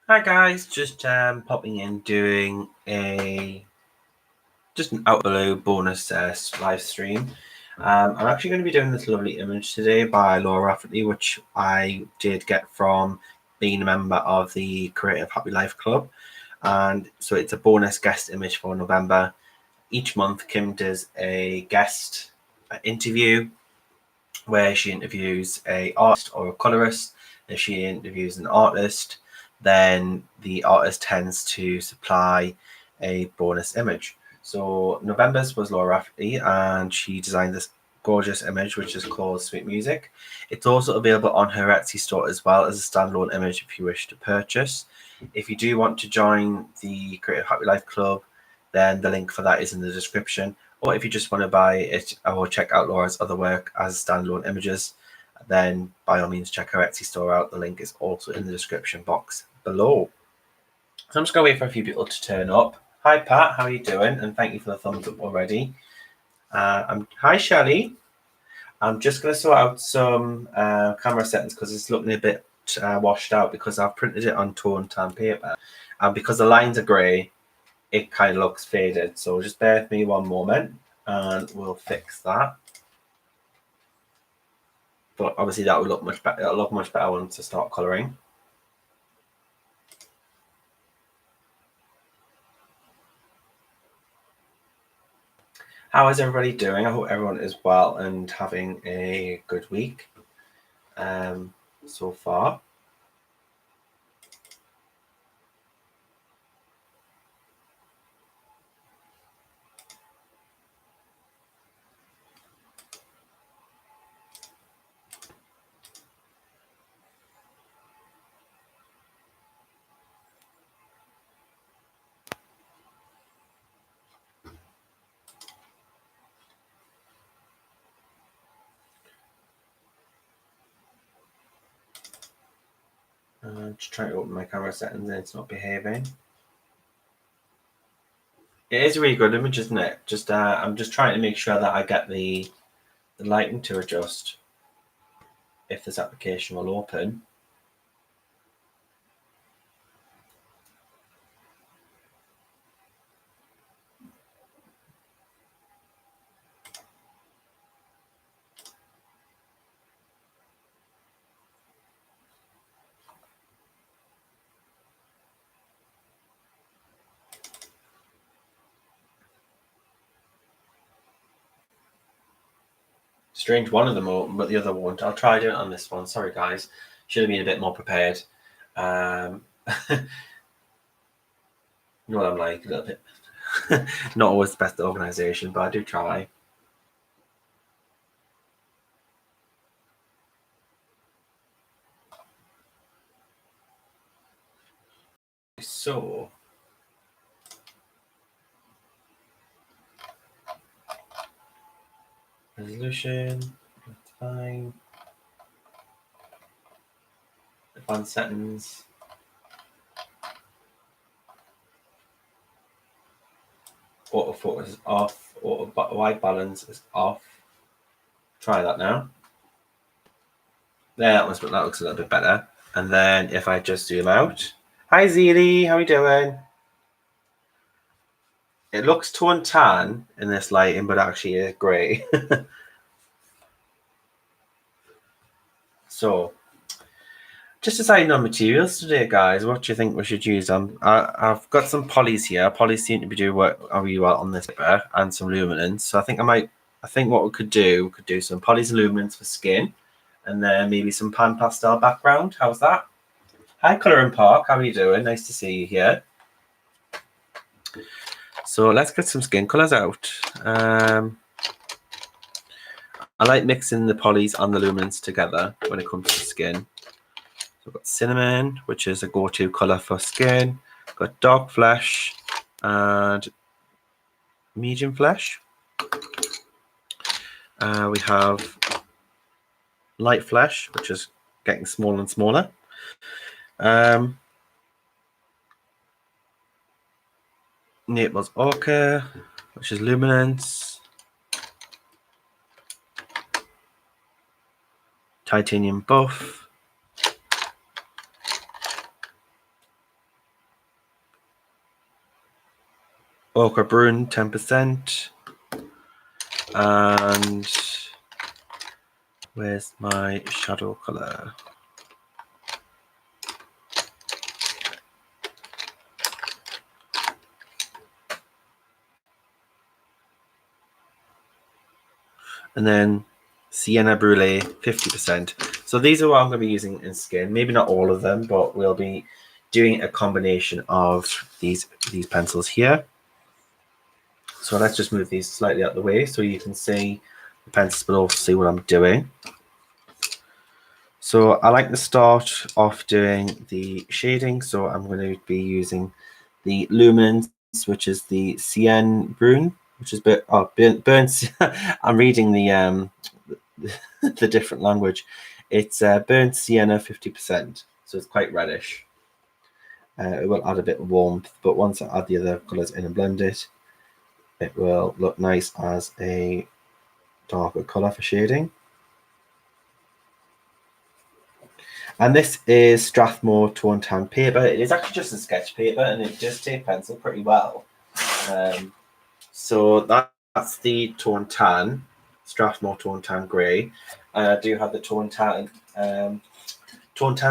Hi guys, just popping in doing just an out of the blue bonus live stream. I'm actually going to be doing this lovely image today by Rafferty, which I did get from being a member of the Creative Happy Life Club. And so it's a bonus guest image for November. Each month, Kim does a guest interview where she interviews a artist or a colorist. If she interviews an artist, then the artist tends to supply a bonus image. So November's was Laura Rafferty, and she designed this gorgeous image, which is called Sweet Music. It's also available on her Etsy store as well as a standalone image if you wish to purchase. If you do want to join the Creative Happy Life Club, then the link for that is in the description. Or if you just want to buy it or check out Laura's other work as standalone images, then by all means check her Etsy store out. The link is also in the description box below. So I'm just going to wait for a few people to turn up. Hi Pat, how are you doing? And thank you for the thumbs up already. Hi Shelley. I'm just going to sort out some camera settings because it's looking a bit washed out because I've printed it on tone tan paper. And because the lines are grey, it kind of looks faded. So just bear with me one moment and we'll fix that. But obviously that will look much better. It'll look much better once I start colouring. How is everybody doing? I hope everyone is well and having a good week so far. Just trying to open my camera settings and it's not behaving. It is a really good image, isn't it? Just I'm just trying to make sure that I get the lighting to adjust if this application will open. Strange, one of them open, but the other won't. I'll try doing it on this one. Sorry, guys. Should have been a bit more prepared. You know what I'm like, a little bit. Not always the best organisation, but I do try. So, resolution, that's fine. Advanced settings. Autofocus is off. White balance is off. Try that now. There, that looks a little bit better. And then if I just zoom out. Hi Zeely, how are you doing? It looks tone tan in this lighting, but actually is grey. So, just deciding on materials today, guys. What do you think we should use? I've got some polys here. Polys seem to be doing work really well on this paper, and some luminance. So I think what we could do some polys and luminance for skin, and then maybe some pan pastel background. How's that? Hi, Colour and Park. How are you doing? Nice to see you here. So let's get some skin colours out. I like mixing the polys and the luminance together when it comes to skin. So I've got cinnamon, which is a go-to colour for skin. I've got dark flesh and medium flesh. We have light flesh, which is getting smaller and smaller. Naples ochre, which is luminance. Titanium buff. Ochre Brune 10%. And where's my shadow colour? And then Sienna Brulee 50%. So these are what I'm going to be using in skin. Maybe not all of them, but we'll be doing a combination of these pencils here. So let's just move these slightly out of the way so you can see the pencils, but also see what I'm doing. So I like to start off doing the shading. So I'm going to be using the Lumens, which is the Sienna Brune, which is burnt. I'm reading the the different language. It's burnt sienna 50%, so it's quite reddish. It will add a bit of warmth, but once I add the other colours in and blend it, it will look nice as a darker colour for shading. And this is Strathmore Tone Tan paper. It is actually just a sketch paper, and it does take pencil pretty well. So that's the Tone Tan, Strathmore Tone Tan Grey. I do have the Tone Tan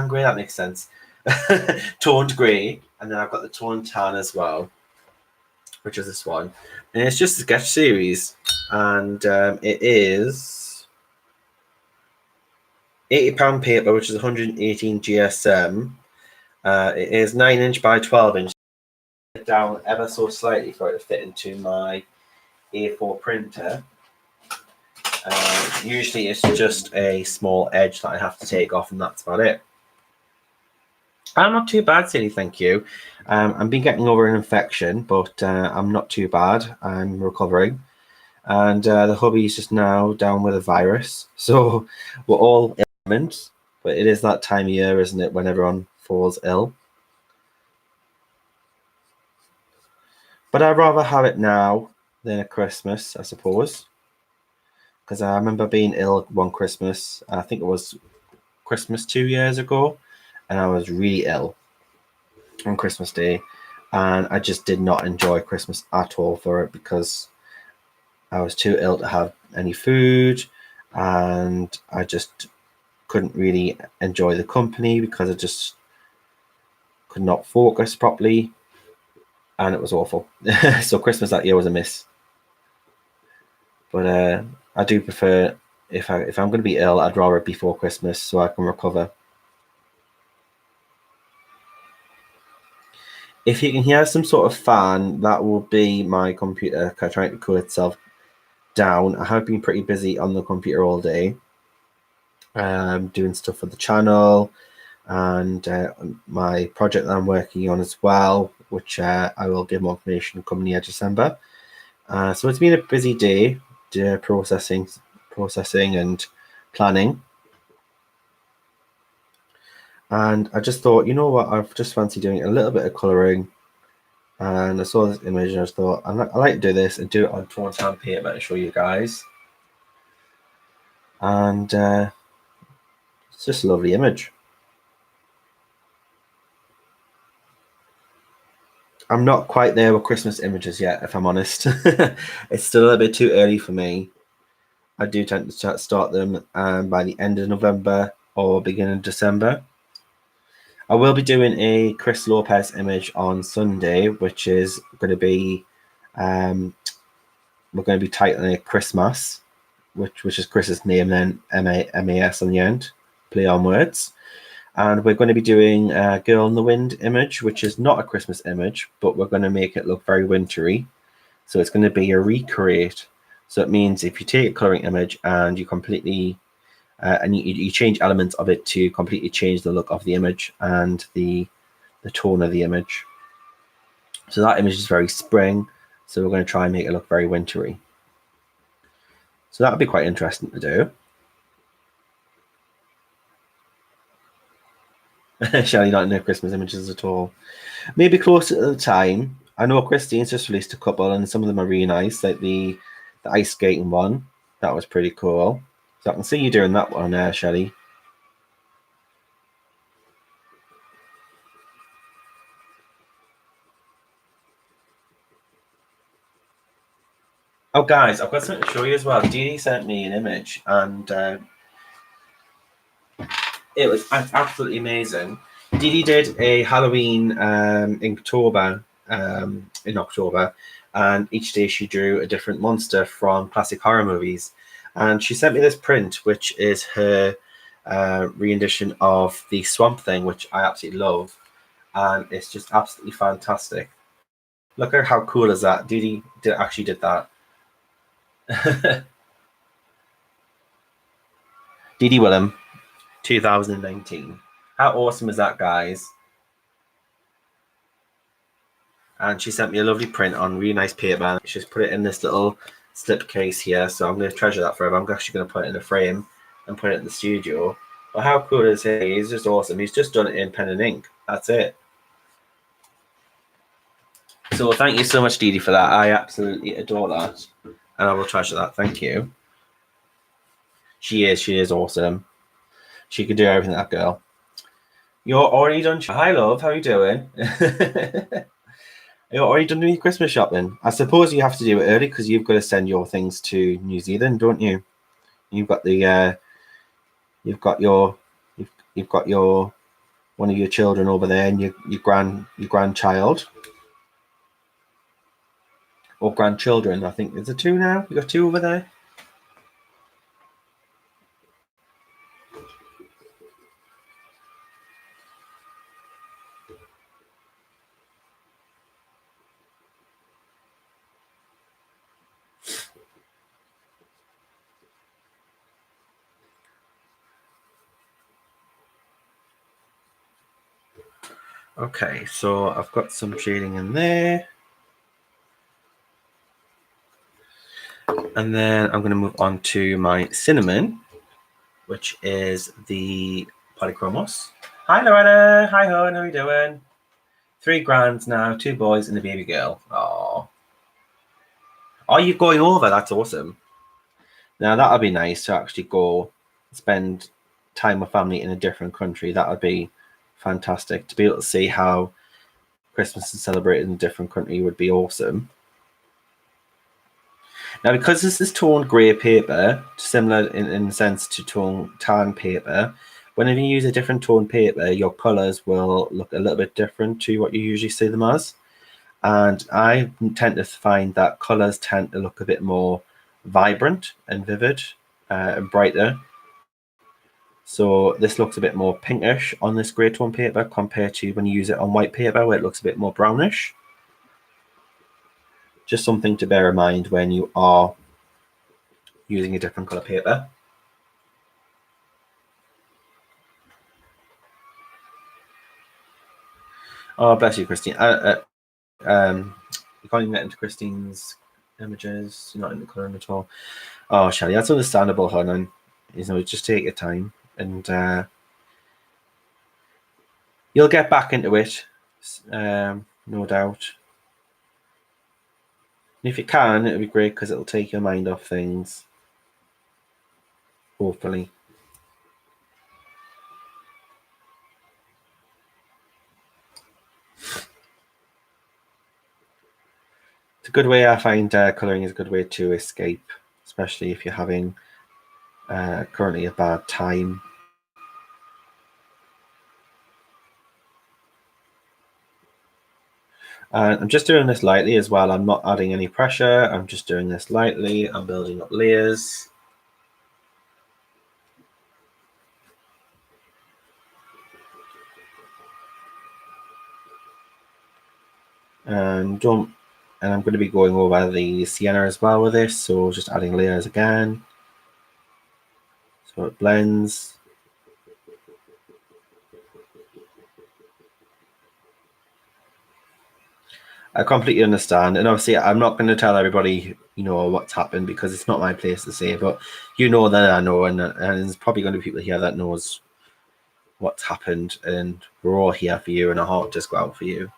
Grey, that makes sense. Toned grey, and then I've got the toned tan as well, which is this one, and it's just a sketch series, and it is £80 paper, which is 118 GSM. It is 9" by 12". Down ever so slightly for it to fit into my A4 printer. Usually it's just a small edge that I have to take off, and that's about it. I'm not too bad, Sadie, thank you. I've been getting over an infection, but I'm not too bad. I'm recovering. And the hubby's just now down with a virus. So we're all ill, but it is that time of year, isn't it, when everyone falls ill. But I'd rather have it now than at Christmas, I suppose. Because I remember being ill one Christmas. I think it was Christmas 2 years ago. And I was really ill on Christmas Day, and I just did not enjoy Christmas at all for it because I was too ill to have any food, and I just couldn't really enjoy the company because I just could not focus properly, and it was awful. So Christmas that year was a miss. But I do prefer, if I'm going to be ill, I'd rather it before Christmas so I can recover. If you can hear some sort of fan, that will be my computer trying to cool itself down. I have been pretty busy on the computer all day, doing stuff for the channel and my project that I'm working on as well, which I will give more information coming near December. So it's been a busy day, processing and planning. And I just thought, you know what, I've just fancy doing a little bit of colouring. And I saw this image and I just thought, I like to do this and do it on Torn Tan paper to show you guys. And it's just a lovely image. I'm not quite there with Christmas images yet, if I'm honest. It's still a little bit too early for me. I do tend to start them by the end of November or beginning of December. I will be doing a Chris Lopez image on Sunday, which is going to be, we're going to be titling it Christmas, which is Chris's name, then MAS on the end, play on words. And we're going to be doing a Girl in the Wind image, which is not a Christmas image, but we're going to make it look very wintry. So it's going to be a recreate. So it means if you take a colouring image and you completely and you change elements of it to completely change the look of the image and the tone of the image. So that image is very spring. So we're going to try and make it look very wintry. So that'll be quite interesting to do. Shelley not into Christmas images at all. Maybe closer to the time. I know Christine's just released a couple, and some of them are really nice, like the ice skating one. That was pretty cool. So I can see you doing that one, Shelley. Oh, guys, I've got something to show you as well. Dee sent me an image, and it was absolutely amazing. Dee did a Halloween in October, and each day she drew a different monster from classic horror movies. And she sent me this print, which is her rendition of the Swamp Thing, which I absolutely love, and it's just absolutely fantastic. Look at how cool is that? Dee actually did that. Dee Willem, 2019. How awesome is that, guys? And she sent me a lovely print on really nice paper. She's put it in this little slip case here, so I'm going to treasure that forever. I'm actually going to put it in a frame and put it in the studio. But how cool is he? He's just awesome. He's just done it in pen and ink. That's it. So thank you so much, Dee, for that. I absolutely adore that, and I will treasure that. Thank you. She is awesome. She could do everything, that girl. You're already done. Hi, love. How are you doing? You're already done your Christmas shopping. I suppose you have to do it early because you've got to send your things to New Zealand, don't you? You've got the you've got your one of your children over there, and your grandchild or grandchildren. I think there's a two now. You got two over there. Okay, so I've got some shading in there. And then I'm going to move on to my cinnamon, which is the Polychromos. Hi, Loretta. Hi, hon. How are you doing? 3 grands now, 2 boys and a baby girl. Oh, are you going over? That's awesome. Now, that would be nice to actually go spend time with family in a different country. That would be fantastic. To be able to see how Christmas is celebrated in a different country would be awesome. Now, because this is toned grey paper, similar in the sense to toned tan paper, whenever you use a different toned paper, your colours will look a little bit different to what you usually see them as. And I tend to find that colours tend to look a bit more vibrant and vivid and brighter. So this looks a bit more pinkish on this grey tone paper compared to when you use it on white paper where it looks a bit more brownish. Just something to bear in mind when you are using a different colour paper. Oh, bless you, Christine. You can't even get into Christine's images. You're not in the colouring at all. Oh, Shelley, that's understandable, hon. And just take your time, and you'll get back into it, no doubt. And if you can, it'll be great because it'll take your mind off things. Hopefully. It's a good way. I find colouring is a good way to escape, especially if you're having currently a bad time. And I'm just doing this lightly as well. I'm not adding any pressure. I'm just doing this lightly. I'm building up layers. And I'm going to be going over the sienna as well with this, so just adding layers again so it blends. I completely understand, and obviously I'm not going to tell everybody what's happened because it's not my place to say, but that I know, and there's probably going to be people here that knows what's happened, and we're all here for you, and our heart just go out for you.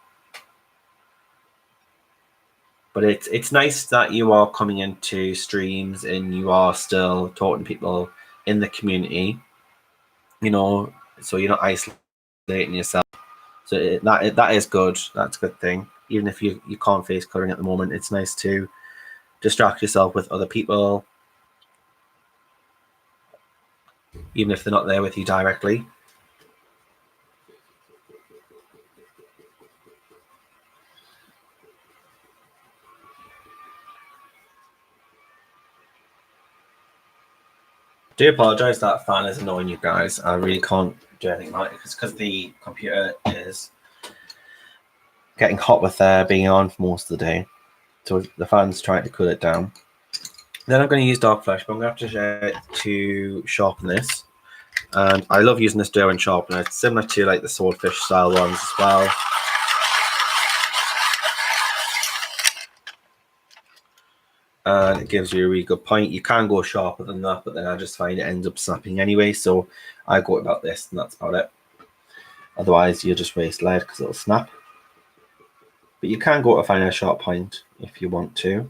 But it's nice that you are coming into streams and you are still talking to people in the community, so you're not isolating yourself. So that is good. That's a good thing. Even if you can't face colouring at the moment, it's nice to distract yourself with other people, even if they're not there with you directly. I do apologise that fan is annoying you guys. I really can't do anything about it. It's because the computer is getting hot with being on for most of the day. So the fan's trying to cool it down. Then I'm going to use Dark Flesh, but I'm going to have to sharpen this. And I love using this Derwent sharpener. It's similar to like the swordfish style ones as well. And it gives you a really good point. You can go sharper than that, but then I just find it ends up snapping anyway. So I go about this, and that's about it. Otherwise, you just waste lead because it'll snap. But you can go to find a sharp point if you want to.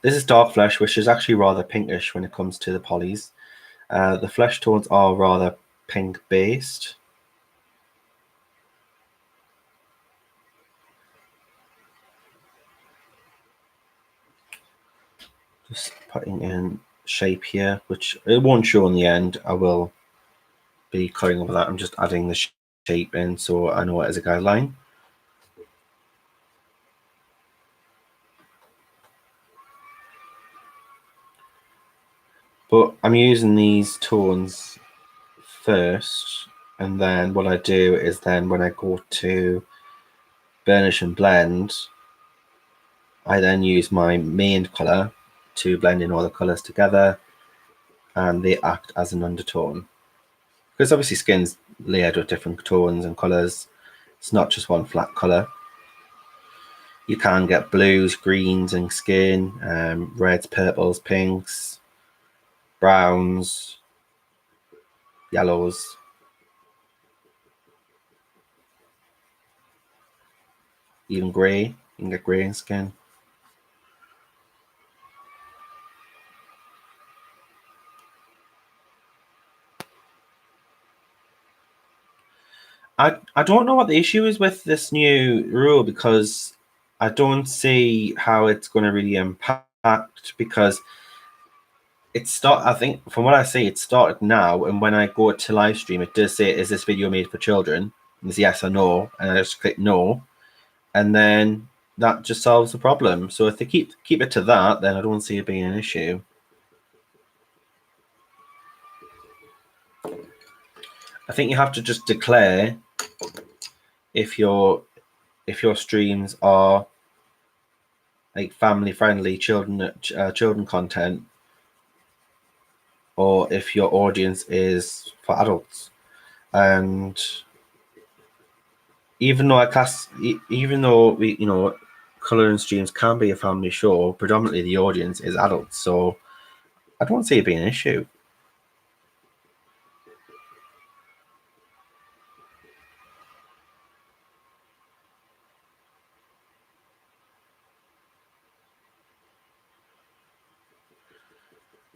This is Dark Flesh, which is actually rather pinkish when it comes to the polys. The flesh tones are rather pink based. Just putting in shape here, which it won't show in the end. I will be cutting over that. I'm just adding the shape in so I know it as a guideline. But I'm using these tones first, and then what I do is then when I go to burnish and blend, I then use my main color to blend in all the colors together, and they act as an undertone. Because obviously skin's layered with different tones and colors. It's not just one flat color. You can get blues, greens in skin, reds, purples, pinks, browns, yellows. Even grey. You can get grey in skin. I don't know what the issue is with this new rule, because I don't see how it's going to really impact, because I think from what I see, it started now, and when I go to live stream, it does say, is this video made for children? And it's yes or no, and I just click no, and then that just solves the problem. So if they keep it to that, then I don't see it being an issue. I think you have to just declare if your streams are like family friendly children content, or if your audience is for adults. And even though we colouring streams can be a family show, predominantly the audience is adults, so I don't see it being an issue.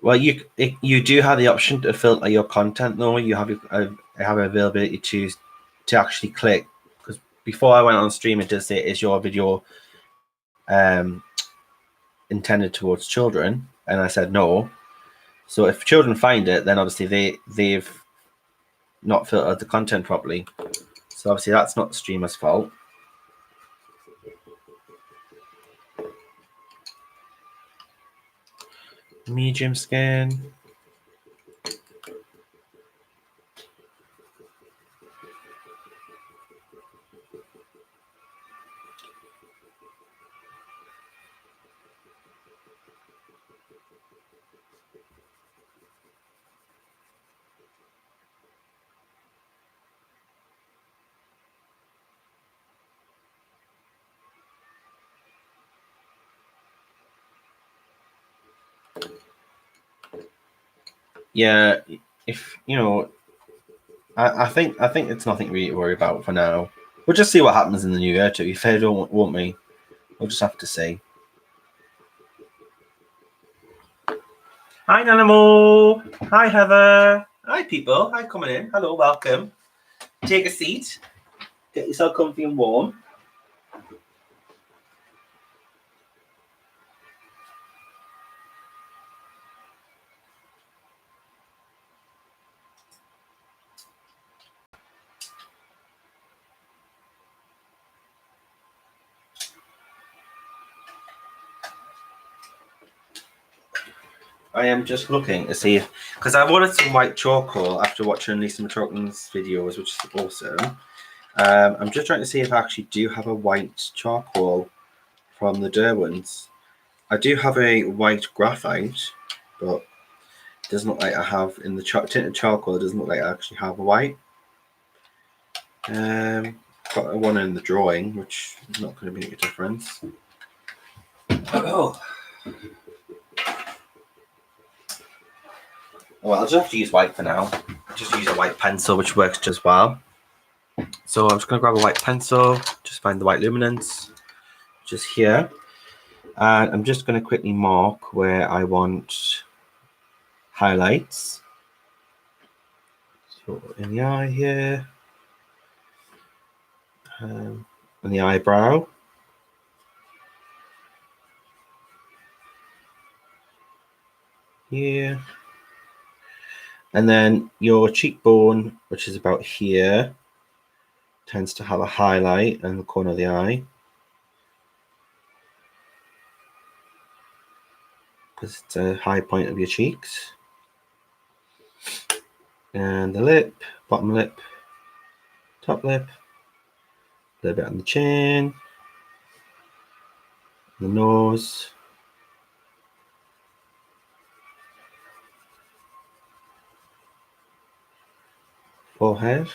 Well, you do have the option to filter your content, though. You have availability to actually click, because before I went on stream, it does say, is your video intended towards children? And I said no. So if children find it, then obviously they've not filtered the content properly. So obviously that's not the streamer's fault. Medium skin. Yeah, if I think it's nothing really to worry about for now. We'll just see what happens in the new year, to be fair, won't we? We'll just have to see. Hi, Nanamo. Hi, Heather. Hi, people. Hi, coming in. Hello, welcome. Take a seat. Get yourself comfy and warm. I am just looking to see if, because I wanted some white charcoal after watching Lisa McTrocken's videos, which is awesome. I'm just trying to see if I actually do have a white charcoal from the Derwents. I do have a white graphite, but it doesn't look like I have in the tinted charcoal. It doesn't look like I actually have a white. Got one in the drawing, which is not going to make a difference. Oh. Well, I'll just have to use white for now. Just use a white pencil, which works just well. So I'm just going to grab a white pencil, just find the white luminance, just here. And I'm just going to quickly mark where I want highlights. So in the eye here, and the eyebrow. Here. And then your cheekbone, which is about here, tends to have a highlight in the corner of the eye. Because it's a high point of your cheeks. And the lip, bottom lip, top lip, a little bit on the chin, the nose, forehead,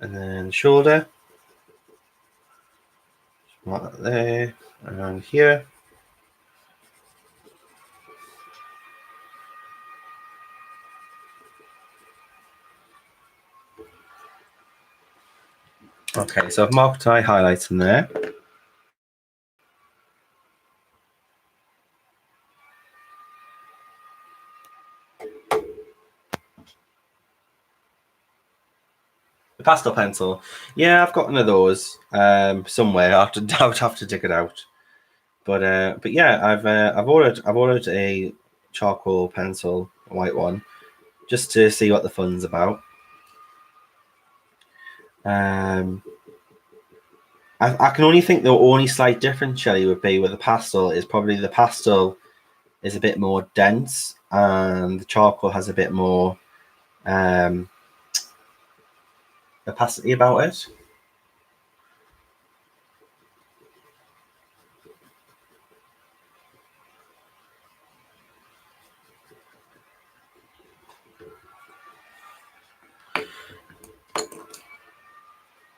and then the shoulder, right there, and here. Okay, so I've marked eye highlights in there. The pastel pencil, yeah, I've got one of those somewhere. I would have to dig it out. But yeah, I've ordered a charcoal pencil, a white one, just to see what the fun's about. I can only think the only slight difference, Shelley, would be with the pastel is probably the pastel is a bit more dense and the charcoal has a bit more opacity about it.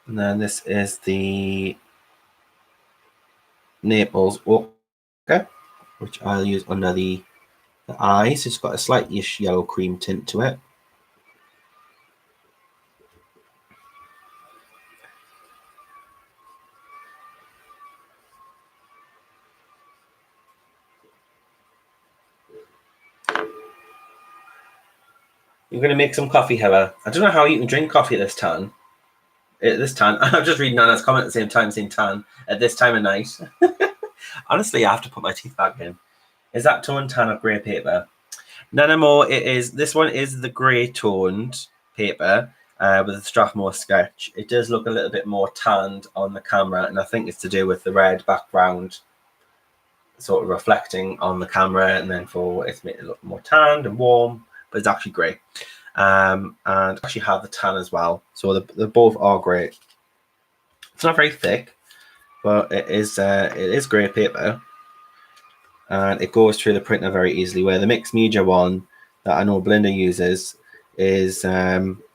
And then this is the Naples ochre, which I'll use under the eyes. It's got a slightly yellow cream tint to it. You're going to make some coffee, Heather. I don't know how you can drink coffee at this time. I'm just reading Nana's comment at the same time, saying tan at this time of night. Honestly, I have to put my teeth back in. Is that toned tan or grey paper? None more. It is. This one is the grey toned paper with the Strathmore sketch. It does look a little bit more tanned on the camera, and I think it's to do with the red background sort of reflecting on the camera, and then for it's made it look more tanned and warm, but it's actually grey. And actually have the tan as well. So they both are great. It's not very thick, but it is grey paper. And it goes through the printer very easily. Where the mixed media one that I know Belinda uses is 300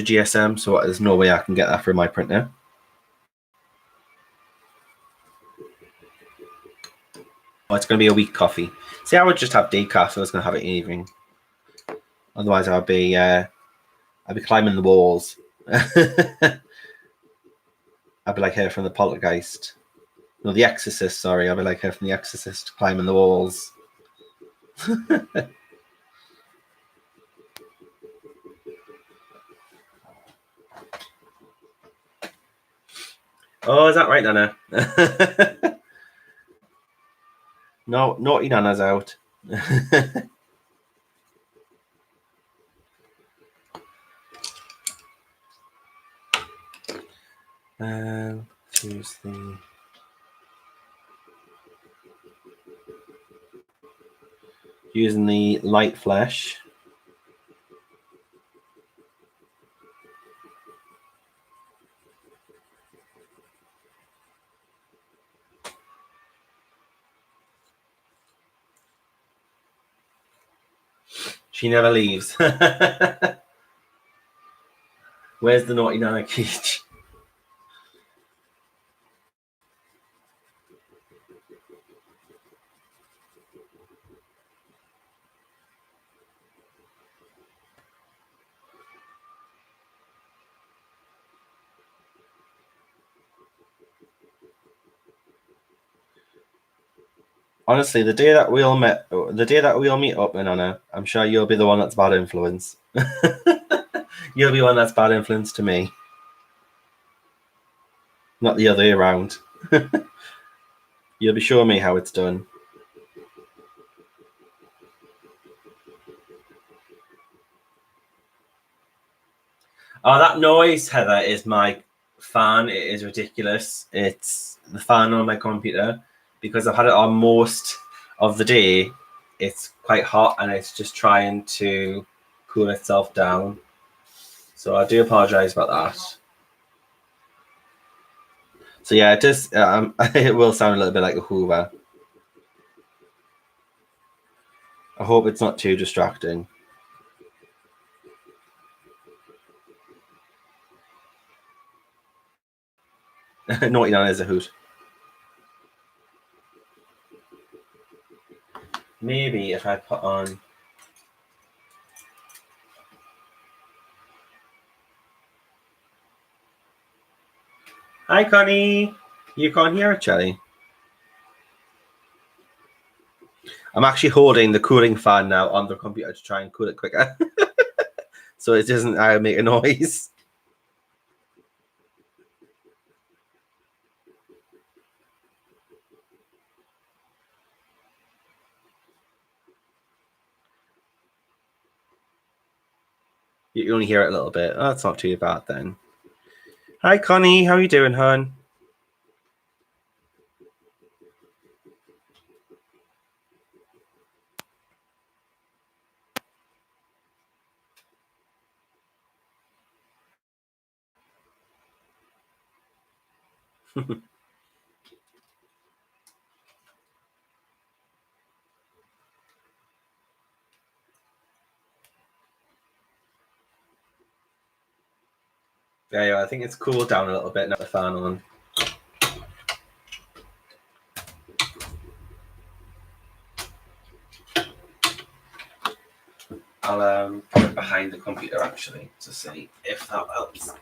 GSM, so there's no way I can get that through my printer. Oh, it's going to be a weak coffee. See, I would just have decaf, so I was going to have it in the evening. Otherwise, I'd be climbing the walls. I'd be like her from the Poltergeist. No, the Exorcist, sorry. I'd be like her from the Exorcist, climbing the walls. Oh, is that right, Nana? No, naughty Nana's out. Choose the... Using the light flesh. She never leaves. Where's the naughty Nana cage? Honestly, the day that we all meet up, Nana, I'm sure you'll be the one that's bad influence. You'll be one that's bad influence to me, not the other way around. You'll be showing me how it's done. Oh, that noise, Heather, is my fan. It is ridiculous. It's the fan on my computer because I've had it on most of the day. It's quite hot and it's just trying to cool itself down. So I do apologise about that. So yeah, it does. It will sound a little bit like a Hoover. I hope it's not too distracting. Naughty Nana is a hoot. Maybe if I put on... Hi, Connie. You can't hear it, Charlie. I'm actually holding the cooling fan now on the computer to try and cool it quicker. So it doesn't make a noise. You only hear it a little bit. Oh, that's not too bad then. Hi, Connie. How are you doing, hon? Yeah, I think it's cooled down a little bit now. The fan on. I'll put it behind the computer actually to see if that helps.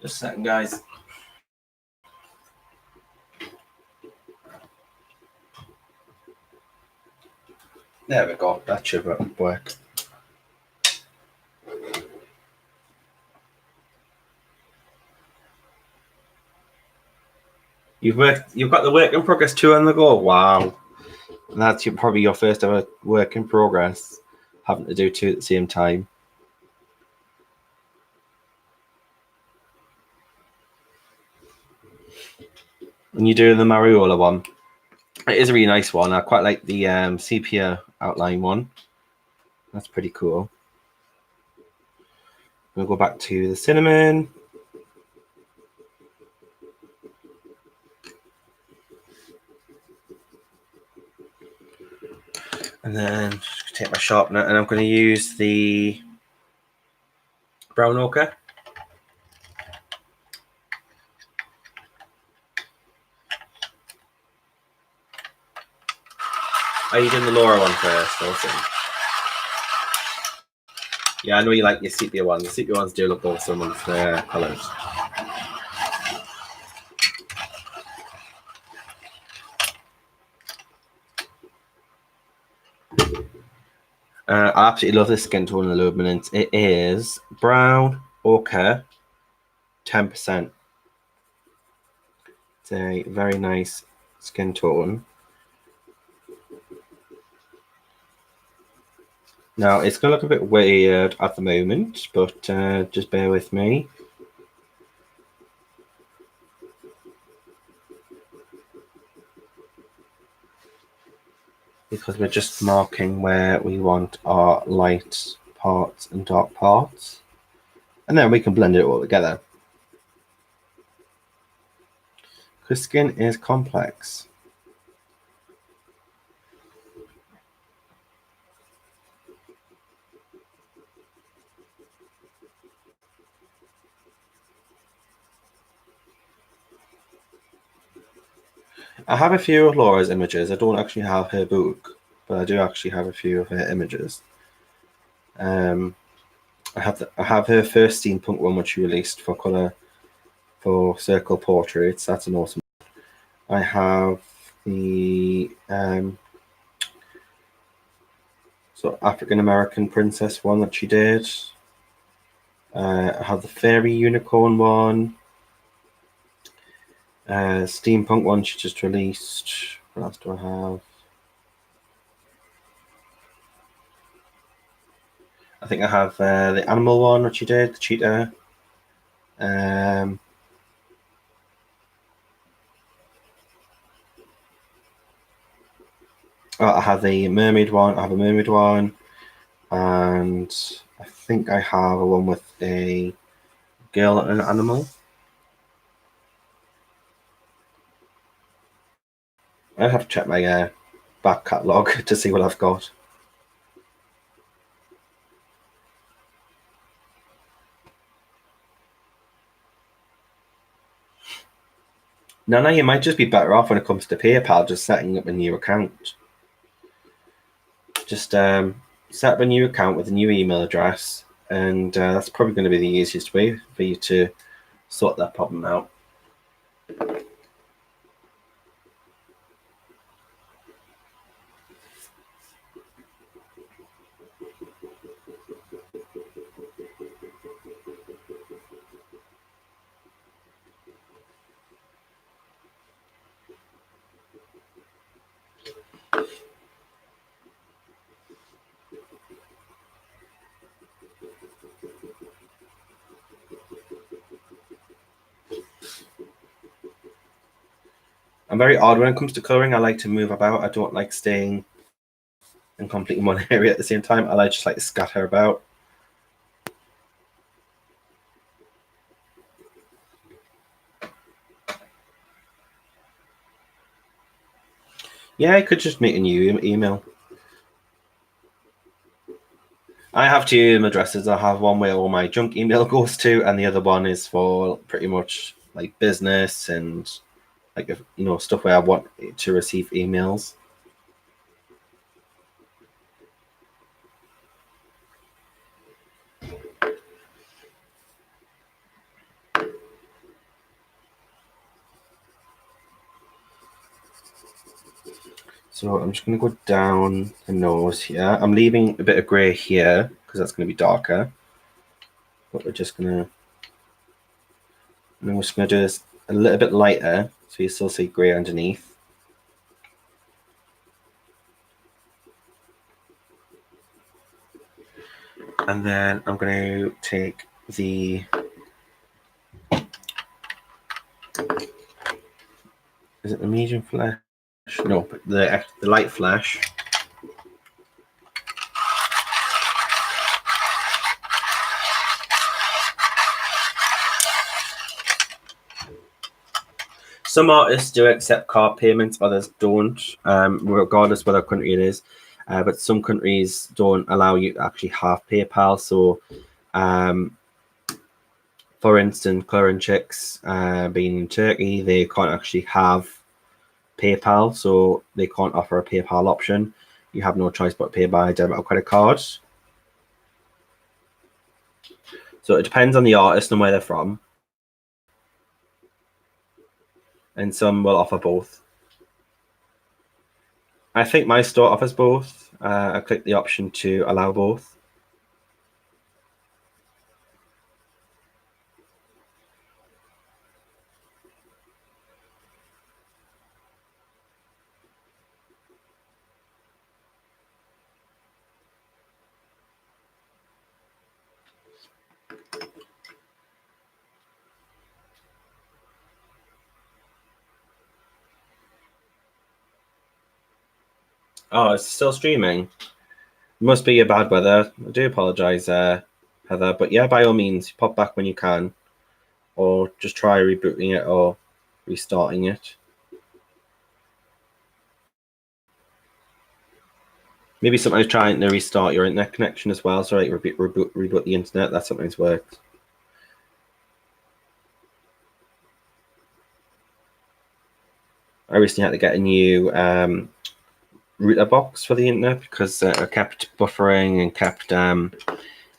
Just a second, guys. There we go. That should work. You've got the work in progress 2 on the go. Wow, and that's probably your first ever work in progress, having to do 2 at the same time. And you're doing the Mariola one. It is a really nice one. I quite like the sepia outline one. That's pretty cool. We'll go back to the cinnamon. And then take my sharpener and I'm going to use the brown ochre. Are you doing the Laura one first? Awesome. Yeah, I know you like your sepia ones. The sepia ones do look awesome with the colours. I absolutely love this skin tone in the luminance. It is brown ochre, 10%. It's a very nice skin tone. Now it's gonna look a bit weird at the moment, but just bear with me. Because we're just marking where we want our light parts and dark parts, and then we can blend it all together. Because skin is complex. I have a few of Laura's images. I don't actually have her book, but I do actually have a few of her images. I have her first steampunk one, which she released for colour for circle portraits. That's an awesome. I have the African American princess one that she did. I have the fairy unicorn one. Steampunk one she just released. What else do I have? I think I have the animal one, which she did, the cheetah. Oh, I have the mermaid one. I have a mermaid one, and I think I have a one with a girl and an animal. I have to check my back catalogue to see what I've got. Nana, you might just be better off when it comes to PayPal, just setting up a new account. Just set up a new account with a new email address, and that's probably going to be the easiest way for you to sort that problem out. I'm very odd when it comes to colouring. I like to move about. I don't like staying in completely one area at the same time. I just like to scatter about. Yeah, I could just make a new email. I have two email addresses. I have one where all my junk email goes to, and the other one is for pretty much like business and like stuff where I want to receive emails. So I'm just going to go down the nose here. I'm leaving a bit of grey here because that's going to be darker. But we're just going to... And I'm just going to do this a little bit lighter so you still see grey underneath. And then I'm going to take the... Is it the medium flash? No, but the light flash. Some artists do accept card payments, others don't, regardless whether country it is. But some countries don't allow you to actually have PayPal. So, for instance, current chicks being in Turkey, they can't actually have PayPal, so they can't offer a PayPal option. You have no choice but pay by debit or credit card. So it depends on the artist and where they're from. And some will offer both. I think my store offers both. I click the option to allow both. Oh, it's still streaming. Must be your bad weather. I do apologise, Heather. But yeah, by all means, pop back when you can. Or just try rebooting it or restarting it. Maybe sometimes trying to restart your internet connection as well. So reboot the internet. That sometimes works. I recently had to get a new router box for the internet because I kept buffering and kept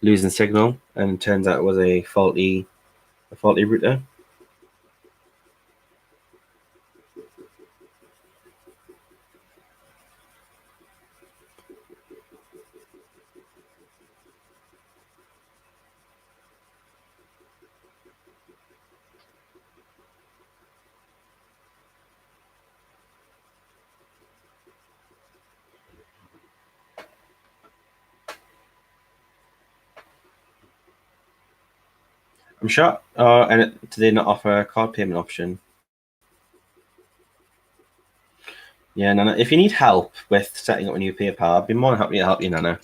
losing signal, and it turns out it was a faulty router. I'm sure. Do they not offer a card payment option? Yeah, Nana. If you need help with setting up a new PayPal, I'd be more than happy to help you, Nana.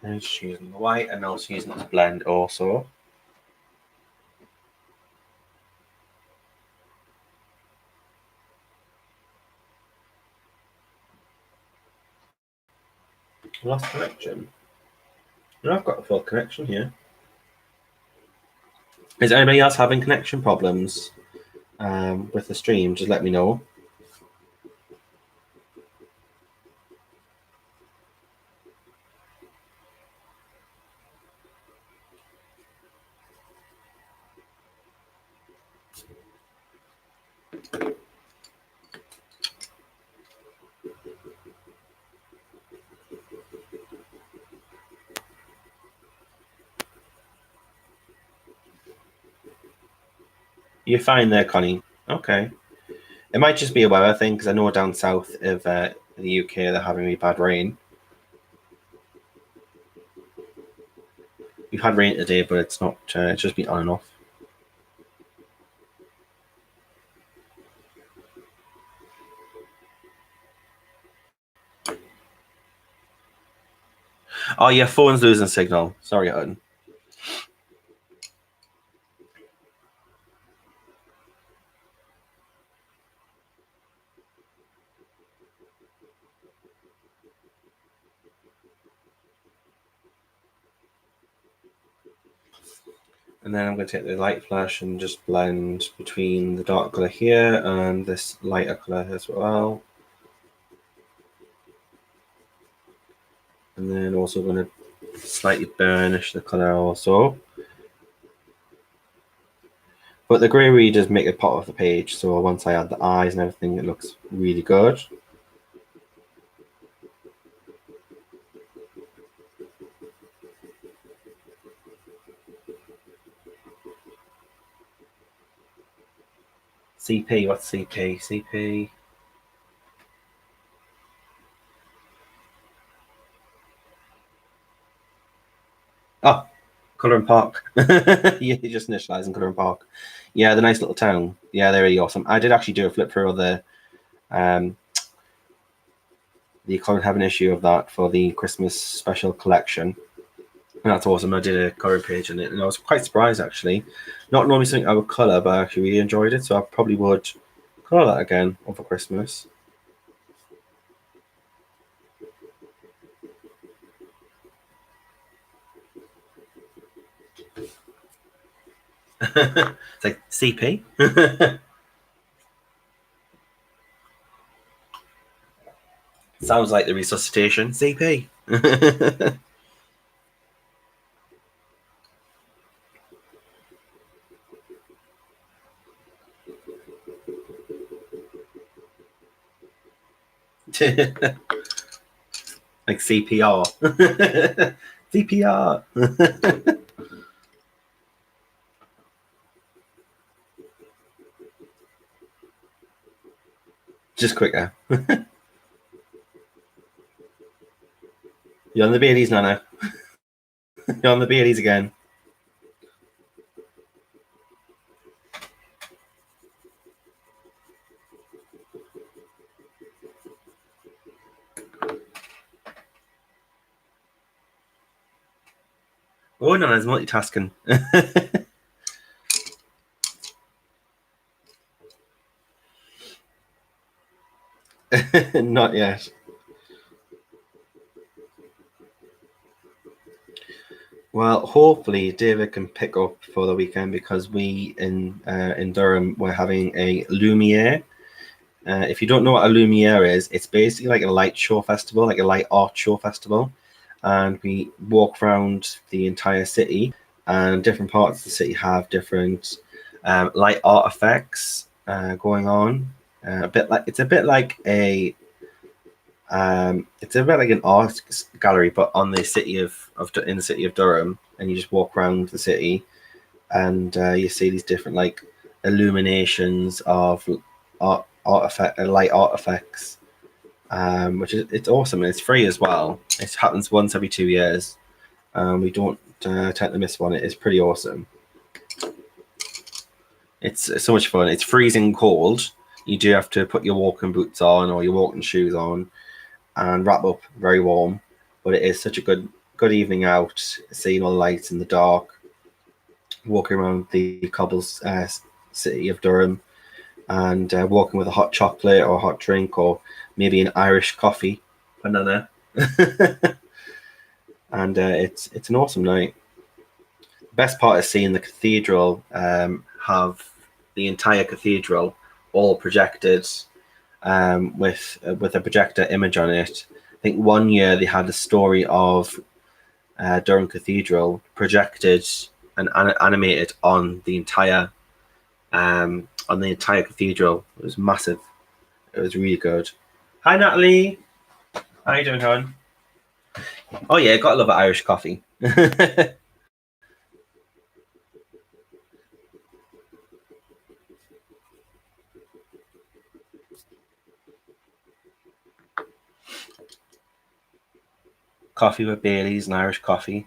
And just using the white and also using it to blend also. Lost connection. No, I've got a full connection here. Is anybody else having connection problems with the stream? Just let me know. You're fine there, Connie. Okay. It might just be a weather thing because I know down south of the UK they're having really bad rain. We've had rain today, but it's not. It's just been on and off. Oh, your phone's losing signal. Sorry, Hutton. And then I'm going to take the light flash and just blend between the dark color here and this lighter color as well. And then also going to slightly burnish the color also. But the grey really does make it pop off the page. So once I add the eyes and everything, it looks really good. CP, what's CP? CP. Oh, Cullen Park. You just initialising Cullen Park. Yeah, the nice little town. Yeah, they're really awesome. I did actually do a flip through of the Current Heaven issue of that for the Christmas special collection. And that's awesome. I did a colour page in it, and I was quite surprised actually. Not normally something I would colour, but I actually really enjoyed it, so I probably would colour that again over Christmas. It's like CP. Sounds like the resuscitation. CP. Like CPR. CPR. Just quicker. You're on the Baileys, Nana. You're on the Baileys again. Oh, Nana's multitasking. Not yet. Well, hopefully David can pick up for the weekend, because we in Durham we're having a Lumiere. If you don't know what a Lumiere is, it's basically like a light show festival, like a light art show festival, and we walk around the entire city, and different parts of the city have different light art effects going on. It's a bit like an art gallery, but on the city in the city of Durham, and you just walk around the city, and you see these different like illuminations of light art effects, which is it's awesome, and it's free as well. It happens once every 2 years. We don't tend to miss one. It is pretty awesome. It's so much fun. It's freezing cold. You do have to put your walking boots on or your walking shoes on and wrap up very warm, but it is such a good evening out, seeing all the lights in the dark, walking around the cobbles city of Durham, and walking with a hot chocolate or a hot drink, or maybe an Irish coffee, banana. And it's an awesome night. Best part is seeing the cathedral have the entire cathedral all projected with a projector image on it. I think one year they had the story of Durham Cathedral projected and animated on the entire cathedral. It was massive. It was really good. Hi, Natalie. How you doing, hon? Oh yeah, gotta love Irish coffee. Coffee with Baileys and Irish coffee.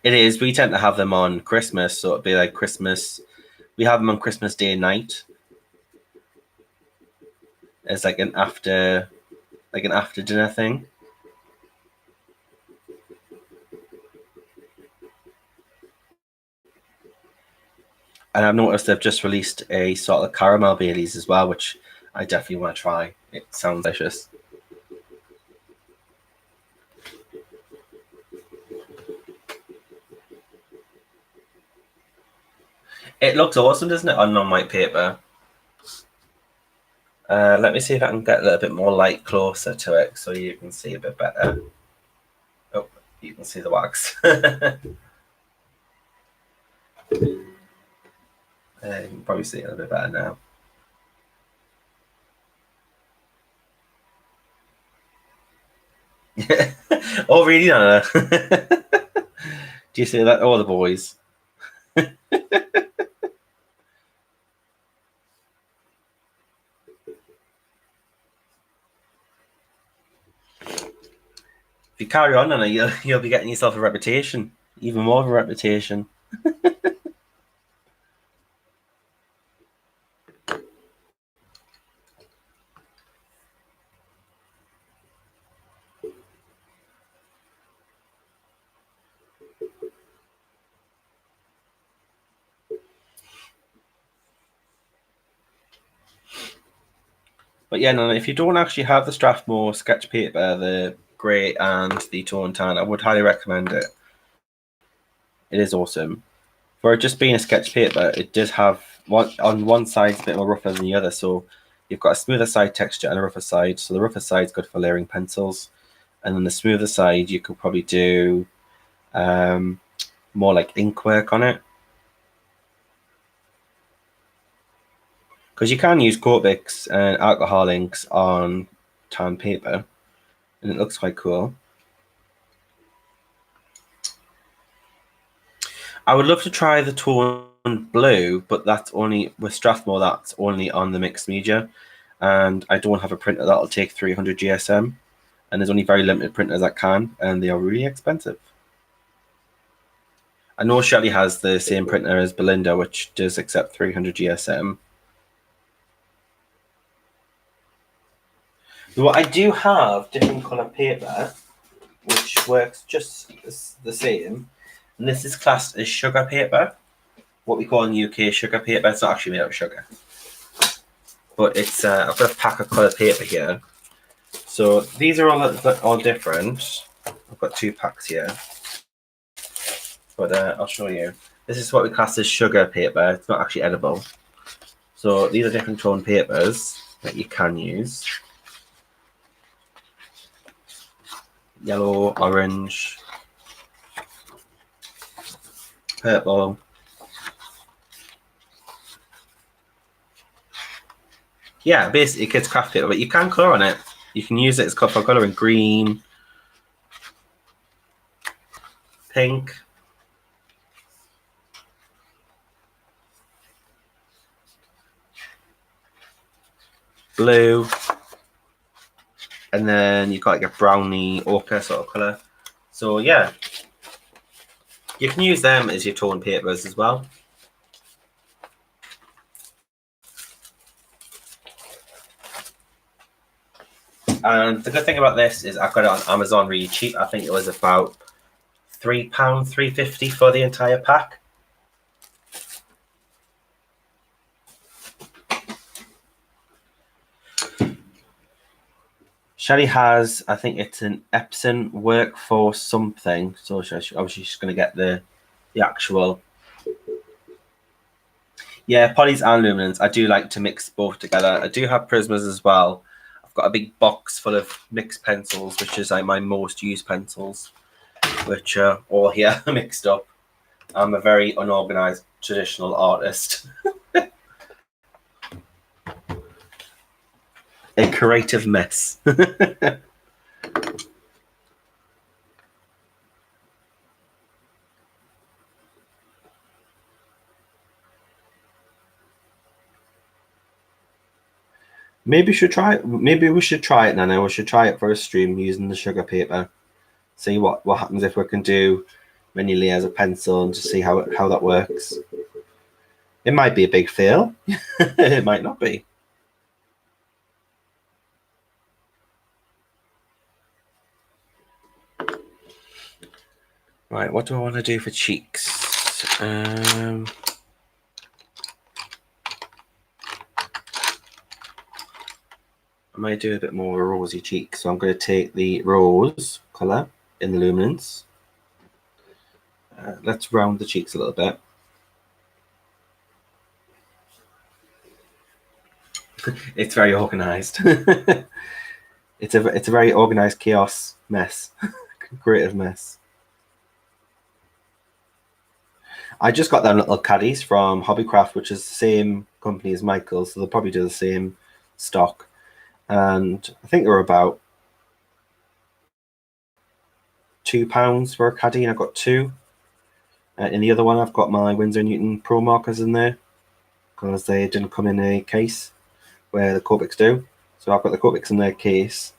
It is. We tend to have them on Christmas, so it'd be like Christmas. We have them on Christmas Day night. It's like an after dinner thing. And I've noticed they've just released a sort of caramel Baileys as well, which I definitely want to try. It sounds delicious. It looks awesome, doesn't it, on non-white paper? Let me see if I can get a little bit more light closer to it so you can see a bit better. Oh, you can see the wax. You can probably see it a little bit better now. Oh, really, Nana? Do you see that? All the boys. If you carry on, Nana, you'll be getting yourself a reputation, even more of a reputation. But yeah, Nana, if you don't actually have the Strathmore sketch paper, the grey and the tone tan, I would highly recommend it. It is awesome. For it just being a sketch paper, it does have on one side a bit more rougher than the other, so you've got a smoother side texture and a rougher side. So the rougher side's good for layering pencils, and then the smoother side you could probably do more like ink work on it. Because you can use Copics and alcohol inks on tan paper, and it looks quite cool. I would love to try the tone blue, but that's only with Strathmore. That's only on the mixed media, and I don't have a printer that'll take 300 GSM. And there's only very limited printers that can, and they are really expensive. I know Shelley has the same printer as Belinda, which does accept 300 GSM. Well, I do have different colour paper, which works just the same. And this is classed as sugar paper, what we call in the UK sugar paper. It's not actually made out of sugar. But it's I've got a pack of colour paper here. So these are all different. I've got 2 packs here. But I'll show you. This is what we class as sugar paper. It's not actually edible. So these are different tone papers that you can use. Yellow, orange, purple. Yeah, basically kids craft paper, but you can colour on it. You can use it as for colouring green, pink, blue, and then you've got like a browny ochre sort of colour. So yeah, you can use them as your tone papers as well. And the good thing about this is I've got it on Amazon really cheap. I think it was about £3, £3.50 for the entire pack. Shelley has, I think it's an Epson Workforce something. So obviously she's going to get the actual. Yeah, polys and luminance. I do like to mix both together. I do have Prismas as well. I've got a big box full of mixed pencils, which is like my most used pencils, which are all here mixed up. I'm a very unorganized traditional artist. A creative mess. Maybe we should try it. Maybe we should try it, Nana. We should try it for a stream using the sugar paper. See what happens if we can do many layers of pencil and just see how that works. It might be a big fail. It might not be. Right, what do I want to do for cheeks? I might do a bit more rosy cheeks. So I'm going to take the rose colour in the luminance. Let's round the cheeks a little bit. It's very organised. It's a very organised chaos mess, creative mess. I just got them little caddies from Hobbycraft, which is the same company as Michael's, so they'll probably do the same stock. And I think they were about £2 for a caddy, and I got two. In the other one, I've got my Winsor & Newton Pro markers in there because they didn't come in a case where the Copics do. So I've got the Copics in their case,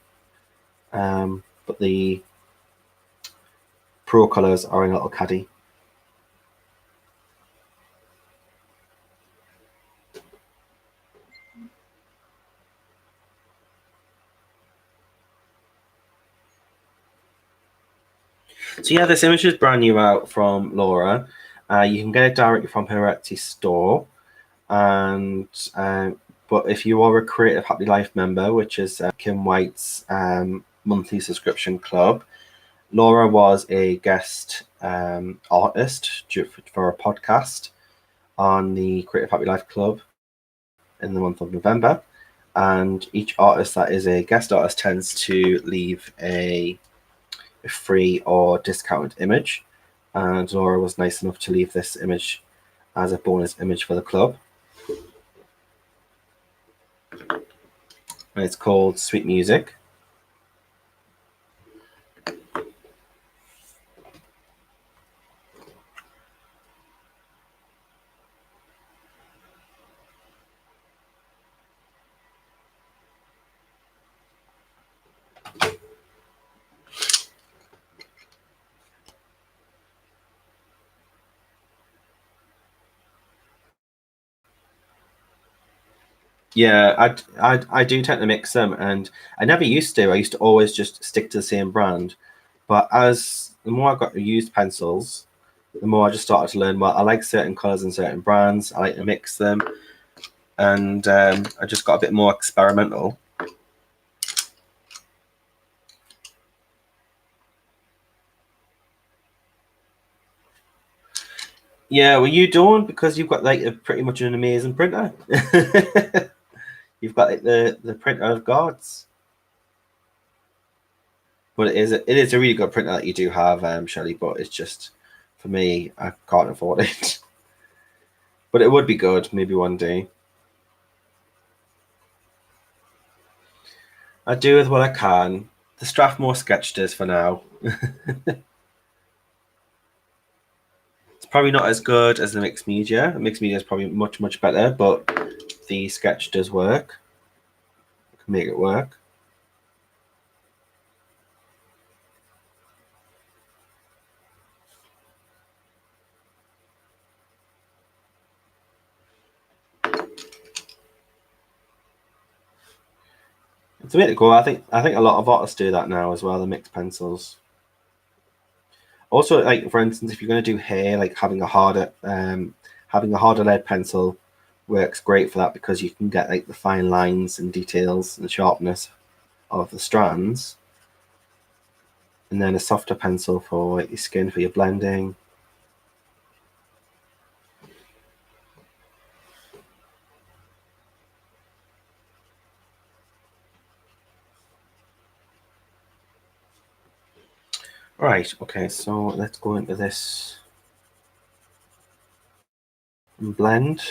but the Pro colours are in a little caddy. So yeah, this image is brand new out from Laura. You can get it directly from her Etsy store, and but if you are a Creative Happy Life member, which is Kim White's monthly subscription club, Laura was a guest artist for a podcast on the Creative Happy Life Club in the month of November, and each artist that is a guest artist tends to leave a free or discounted image, and Laura was nice enough to leave this image as a bonus image for the club. And it's called Sweet Music. Yeah, I do tend to mix them, and I never used to. I used to always just stick to the same brand. But as the more I got used pencils, the more I just started to learn, well, I like certain colors and certain brands. I like to mix them, and I just got a bit more experimental. Yeah, well, you don't, because you've got like pretty much an amazing printer. You've got like the printer of gods. But it is a really good printer that you do have, Shelley. But it's just, for me, I can't afford it. But it would be good maybe one day. I do with what I can. The Strathmore sketch does for now. It's probably not as good as the mixed media. The mixed media is probably much better, but the sketch does work. I can make it work. It's a bit cool. I think a lot of artists do that now as well. The mixed pencils. Also, like for instance, if you're going to do hair, like having a harder lead pencil works great for that, because you can get like the fine lines and details and sharpness of the strands, and then a softer pencil for like, your skin for your blending. Right, okay, so let's go into this and blend.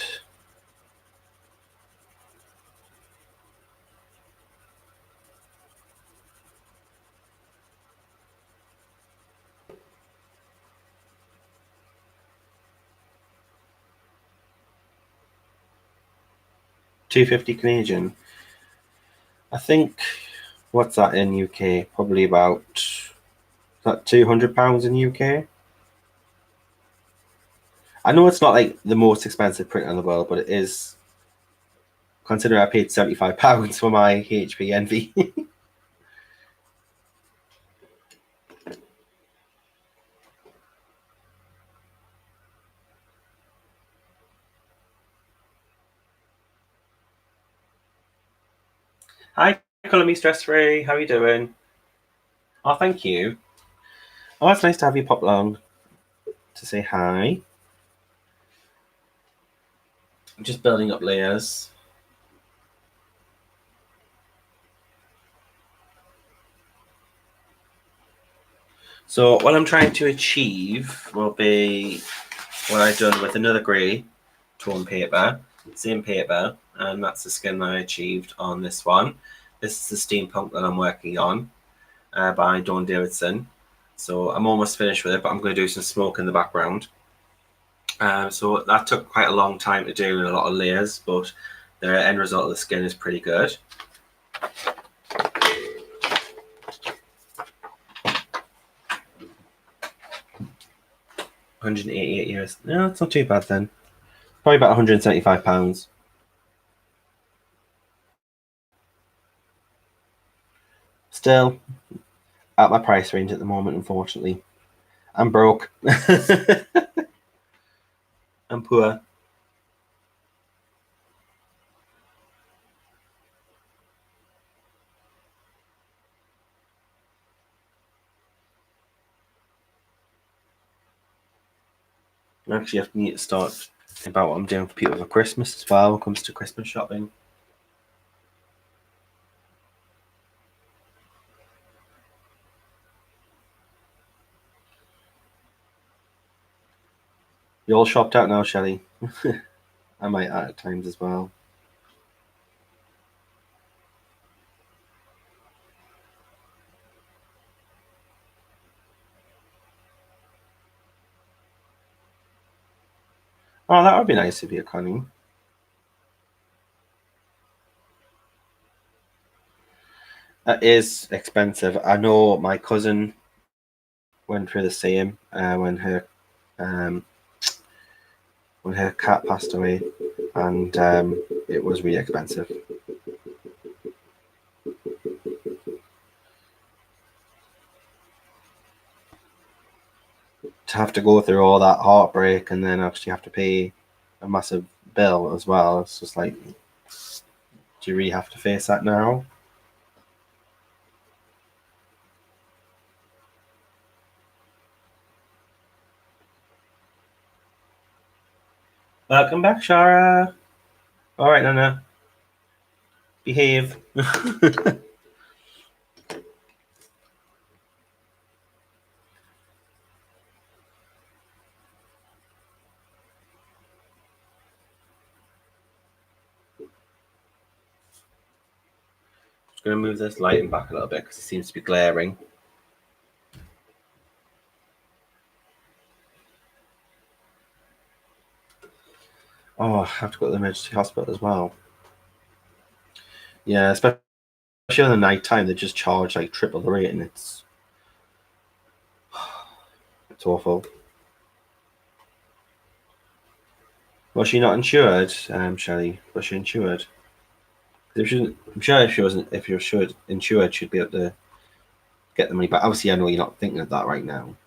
£250 Canadian. I think, what's that in UK? Probably about, is that £200 in UK? I know it's not like the most expensive printer in the world, but it is, considering I paid £75 for my HP Envy. Hi, Colour Me Stress Free. How are you doing? Oh, thank you. Oh, it's nice to have you pop along to say hi. I'm just building up layers. So what I'm trying to achieve will be what I've done with another grey tone paper, same paper, and that's the skin that I achieved on this one. This is the steampunk that I'm working on by Dawn Davidson. So I'm almost finished with it, but I'm going to do some smoke in the background. So that took quite a long time to do and a lot of layers, but the end result of the skin is pretty good. £188. No, it's not too bad then. Probably about £175. Still, at my price range at the moment, unfortunately. I'm broke. I'm poor. I actually have to need to start about what I'm doing for people for Christmas as well when it comes to Christmas shopping. You all shopped out now, Shelley? I might at times as well. Oh, that would be nice of you, Connie. That is expensive. I know my cousin went through the same um, when her cat passed away, and it was really expensive. To have to go through all that heartbreak and then actually have to pay a massive bill as well. It's just like, do you really have to face that now? Welcome back, Shara. All right, Nana. Behave. Just going to move this lighting back a little bit because it seems to be glaring. Oh, I have to go to the emergency hospital as well. Yeah, especially in the night time, they just charge like triple the rate, and it's awful. Was she not insured, Shelley? Was she insured? If she, I'm sure if she wasn't, if you're insured, she'd be able to get the money back. Obviously, I know you're not thinking of that right now.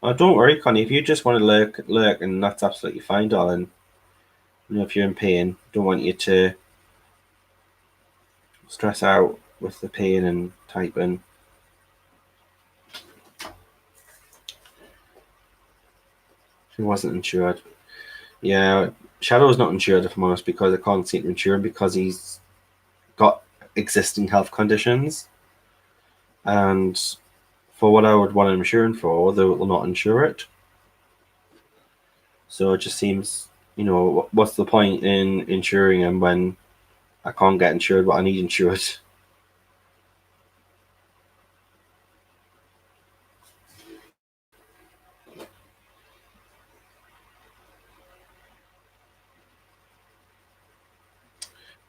Oh, don't worry, Connie. If you just want to lurk, and that's absolutely fine, darling. You know, if you're in pain, don't want you to stress out with the pain and typing. She wasn't insured. Yeah, Shadow's not insured, if I'm honest, because I can't seem to insure him because he's got existing health conditions. And for what I would want an insurance for, they will not insure it. So it just seems, what's the point in insuring him when I can't get insured but I need insured?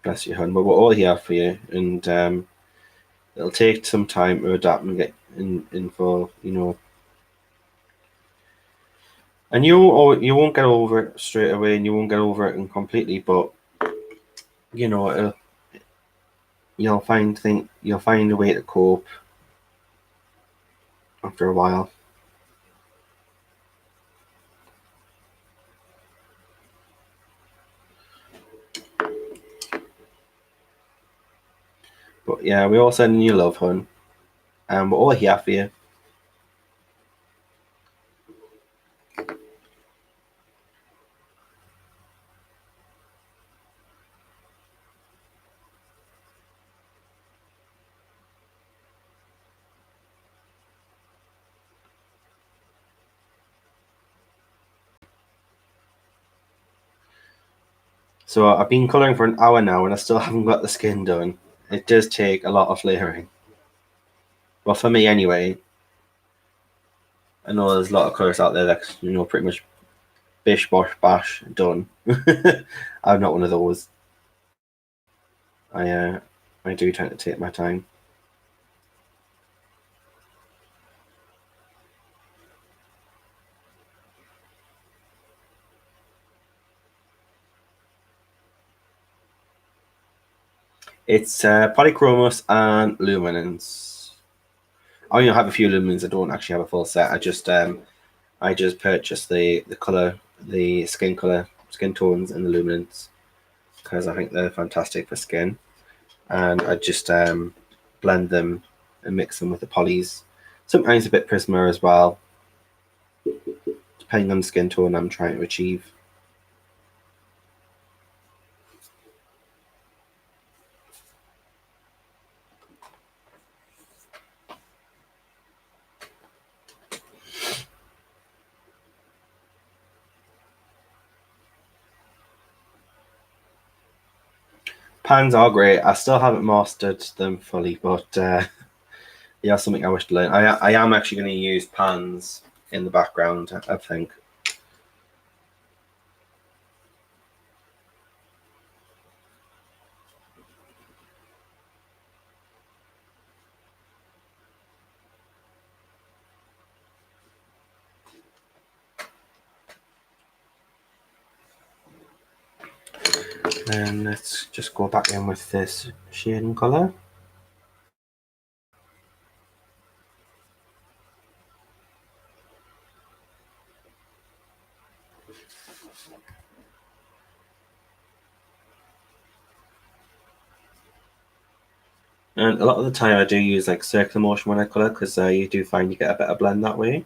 Bless you, hon. But we're all here for you, and it'll take some time to adapt and get in for, and you won't get over it straight away, and you won't get over it completely, but you'll find a way to cope after a while. But yeah, we all sending you love, hon, and we're all here for you. So I've been colouring for an hour now and I still haven't got the skin done. It does take a lot of layering. Well, for me anyway. I know there's a lot of colours out there that's, pretty much bish, bosh, bash, done. I'm not one of those. I do tend to take my time. It's polychromos and luminance. I only have a few lumens. I don't actually have a full set. I just purchased the color, the skin color, skin tones, and the luminance because I think they're fantastic for skin. And I just blend them and mix them with the polys. Sometimes a bit Prisma as well, depending on the skin tone I'm trying to achieve. Pans are great. I still haven't mastered them fully, but yeah, something I wish to learn. I am actually going to use pans in the background, I think. And let's just go back in with this shading color. And a lot of the time I do use like circular motion when I color because you do find you get a better blend that way.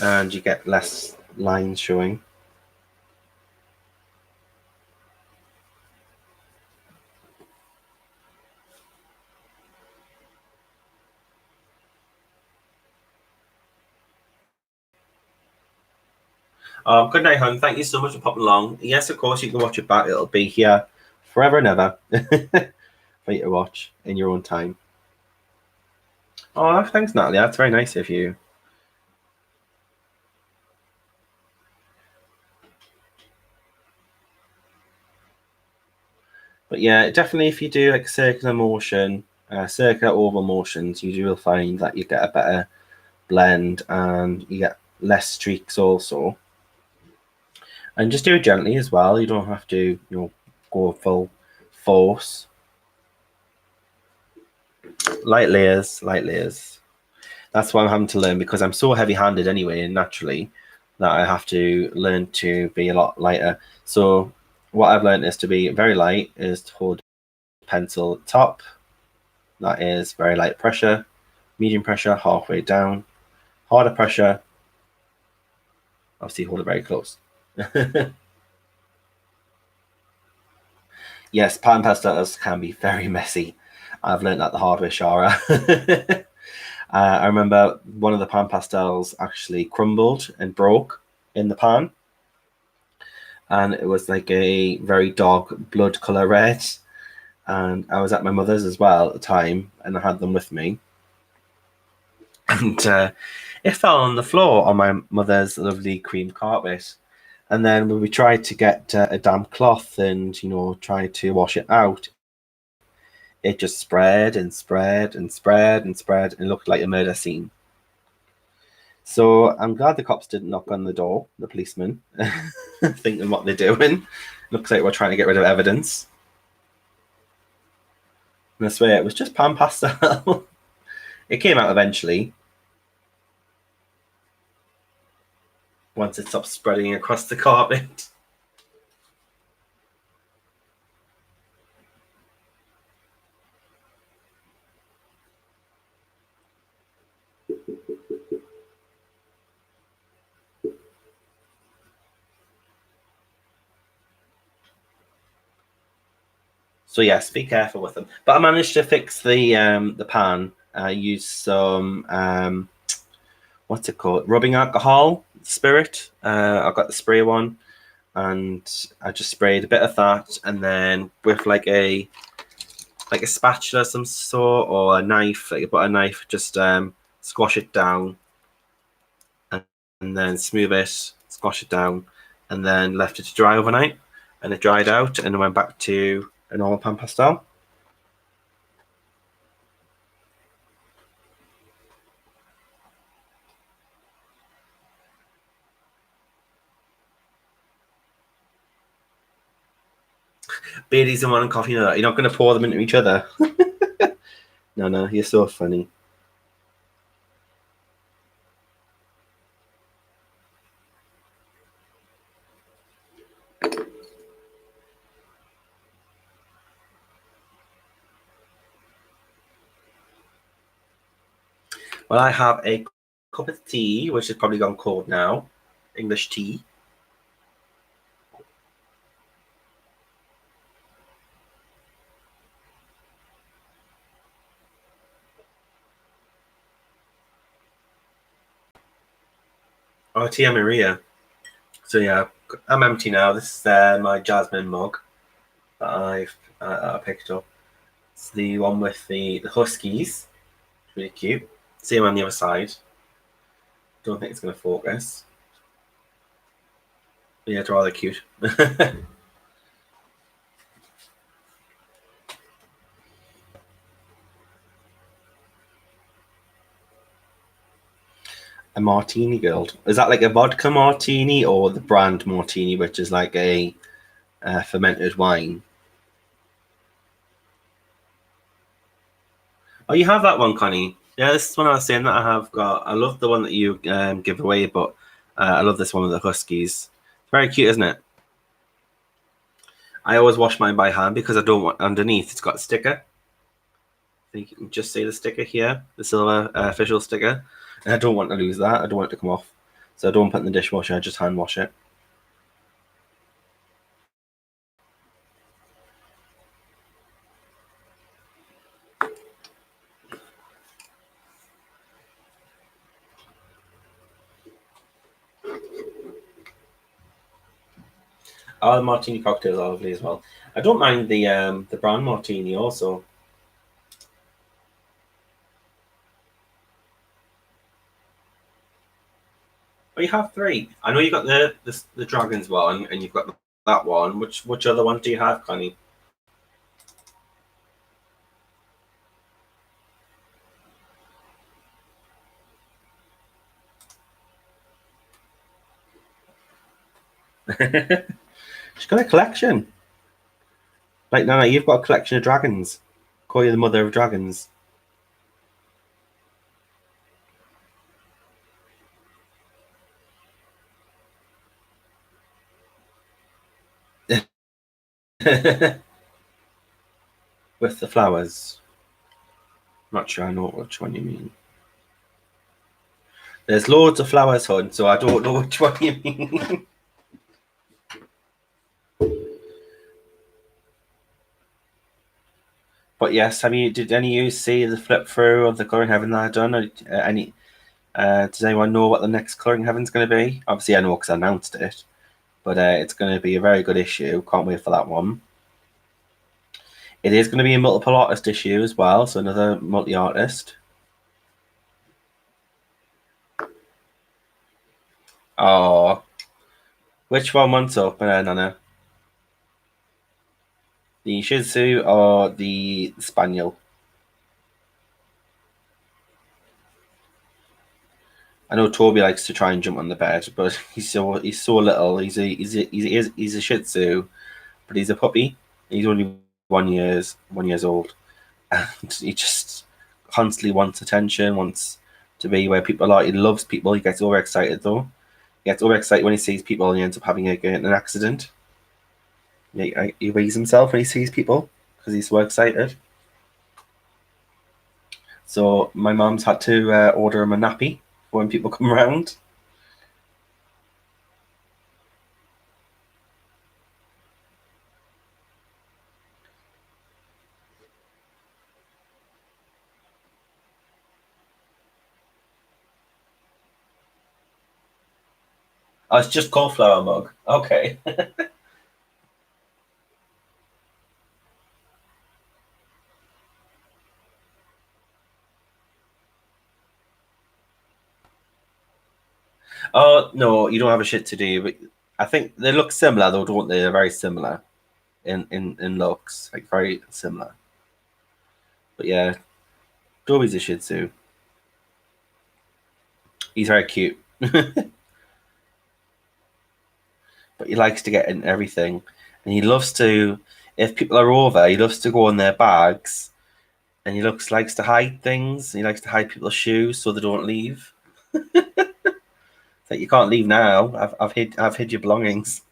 And you get less lines showing. Good night, hon. Thank you so much for popping along. Yes, of course, you can watch it back. It'll be here forever and ever for you to watch in your own time. Oh, thanks, Natalie. That's very nice of you. But yeah, definitely if you do like circular motion, circular oval motions, you will find that you get a better blend and you get less streaks also. And just do it gently as well. You don't have to, go full force. Light layers, light layers. That's what I'm having to learn because I'm so heavy-handed anyway, and naturally, that I have to learn to be a lot lighter. So what I've learned is to be very light, is to hold pencil top. That is very light pressure, medium pressure, halfway down, harder pressure. Obviously, hold it very close. Yes, pan pastels can be very messy. I've learned that the hard way, Shara. I remember one of the pan pastels actually crumbled and broke in the pan. And it was like a very dark blood color red. And I was at my mother's as well at the time, and I had them with me. And it fell on the floor on my mother's lovely cream carpet. And then when we tried to get a damp cloth and, try to wash it out, it just spread and spread and spread and spread and looked like a murder scene. So I'm glad the cops didn't knock on the door, the policemen, thinking what they're doing. Looks like we're trying to get rid of evidence. And I swear it was just pan pastel. It came out eventually. Once it stopped spreading across the carpet. So yes, be careful with them. But I managed to fix the pan. I used some what's it called? Rubbing alcohol spirit. I got the spray one, and I just sprayed a bit of that, and then with like a spatula of some sort or a knife, like a butter knife, just squash it down, and, and then smooth it, squash it down, and then left it to dry overnight, and it dried out, and it went back to a normal pan pastel. Baileys and one and coffee. No, you're not going to pour them into each other. No, no, you're so funny. Well, I have a cup of tea, which has probably gone cold now. English tea. Oh, Tia Maria. So yeah, I'm empty now. This is my jasmine mug that I picked up. It's the one with the huskies. It's really cute. Same on the other side. Don't think it's going to focus. But yeah, it's rather cute. A martini girl. Is that like a vodka martini or the brand martini, which is like a fermented wine? Oh, you have that one, Connie. Yeah, this is one I was saying that I have got. I love the one that you give away, but I love this one with the huskies. Very cute, isn't it? I always wash mine by hand because I don't want underneath. It's got a sticker. I think you can just see the sticker here, the silver official sticker. And I don't want to lose that. I don't want it to come off. So I don't put it in the dishwasher. I just hand wash it. Oh, the martini cocktails are lovely as well. I don't mind the brown martini also. Oh, you have three. I know you got the dragons one, and you've got that one. Which other one do you have, Connie? She's got a collection. Like, no, you've got a collection of dragons. Call you the mother of dragons. With the flowers. Not sure I know which one you mean. There's loads of flowers, hon, so I don't know which one you mean. But yes, did any of you see the flip through of the Colouring Heaven that I've done? Does anyone know what the next Colouring Heaven's going to be? Obviously, I know because I announced it, but it's going to be a very good issue. Can't wait for that one. It is going to be a multiple artist issue as well, so another multi artist. Oh, which one wants up, Nana? The Shih Tzu or the Spaniel? I know Toby likes to try and jump on the bed, but he's so little. He's a Shih Tzu, but he's a puppy. He's only 1 years old, and he just constantly wants attention, wants to be where people are. He loves people. He gets overexcited though. He gets overexcited when he sees people, and he ends up having an accident. He weighs himself when he sees people because he's so excited. So my mom's had to order him a nappy when people come around. Oh, it's just cauliflower mug. Okay. Oh no, you don't have a shit to do, but I think they look similar though, don't they? They're very similar in looks, like very similar. But yeah, Dobby's a Shih Tzu. He's very cute, but he likes to get in everything, and he loves to. If people are over, he loves to go in their bags, and he likes to hide things. He likes to hide people's shoes so they don't leave. It's like you can't leave now. I've hid your belongings.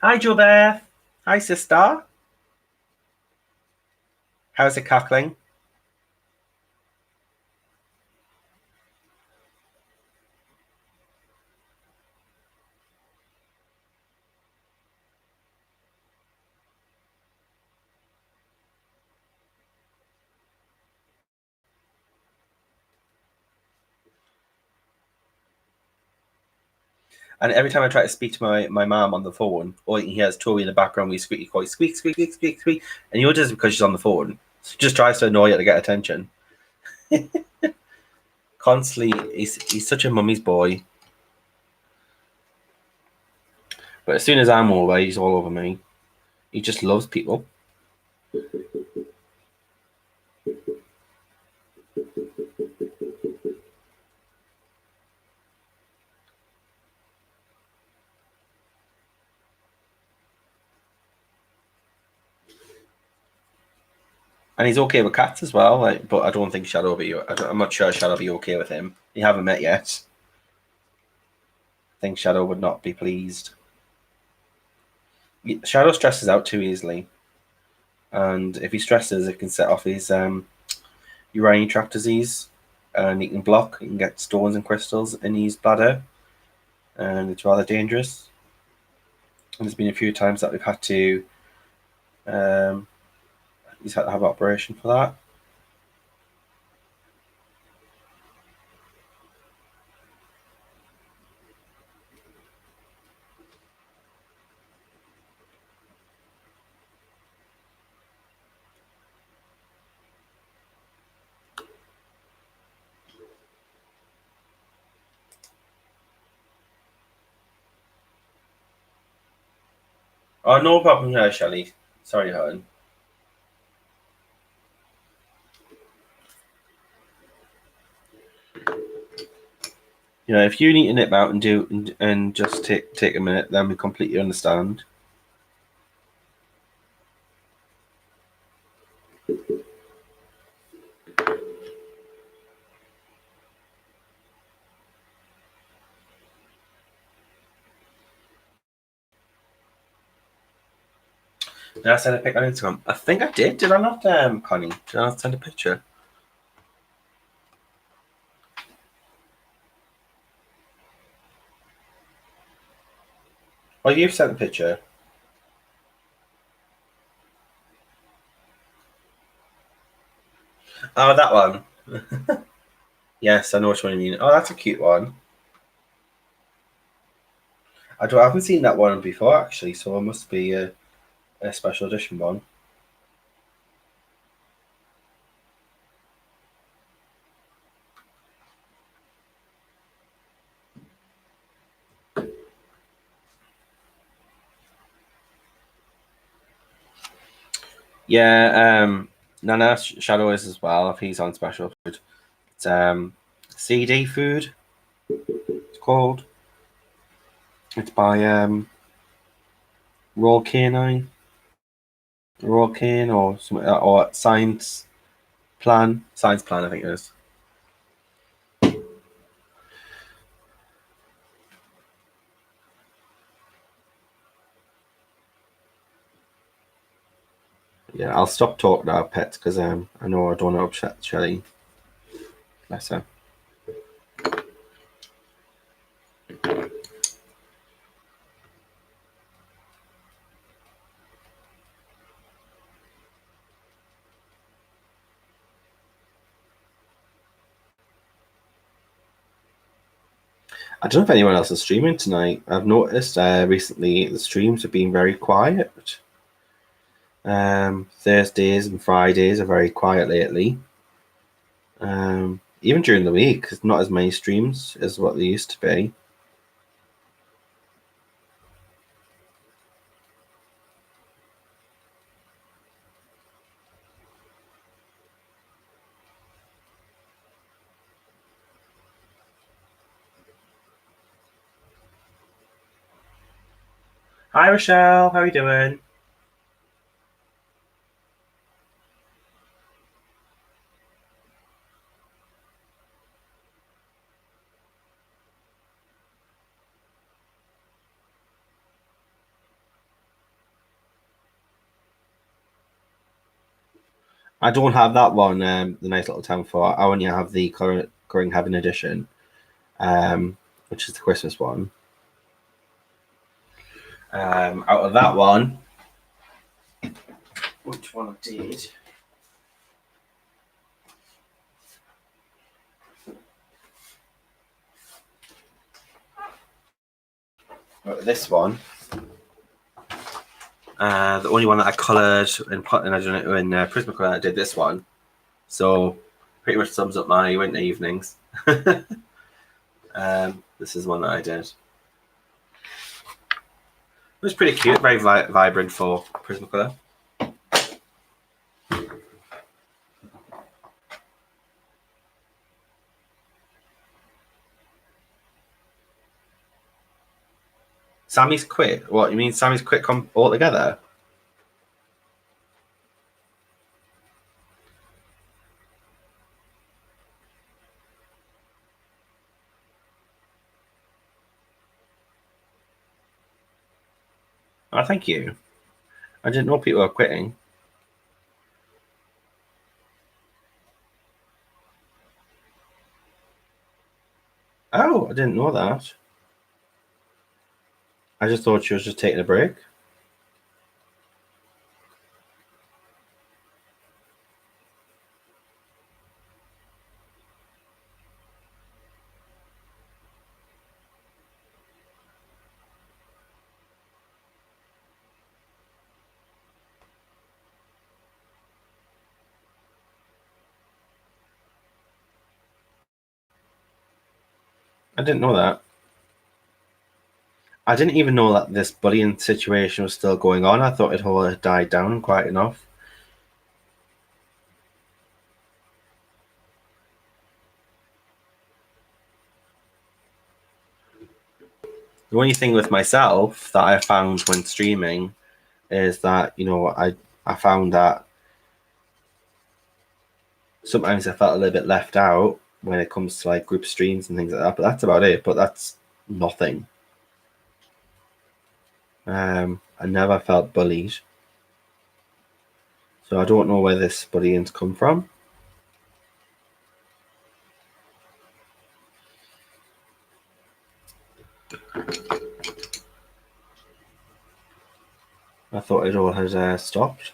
Hi, Joe Bear. Hi, sister. How's it cackling? And every time I try to speak to my mom on the phone, all you can hear is Tori in the background. We squeaky squeak, squeak, squeak, squeak, squeak, squeak. And you know just because she's on the phone. She just tries to annoy her to get attention. Constantly, he's such a mummy's boy. But as soon as I'm over, he's all over me. He just loves people. And he's okay with cats as well. Like, but I don't think Shadow will be. I'm not sure Shadow will be okay with him. You haven't met yet. I think Shadow would not be pleased. Shadow stresses out too easily, and if he stresses, it can set off his urinary tract disease, and he can block. He can get stones and crystals in his bladder, and it's rather dangerous. And there's been a few times that we've had to. Um, he's had to have an operation for that. Oh, no problem here, Shelley. Sorry, hon. You know, if you need to nip out and do and just take a minute, then we completely understand. Did I send a pic on Instagram? I think I did. Did I not, Connie? Did I not send a picture? Oh, you've sent a picture. Oh, that one. Yes, I know which one you mean. Oh, that's a cute one. I haven't seen that one before actually, so it must be a special edition one. Yeah, Nana Shadow is as well. If he's on special food, it's CD food. It's called. It's by Raw Canine, Raw Cane, or something, or Science Plan. I think it is. Yeah, I'll stop talking about pets because I know I don't want to upset Shelley. Bless her. I don't know if anyone else is streaming tonight. I've noticed recently the streams have been very quiet. Thursdays and Fridays are very quiet lately. Even during the week, there's not as many streams as what there used to be. Hi, Rochelle. How are you doing? I don't have that one, the Nice Little Town 4. I only have the Current Heaven edition, which is the Christmas one. Out of that one, which one I did? This one. The only one that I coloured and put in Prismacolor, I did this one. So pretty much sums up my winter evenings. This is one that I did. It was pretty cute, very vibrant for Prismacolor. Sammy's quit? What, you mean Sammy's quit altogether? Oh, thank you. I didn't know people were quitting. Oh, I didn't know that. I just thought she was just taking a break. I didn't know that. I didn't even know that this bullying situation was still going on. I thought it all had died down quite enough. The only thing with myself that I found when streaming is that, I found that sometimes I felt a little bit left out when it comes to like group streams and things like that, but that's about it. But that's nothing. I never felt bullied. So I don't know where this bullying's come from. I thought it all had stopped.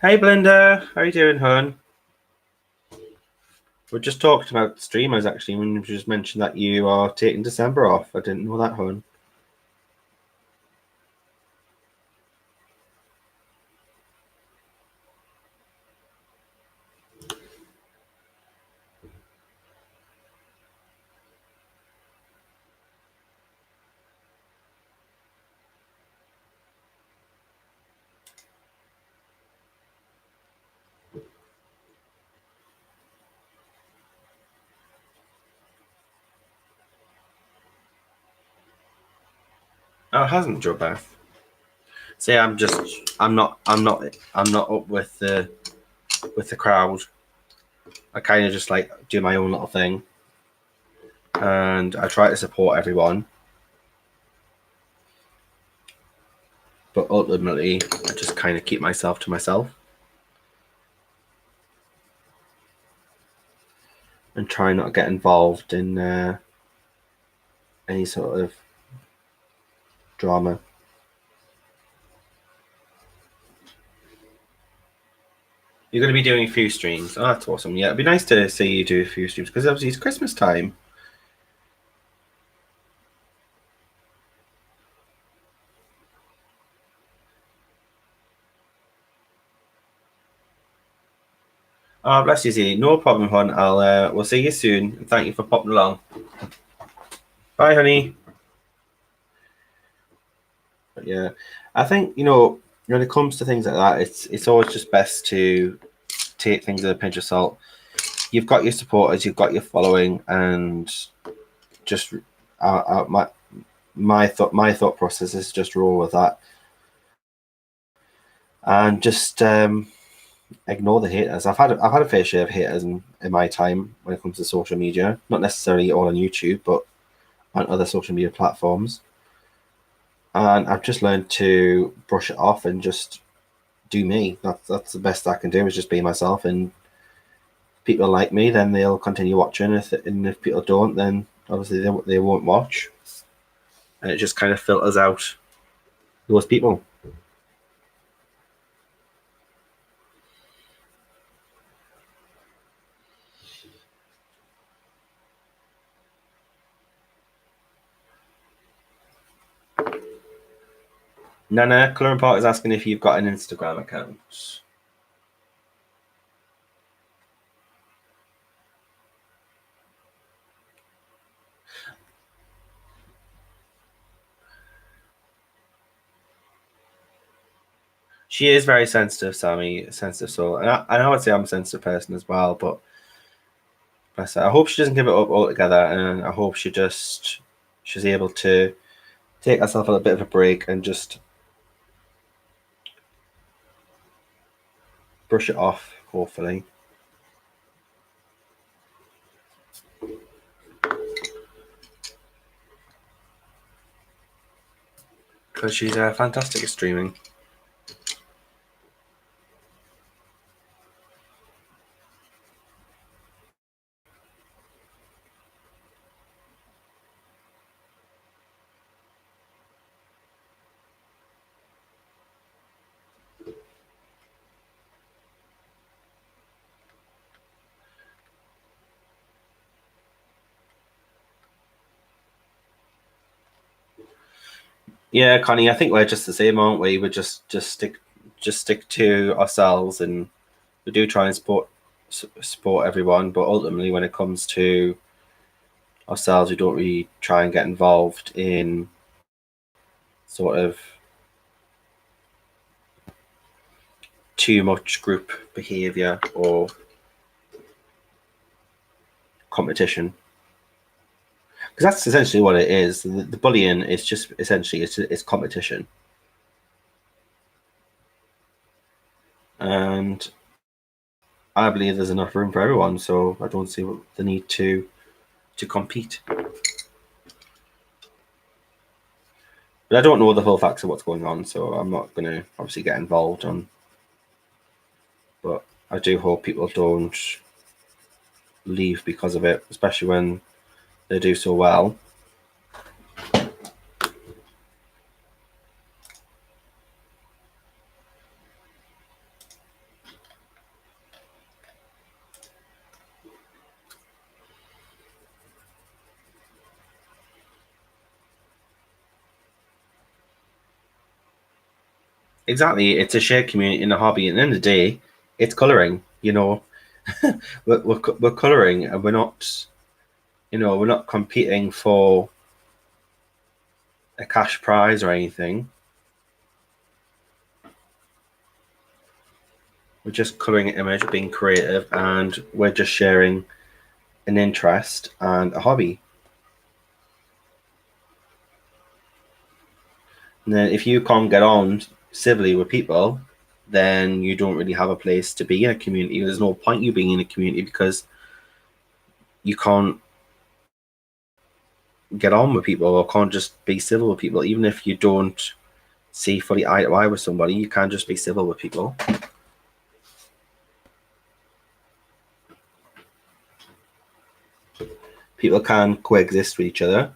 Hey, Belinda. How you doing, hon? We just talked about streamers, actually, when you just mentioned that you are taking December off. I didn't know that, hon. Oh, it hasn't, Joe Beth. See, I'm not up with the crowd. I kind of just like do my own little thing, and I try to support everyone. But ultimately, I just kind of keep myself to myself and try not to get involved in any sort of drama. You're going to be doing a few streams. Oh, that's awesome. Yeah, it'd be nice to see you do a few streams because obviously it's Christmas time. Oh, bless you, Z. No problem, hon. We'll see you soon. Thank you for popping along. Bye, honey. But yeah, I think when it comes to things like that, it's always just best to take things with a pinch of salt. You've got your supporters, you've got your following, and just my thought process is just roll with that, and just ignore the haters. I've had a fair share of haters in my time when it comes to social media, not necessarily all on YouTube, but on other social media platforms. And I've just learned to brush it off and just do me. That's the best I can do is just be myself. And if people like me, then they'll continue watching. And if people don't, then obviously they won't watch. And it just kind of filters out those people. Nana, Colour Park is asking if you've got an Instagram account. She is very sensitive, Sammy, sensitive soul. And I would say I'm a sensitive person as well, but bless her. I hope she doesn't give it up altogether, and I hope she's able to take herself a bit of a break and just brush it off, hopefully. Because she's fantastic at streaming. Yeah, Connie, I think we're just the same, aren't we? We just stick to ourselves, and we do try and support everyone, but ultimately when it comes to ourselves, we don't really try and get involved in sort of too much group behavior or competition, because that's essentially what it is. The bullying is just essentially it's competition, and I believe there's enough room for everyone, so I don't see the need to compete. But I don't know the full facts of what's going on, so I'm not going to obviously get involved on. But I do hope people don't leave because of it, especially when they do so well. Exactly, it's a shared community and a hobby. At the end of the day, it's colouring. We're colouring, and we're not competing for a cash prize or anything. We're just colouring an image, being creative, and we're just sharing an interest and a hobby. And then if you can't get on civilly with people, then you don't really have a place to be in a community. There's no point you being in a community because you can't get on with people or can't just be civil with people. Even if you don't see fully eye to eye with somebody, you can't just be civil with people. People can coexist with each other.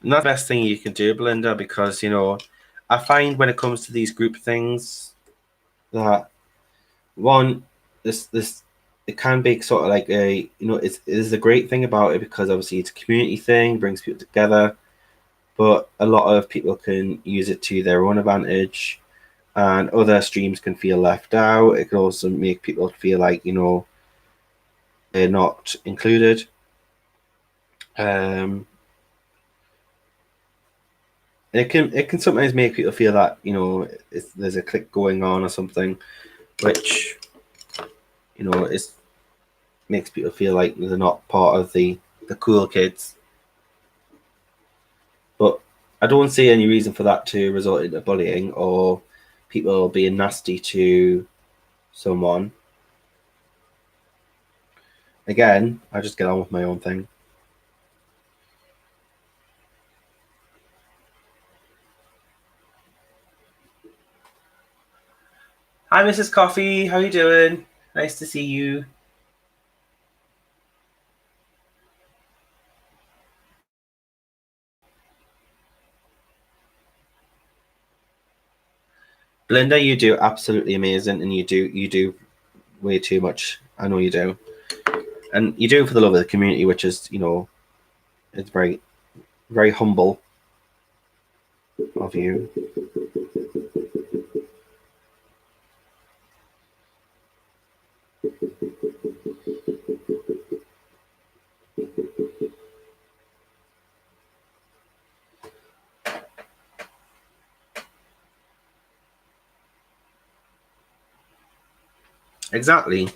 And that's the best thing you can do, Belinda, because, you know, I find when it comes to these group things that one, this it can be sort of like a, you know, it is a great thing about it because obviously it's a community thing, brings people together, but a lot of people can use it to their own advantage, and other streams can feel left out. It can also make people feel like, you know, they're not included. Um, it can sometimes make people feel that, you know, there's a click going on or something, which, you know, is makes people feel like they're not part of the cool kids. But I don't see any reason for that to result into bullying or people being nasty to someone. Again, I just get on with my own thing. Hi, Mrs. Coffee. How you doing? Nice to see you. Belinda, you do absolutely amazing, and you do way too much. I know you do, and you do it for the love of the community, which is, you know, it's very humble of you. Exactly.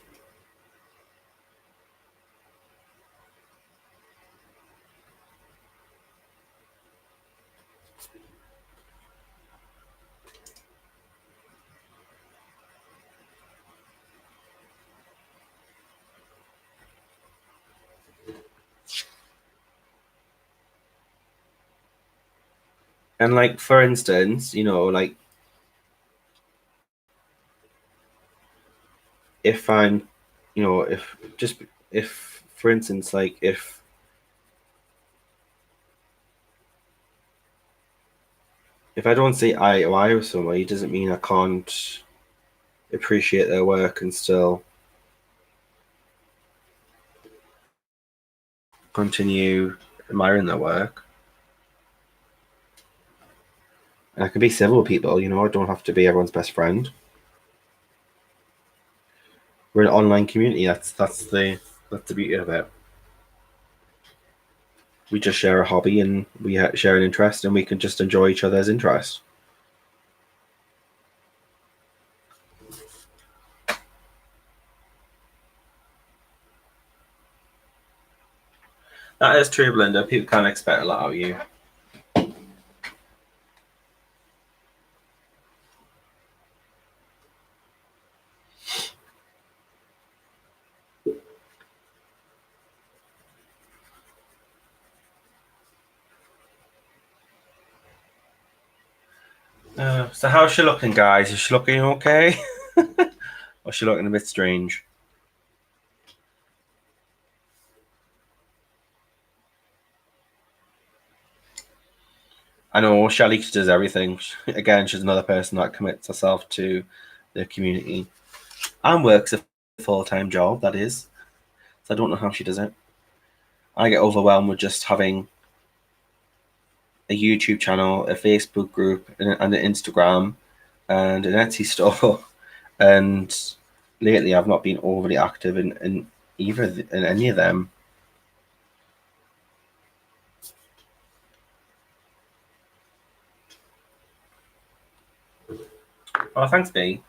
And like for instance, you know, like if I'm, you know, if for instance, like if I don't see eye to eye with somebody, it doesn't mean I can't appreciate their work and still continue admiring their work. And I can be civil with people, you know, I don't have to be everyone's best friend. We're an online community. That's the beauty of it. We just share a hobby and we share an interest, and we can just enjoy each other's interest. That is true, Belinda. People can't expect a lot out of you. So how's she looking, guys? Is she looking okay? Or is she looking a bit strange? I know Shelley does everything. Again, she's another person that commits herself to the community and works a full-time job, that is. So I don't know how she does it. I get overwhelmed with just having a YouTube channel, a Facebook group, and an Instagram, and an Etsy store. And lately, I've not been overly active in either in any of them. Oh, thanks, B.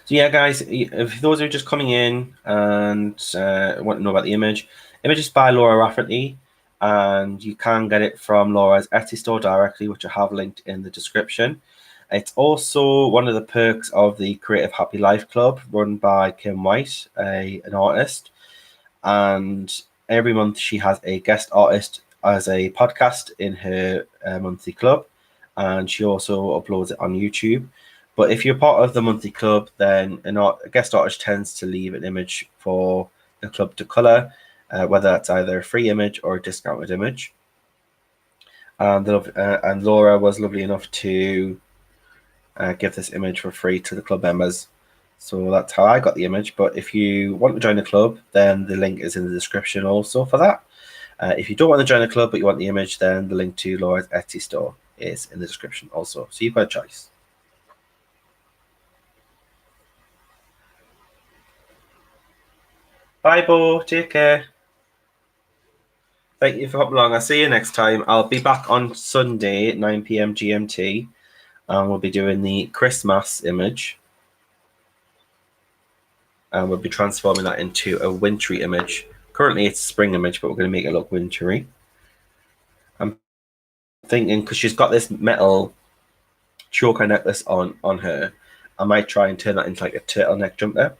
So yeah, guys, if those are just coming in and want to know about the image is by Laura Rafferty, and you can get it from Laura's Etsy store directly, which I have linked in the description. It's also one of the perks of the Creative Happy Life Club, run by Kim White, an artist, and every month she has a guest artist as a podcast in her monthly club, and she also uploads it on YouTube. But if you're part of the monthly club, then a guest artist tends to leave an image for the club to color, whether that's either a free image or a discounted image. And Laura was lovely enough to give this image for free to the club members. So that's how I got the image. But if you want to join the club, then the link is in the description also for that. If you don't want to join the club but you want the image, then the link to Laura's Etsy store is in the description also. So you've got a choice. Bye, Bo. Take care. Thank you for hopping along. I'll see you next time. I'll be back on Sunday at 9 p.m. GMT, and we'll be doing the Christmas image. And we'll be transforming that into a wintry image. Currently, it's a spring image, but we're going to make it look wintry. I'm thinking, because she's got this metal choker necklace on her, I might try and turn that into like a turtleneck jumper.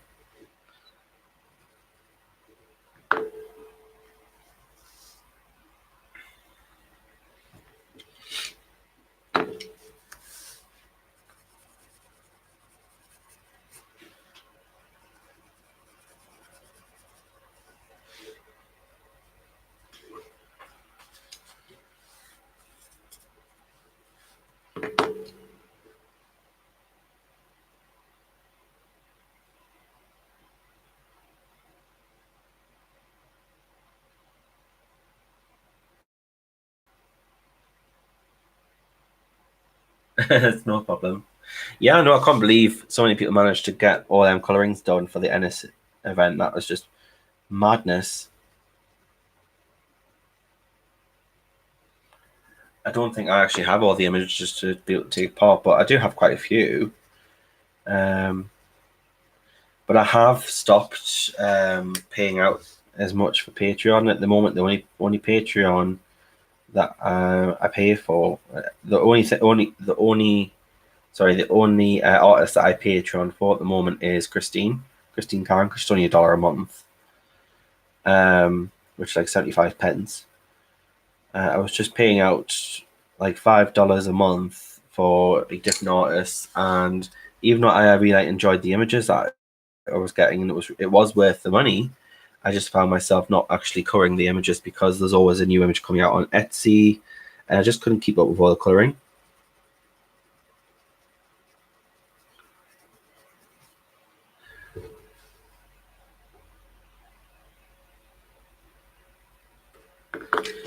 It's no problem. Yeah, no, I can't believe so many people managed to get all them colorings done for the Ennis event. That was just madness. I don't think I actually have all the images to be able to take part, but I do have quite a few. But I have stopped paying out as much for Patreon at the moment. The only Patreon that I pay for, the only artist that I Patreon for at the moment is Christine Khan, because she's only $1 a month, which is like 75 pence. I was just paying out like $5 a month for like different artists, and even though I really enjoyed the images that I was getting, and it was worth the money, I just found myself not actually coloring the images because there's always a new image coming out on Etsy, and I just couldn't keep up with all the coloring.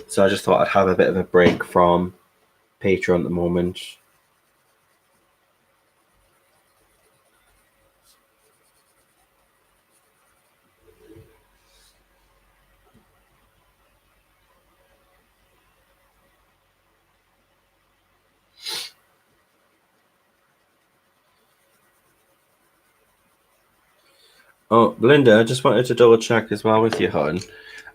So I just thought I'd have a bit of a break from Patreon at the moment. Oh, Belinda, I just wanted to double check as well with you, hon.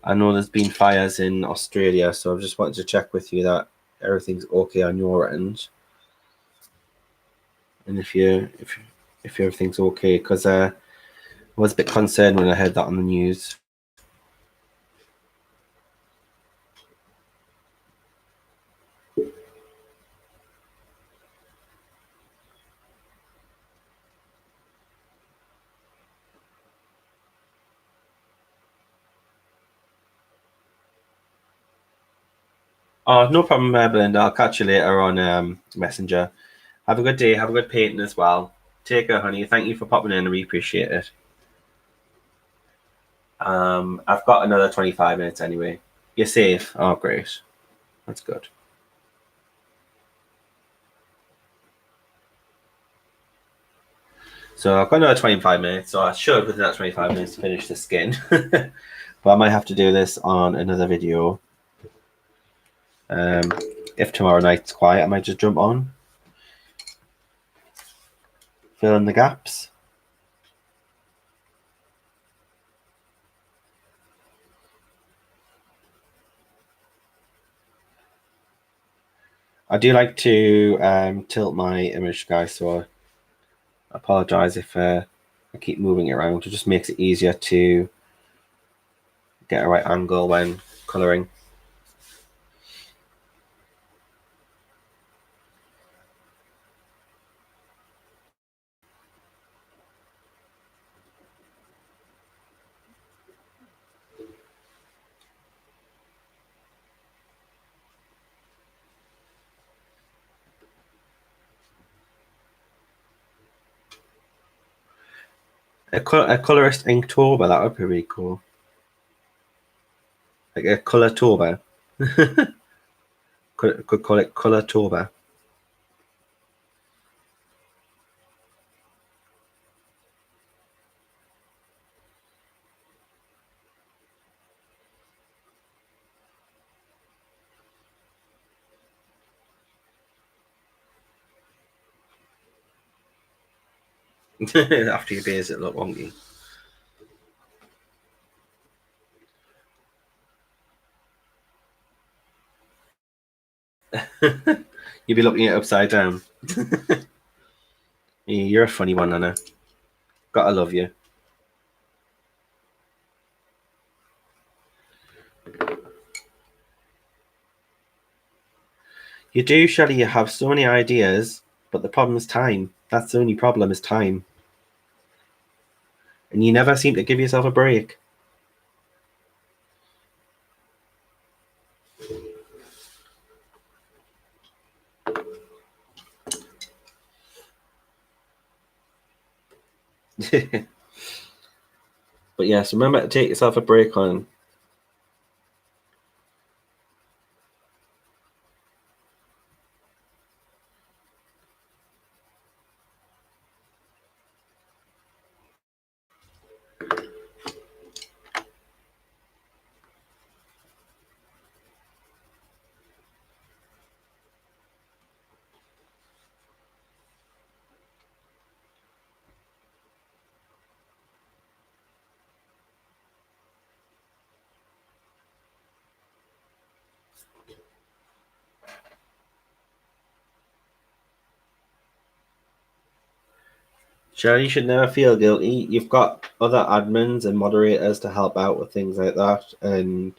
I know there's been fires in Australia, so I just wanted to check with you that everything's okay on your end, and if everything's okay, because I was a bit concerned when I heard that on the news. Oh, no problem, Belinda. I'll catch you later on Messenger. Have a good day. Have a good painting as well. Take care, honey. Thank you for popping in. I really appreciate it. I've got another 25 minutes anyway. You're safe. Oh, great. That's good. So I've got another 25 minutes, so I should within that 25 minutes finish the skin. But I might have to do this on another video. If tomorrow night's quiet, I might just jump on, fill in the gaps. I do like to tilt my image, guys, so I apologize if I keep moving it around. It just makes it easier to get a right angle when coloring. A colorist Inktober, that would be really cool. Like a color tober. Could call it color tober. After your beers, it look wonky. You'd be looking at it upside down. You're a funny one, Anna. Gotta love you. You do, Shelley. You have so many ideas, but the problem is time. That's the only problem is time. And you never seem to give yourself a break. But yes, remember to take yourself a break on. Sure, you should never feel guilty. You've got other admins and moderators to help out with things like that, and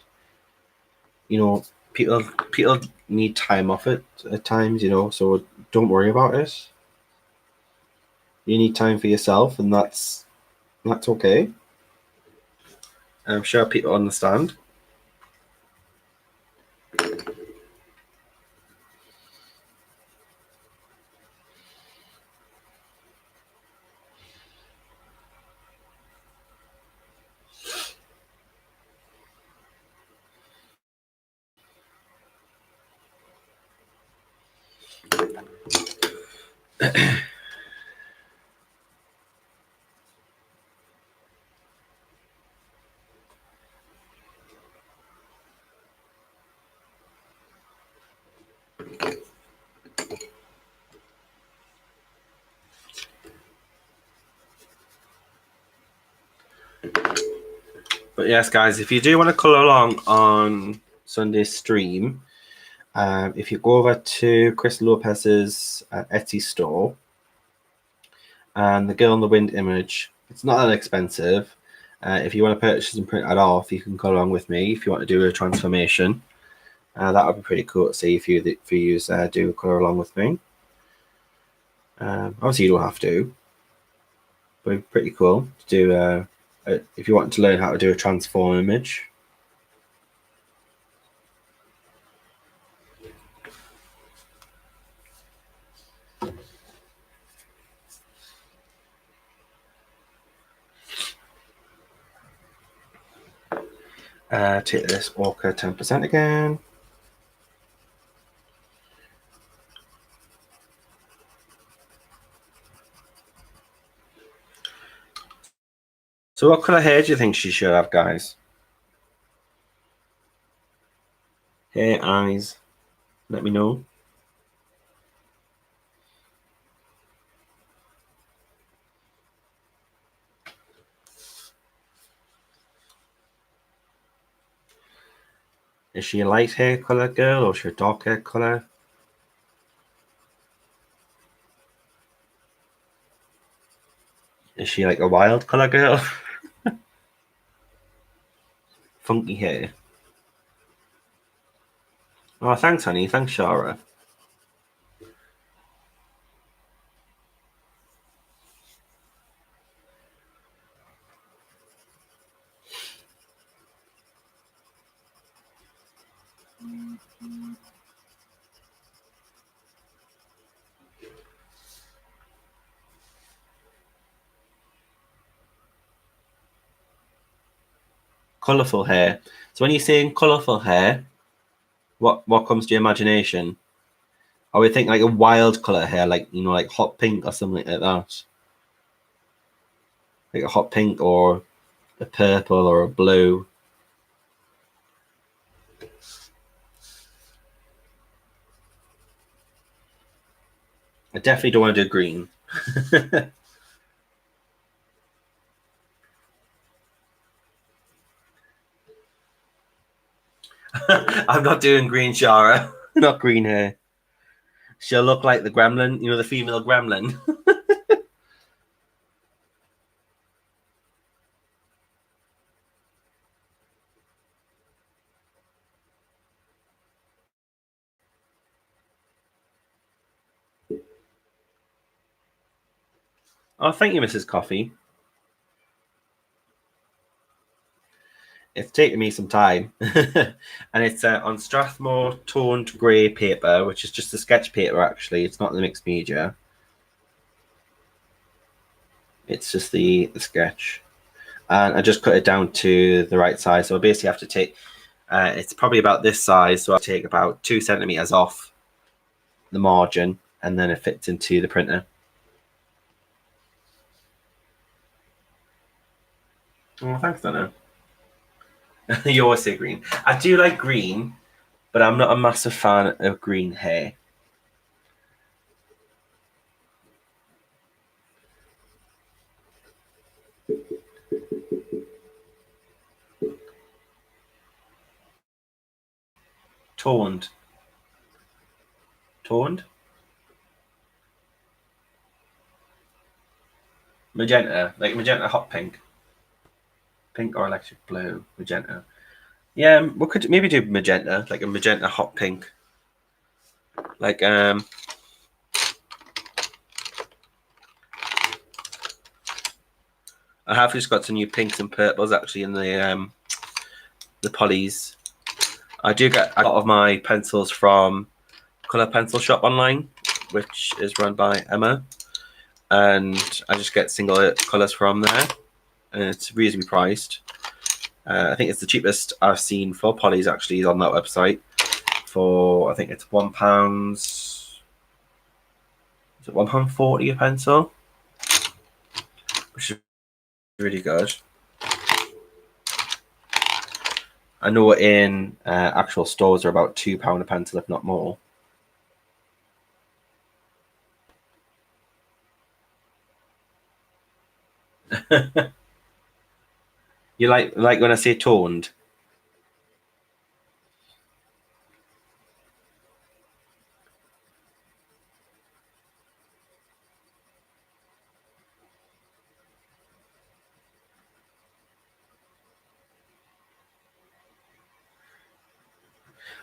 you know, people need time off it at times. So don't worry about it. You need time for yourself, and that's okay. I'm sure people understand. But yes, guys, if you do want to colour along on Sunday's stream, if you go over to Chris Lopez's Etsy store and the Girl in the Wind image, it's not that expensive. If you want to purchase and print that off, you can colour along with me if you want to do a transformation. That would be pretty cool to see if you do colour along with me. Obviously, you don't have to, but it'd be pretty cool to do. If you want to learn how to do a transform image. Take this Orca 10% again. So what colour hair do you think she should have, guys? Hair, eyes, let me know. Is she a light hair colour girl or is she a dark hair colour? Is she like a wild colour girl? Funky hair. Oh, thanks, honey. Thanks, Shara. Colourful hair. So when you're saying colourful hair, what comes to your imagination? I would think like a wild colour hair, like like hot pink or something like that. Like a hot pink or a purple or a blue. I definitely don't want to do green. I'm not doing green, Shara. Not green hair. She'll look like the gremlin, the female gremlin. Oh, thank you, Mrs. Coffee. It's taken me some time. And it's on Strathmore toned grey paper, which is just the sketch paper, actually. It's not the mixed media. It's just the sketch. And I just cut it down to the right size. So I basically have to take, it's probably about this size. So I'll take about 2 centimeters off the margin, and then it fits into the printer. Oh, thanks, Donna. You always say green. I do like green, but I'm not a massive fan of green hair. Toned. Toned? Magenta. Like magenta hot pink. Pink or electric blue. Magenta. Yeah, we could maybe do magenta, like a magenta hot pink. Like I have just got some new pinks and purples actually in the polys. I do get a lot of my pencils from Colour Pencil Shop online, which is run by Emma, and I just get single colours from there, and it's reasonably priced. I think it's the cheapest I've seen for polys actually on that website. For I think it's £1. Is it £1.40 a pencil? Which is really good. I know in actual stores are about £2 a pencil, if not more. You like when I say toned?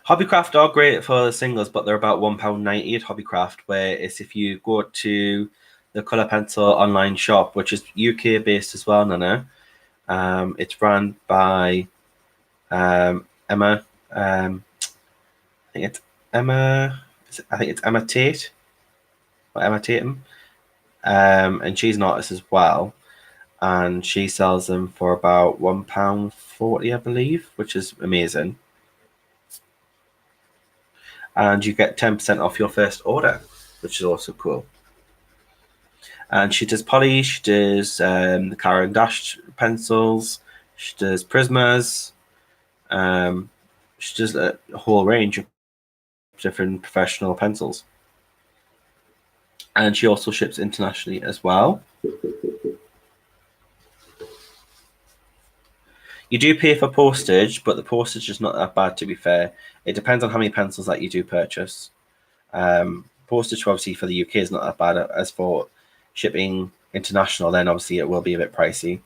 Hobbycraft are great for the singles, but they're about £1.90 at Hobbycraft. Whereas if you go to the Colour Pencil online shop, which is UK based as well, Nana, it's run by Emma. I think it's Emma. I think it's Emma Tate or Emma Tatum, and she's an artist as well. And she sells them for about £1.40, I believe, which is amazing. And you get 10% off your first order, which is also cool. And she does poly, she does the Caran d'Ache pencils, she does Prismas, she does a whole range of different professional pencils. And she also ships internationally as well. You do pay for postage, but the postage is not that bad, to be fair. It depends on how many pencils that you do purchase. Postage, obviously, for the UK is not that bad. As for shipping international, then obviously it will be a bit pricey.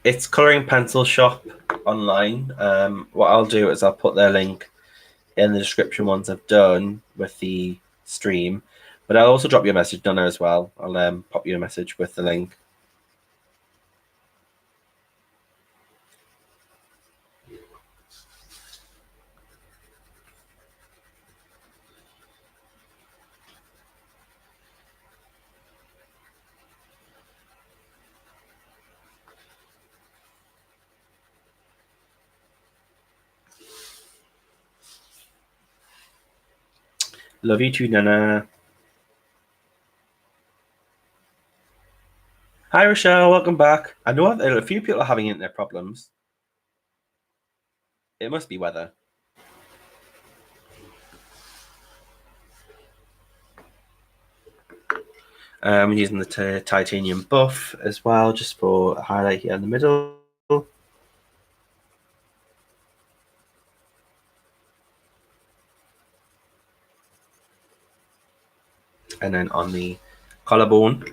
It's Colouring Pencil Shop online. What I'll do is I'll put their link in the description once I've done with the stream. But I'll also drop you a message, Donna, as well. I'll pop you a message with the link. Love you too, Nana. Hi, Rochelle. Welcome back. I know a few people are having internet problems. It must be weather. Using the titanium buff as well, just for a highlight here in the middle. And then on the collarbone.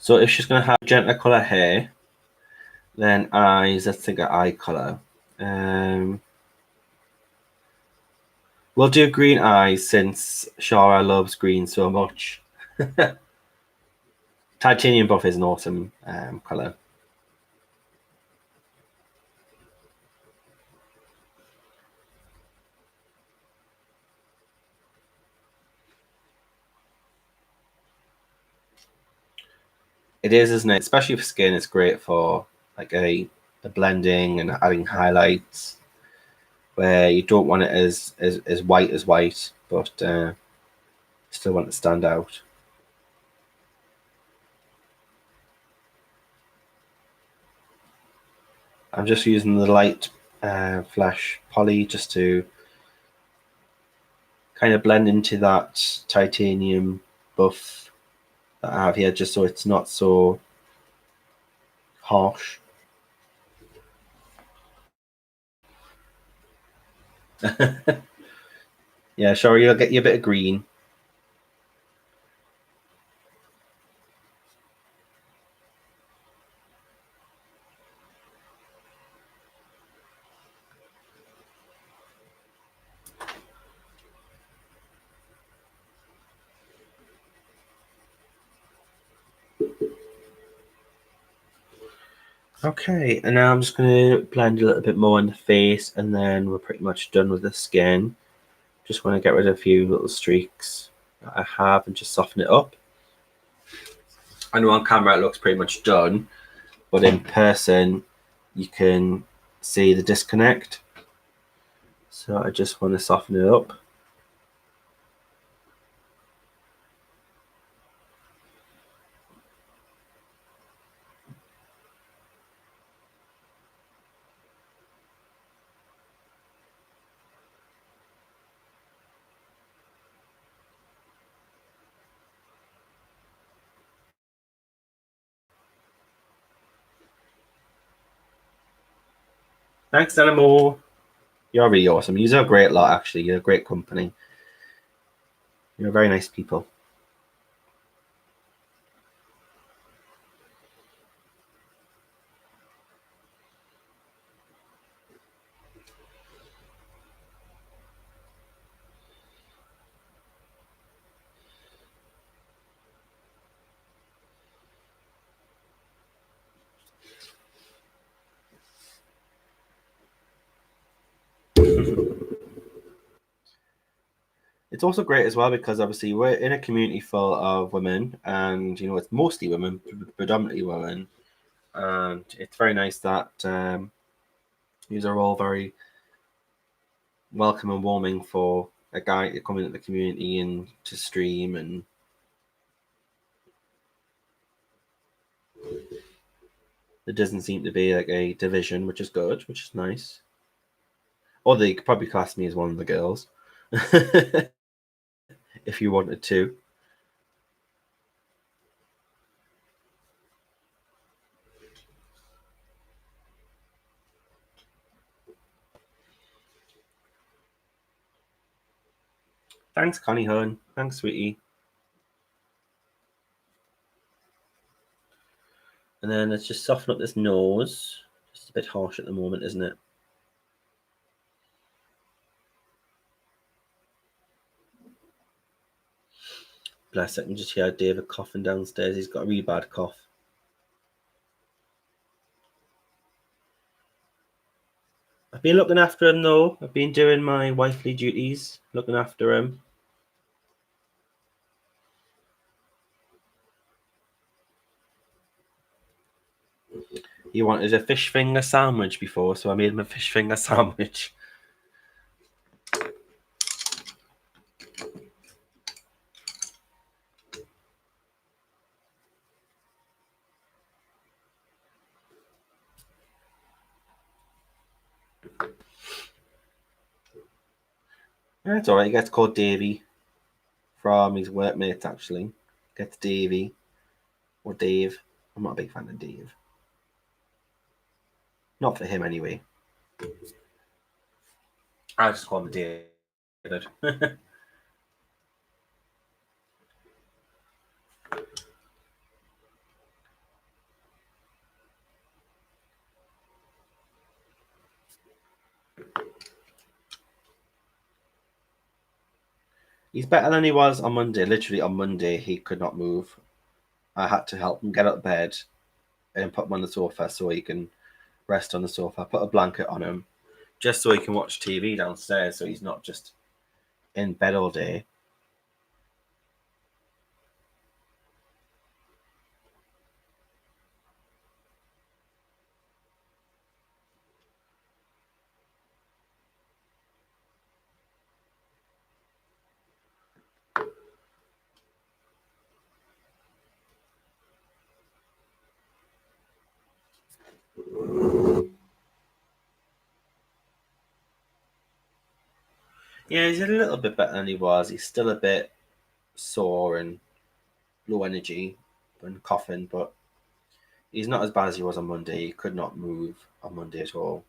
So if she's going to have gentler colour hair, then eyes, let's think of eye colour. We'll do green eyes since Shara loves green so much. Titanium buff is an awesome colour. It is, isn't it? Especially for skin, it's great for like the blending and adding highlights where you don't want it as white, but still want it to stand out. I'm just using the light flash poly just to kind of blend into that titanium buff that I have here, just so it's not so harsh. Yeah, sure, you'll get you a bit of green. Okay, and now I'm just going to blend a little bit more in the face, and then we're pretty much done with the skin. Just want to get rid of a few little streaks that I have and just soften it up. I know on camera it looks pretty much done, but in person you can see the disconnect. So I just want to soften it up. Thanks, Animal. You're really awesome. You're a great lot, actually. You're a great company. You're very nice people. It's also great as well because obviously we're in a community full of women, and it's mostly women, predominantly women, and it's very nice that these are all very welcome and warming for a guy to come into the community and to stream, and there doesn't seem to be like a division, which is good, which is nice. Or they could probably class me as one of the girls if you wanted to. Thanks, Connie Hearn. Thanks, sweetie. And then let's just soften up this nose. Just a bit harsh at the moment, isn't it? Bless it. I can just hear David coughing downstairs. He's got a really bad cough. I've been looking after him though. I've been doing my wifely duties, looking after him. He wanted a fish finger sandwich before, so I made him a fish finger sandwich. That's alright, he gets called Davy from his workmates actually. Gets Davy or Dave. I'm not a big fan of Dave. Not for him anyway. I just call him David. He's better than he was on Monday. Literally on Monday, he could not move. I had to help him get out of bed and put him on the sofa so he can rest on the sofa. Put a blanket on him just so he can watch TV downstairs, so he's not just in bed all day. Yeah, he's a little bit better than he was. He's still a bit sore and low energy and coughing, but he's not as bad as he was on Monday. He could not move on Monday at all.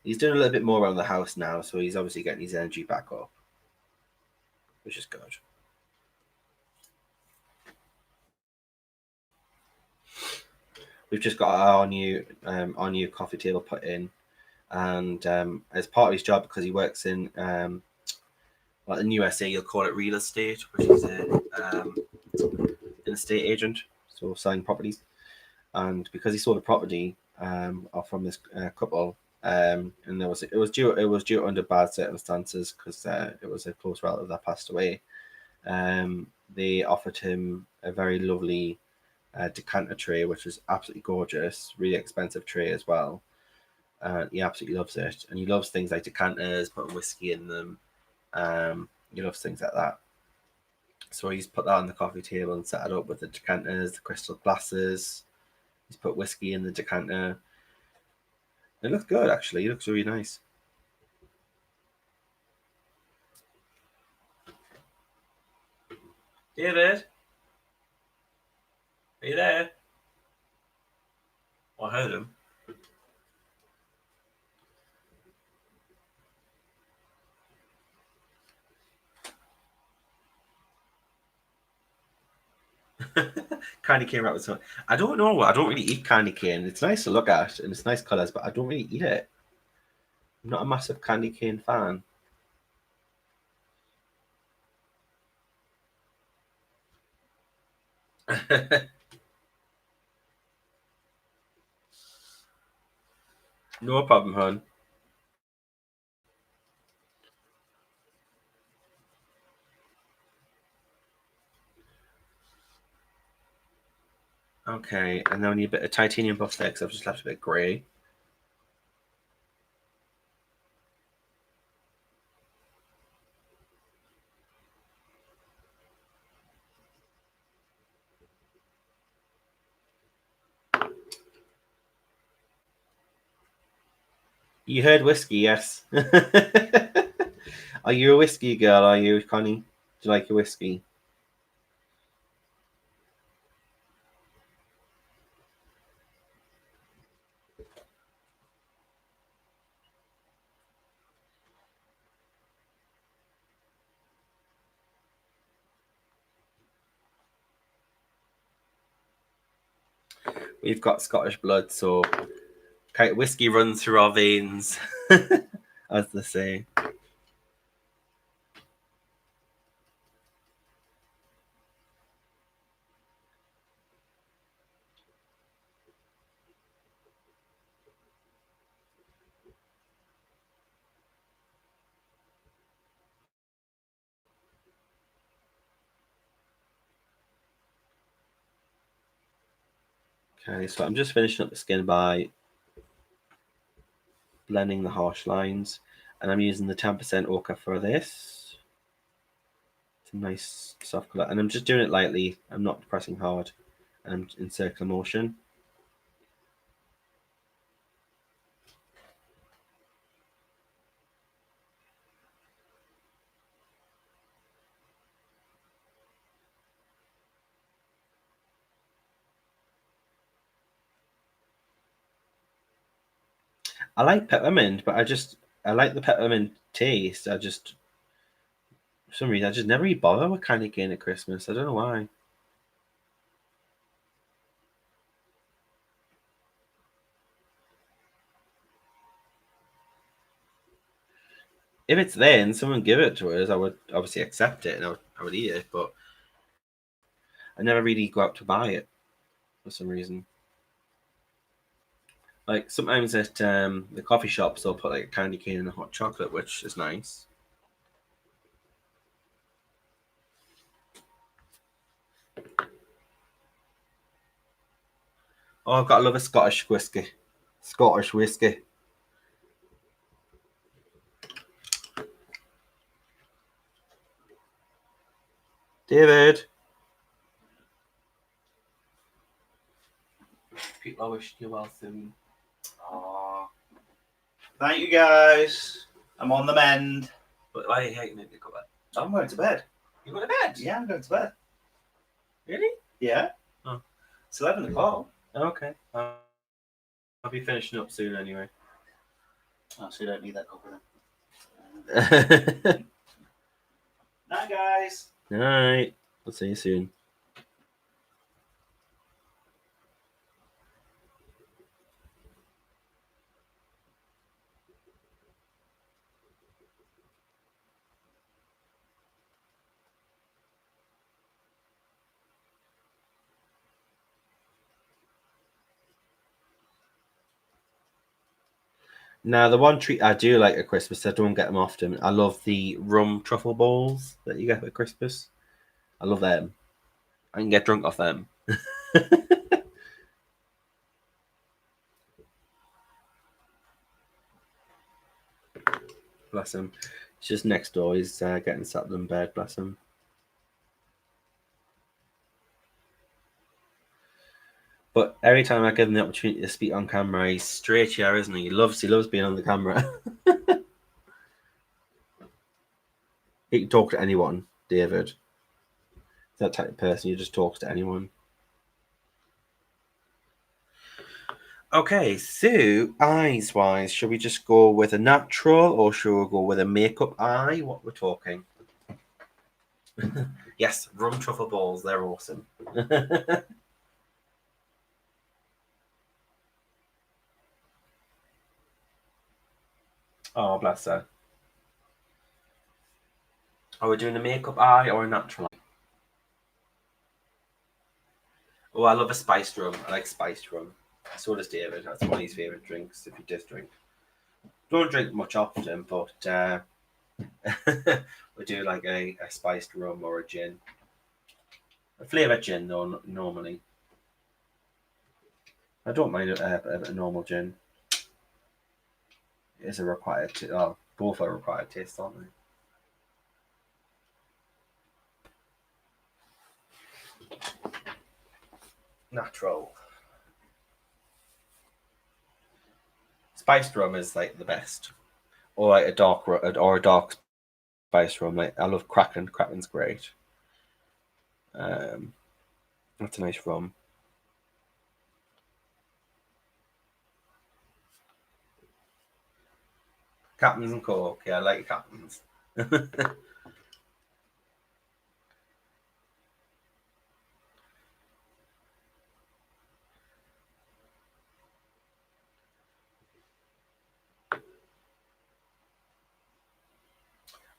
He's doing a little bit more around the house now, so he's obviously getting his energy back up, which is good. We've just got our new coffee table put in, and as part of his job, because he works in well, in USA you'll call it real estate, which is an estate agent, so selling properties. And because he sold a property from this couple, and it was due under bad circumstances because it was a close relative that passed away. They offered him a very lovely decanter tray, which was absolutely gorgeous, really expensive tray as well. He absolutely loves it, and he loves things like decanters, putting whiskey in them. He loves things like that. So he's put that on the coffee table and set it up with the decanters, the crystal glasses. He's put whiskey in the decanter. It looks good, actually. It looks really nice. David, are you there? I heard him. Candy cane wrap with some. I don't know. I don't really eat candy cane. It's nice to look at and it's nice colours, but I don't really eat it. I'm not a massive candy cane fan. No problem, hon. Okay, and now I need a bit of titanium buff there because I've just left a bit grey. You heard whiskey, yes. Are you a whiskey girl? Are you, Connie? Do you like your whiskey? We've got Scottish blood, so whiskey runs through our veins, as they say. Okay, so I'm just finishing up the skin by blending the harsh lines, and I'm using the 10% ochre for this. It's a nice soft colour, and I'm just doing it lightly. I'm not pressing hard. I'm in circular motion. I like peppermint, but I like the peppermint taste. For some reason I just never really bother with candy cane at Christmas. I don't know why. If it's there and someone give it to us, I would obviously accept it and I would eat it, but I never really go out to buy it for some reason. Like sometimes at the coffee shops, they'll put like a candy cane and a hot chocolate, which is nice. Oh, I've got to love a Scottish whiskey. Scottish whiskey. David. People are wishing you well soon. Aww. Thank you guys. I'm on the mend. But why hate you make me go bed? I'm going to bed. You going to bed? Yeah, I'm going to bed. Really? Yeah. Oh. It's 11 o'clock. Okay. I'll be finishing up soon anyway. Oh, so you don't need that coffee Night. then. Night, guys. Night. I'll see you soon. Now, the one treat I do like at Christmas, I don't get them often. I love the rum truffle balls that you get at Christmas. I love them. I can get drunk off them. Bless him. He's just next door. He's getting settled in bed. Bless him. But every time I give him the opportunity to speak on camera, he's straight here, isn't he? He loves being on the camera. He can talk to anyone, David. That type of person, you just talks to anyone. Okay, so eyes wise, should we just go with a natural or should we go with a makeup eye? What we're talking? Yes, rum truffle balls, they're awesome. Oh, bless her. Are we doing a makeup eye or a natural eye? Oh, I love a spiced rum. I like spiced rum. So does David. That's one of his favourite drinks if he does drink. Don't drink much often, but we do like a spiced rum or a gin. A flavoured gin, though, normally. I don't mind a normal gin. It is a required both are required taste, aren't they? Natural. Spiced rum is like the best. Or like a dark spiced rum. Like I love Kraken. Kraken's great. That's a nice rum. Captains and Coke. Yeah, I like Captains.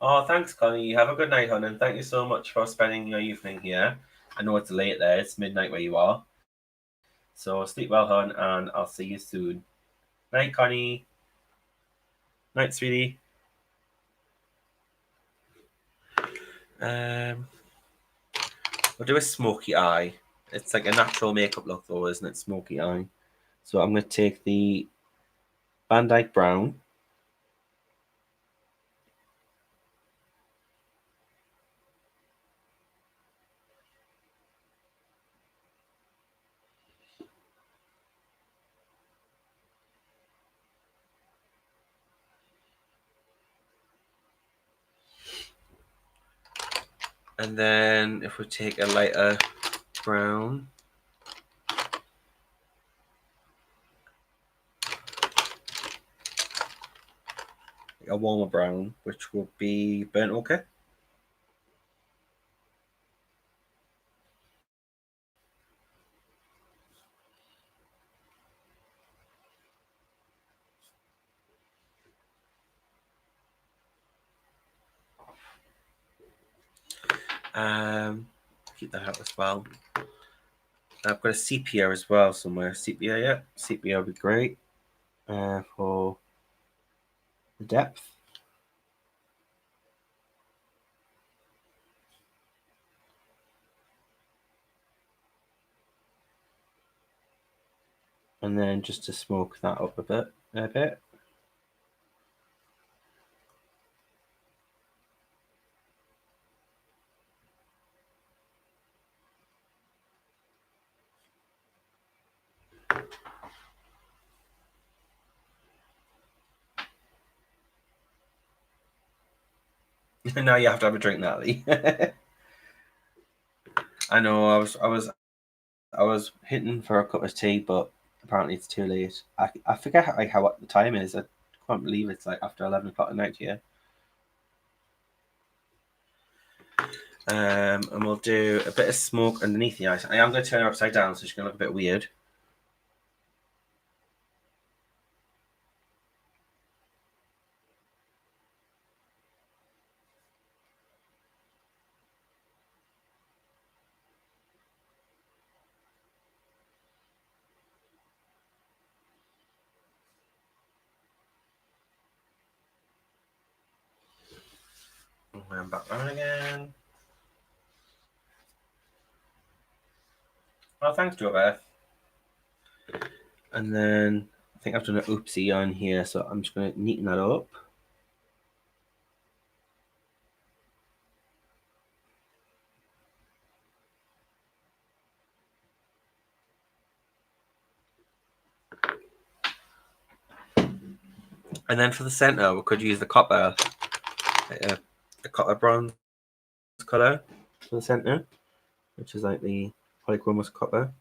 Oh, thanks, Connie. Have a good night, hon, and thank you so much for spending your evening here. I know it's late there. It's midnight where you are. So sleep well, hon, and I'll see you soon. Night, Connie. Night, sweetie. We'll do a smoky eye. It's like a natural makeup look though, isn't it? Smoky eye. So I'm going to take the Van Dyke Brown. And then if we take a lighter brown, a warmer brown, which will be burnt ochre. Keep that out as well. I've got a sepia as well somewhere. Sepia, yeah. Sepia would be great for the depth. And then just to smoke that up a bit. Now you have to have a drink, Natalie. I know. I was hitting for a cup of tea, but apparently it's too late. I forget how what the time is. I can't believe it's like after 11 o'clock at night here. And we'll do a bit of smoke underneath the ice. I am going to turn her upside down, so she's going to look a bit weird. And back round again. Oh, thanks, Joe. And then I think I've done an oopsie on here, so I'm just going to neaten that up. And then for the center, we could use the copper, the copper bronze color for the center, which is like the polychromous copper.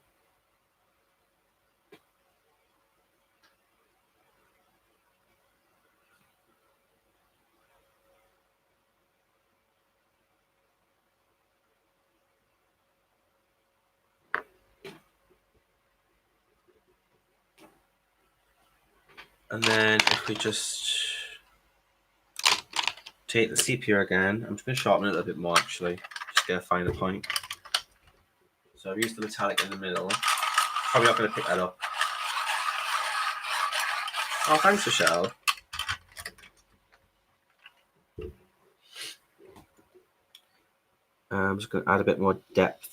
And then if we just take the sepia again, I'm just going to sharpen it a little bit more actually, just get a finer point. So I've used the metallic in the middle. Probably not going to pick that up. Oh, thanks, Rochelle. I'm just going to add a bit more depth.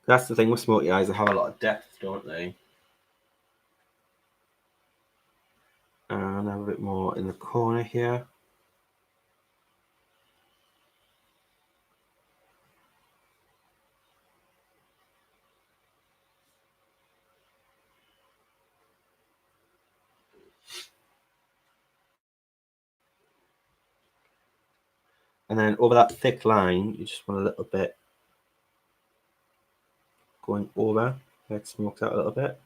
That's the thing with smoky eyes, they have a lot of depth, don't they? And have a bit more in the corner here. And then over that thick line, you just want a little bit going over, let it smokes out a little bit.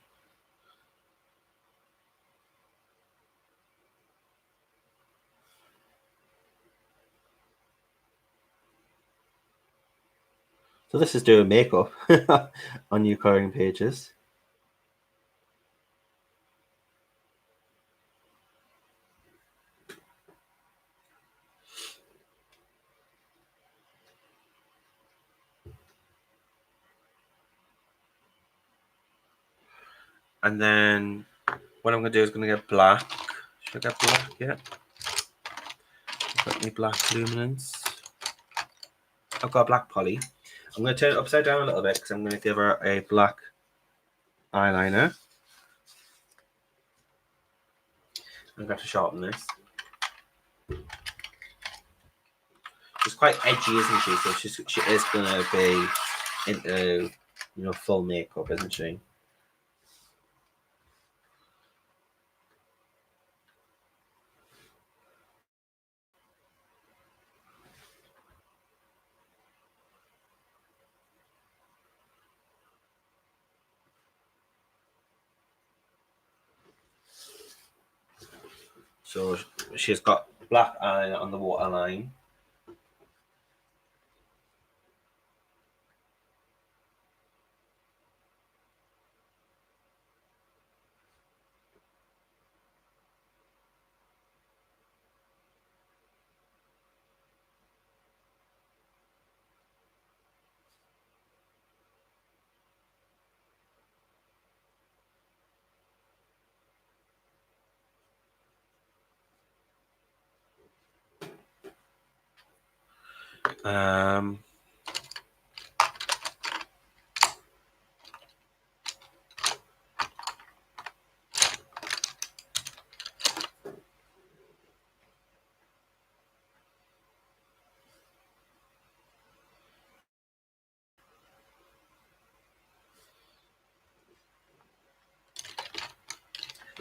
So this is doing makeup on your colouring pages. And then what I'm going to do is going to get black. Should I get black yet? Got any black luminance? I've got a black poly. I'm going to turn it upside down a little bit because I'm going to give her a black eyeliner. I'm going to sharpen this. She's quite edgy, isn't she? So she is going to be into, full makeup, isn't she? So she's got black eyeliner on the waterline.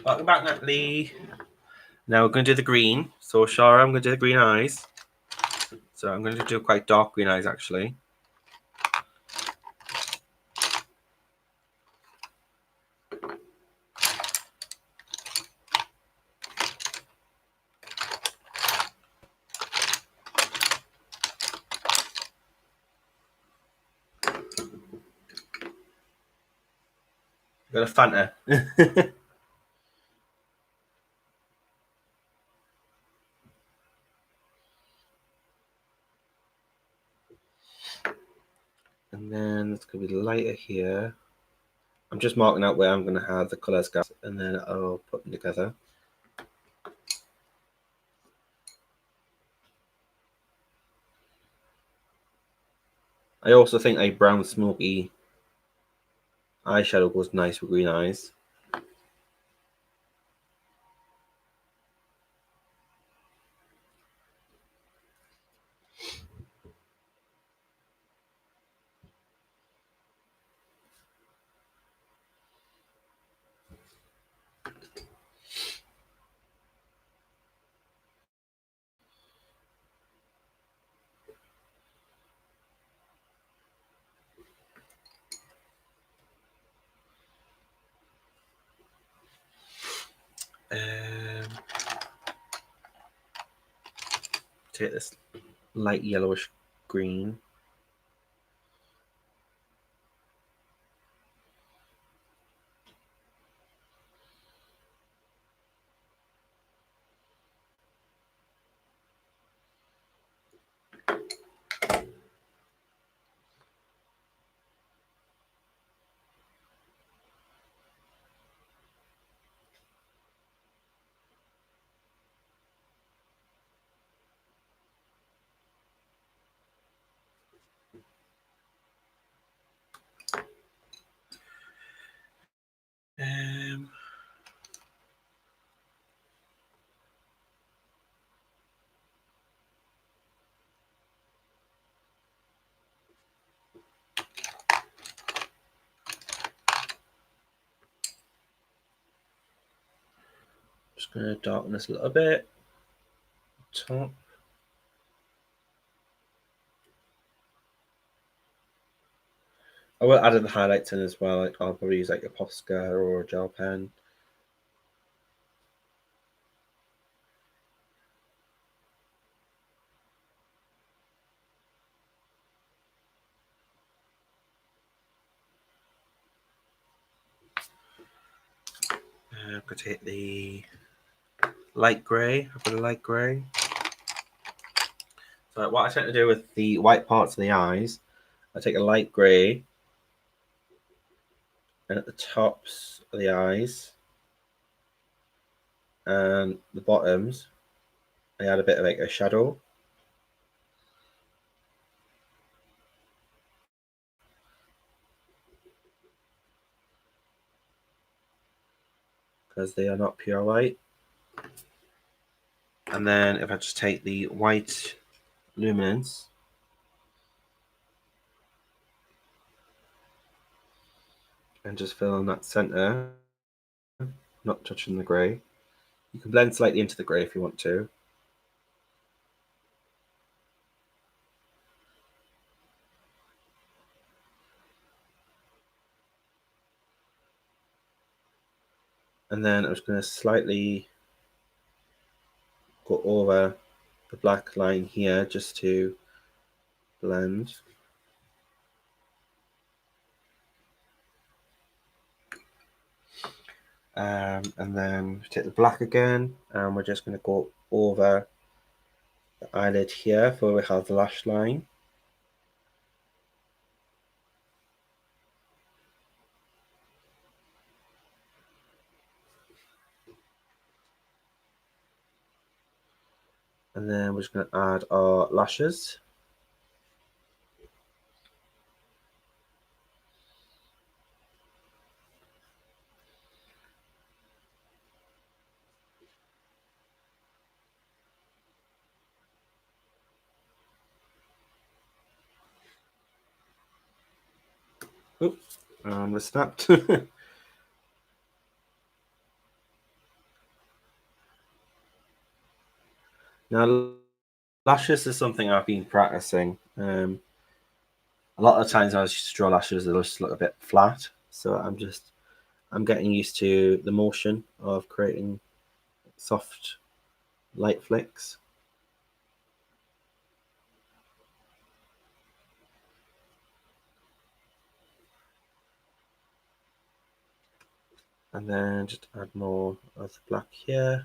Welcome back, Natalie. Now we're going to do the green. So Shara, I'm going to do the green eyes. So I'm going to do quite dark green eyes, actually. Got a Fanta. And then it's going to be lighter here. I'm just marking out where I'm going to have the colours go, and then I'll put them together. I also think a brown smoky eyeshadow goes nice with green eyes. Take this light yellowish green. Just going to darken this a little bit. Top. I will add the highlights in as well. Like I'll probably use like a Posca or a gel pen. I'm going to take the light grey. I've got a light grey. So what I tend to do with the white parts of the eyes, I take a light grey, and at the tops of the eyes and the bottoms, I add a bit of like a shadow. because they are not pure white. And then if I just take the white luminance and just fill in that center, not touching the grey. You can blend slightly into the grey if you want to. And then I'm just going to slightly go over the black line here just to blend. And then take the black again, and we're just going to go over the eyelid here where we have the lash line. And then we're just going to add our lashes. Oops, and we snapped. Now, lashes is something I've been practicing. A lot of the times I was used to draw lashes, they'll just look a bit flat. So I'm getting used to the motion of creating soft light flicks. And then just add more of the black here.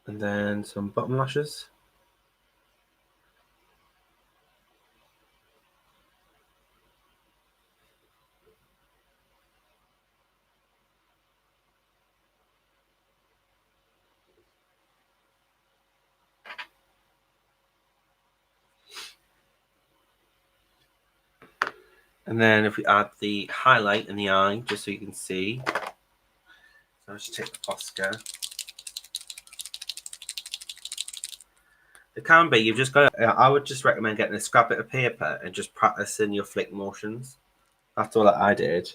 And then some bottom lashes. And then if we add the highlight in the eye, just so you can see. So I'll just take the Posca. It can be, you've just got to, I would just recommend getting a scrap bit of paper and just practicing your flick motions. That's all that I did.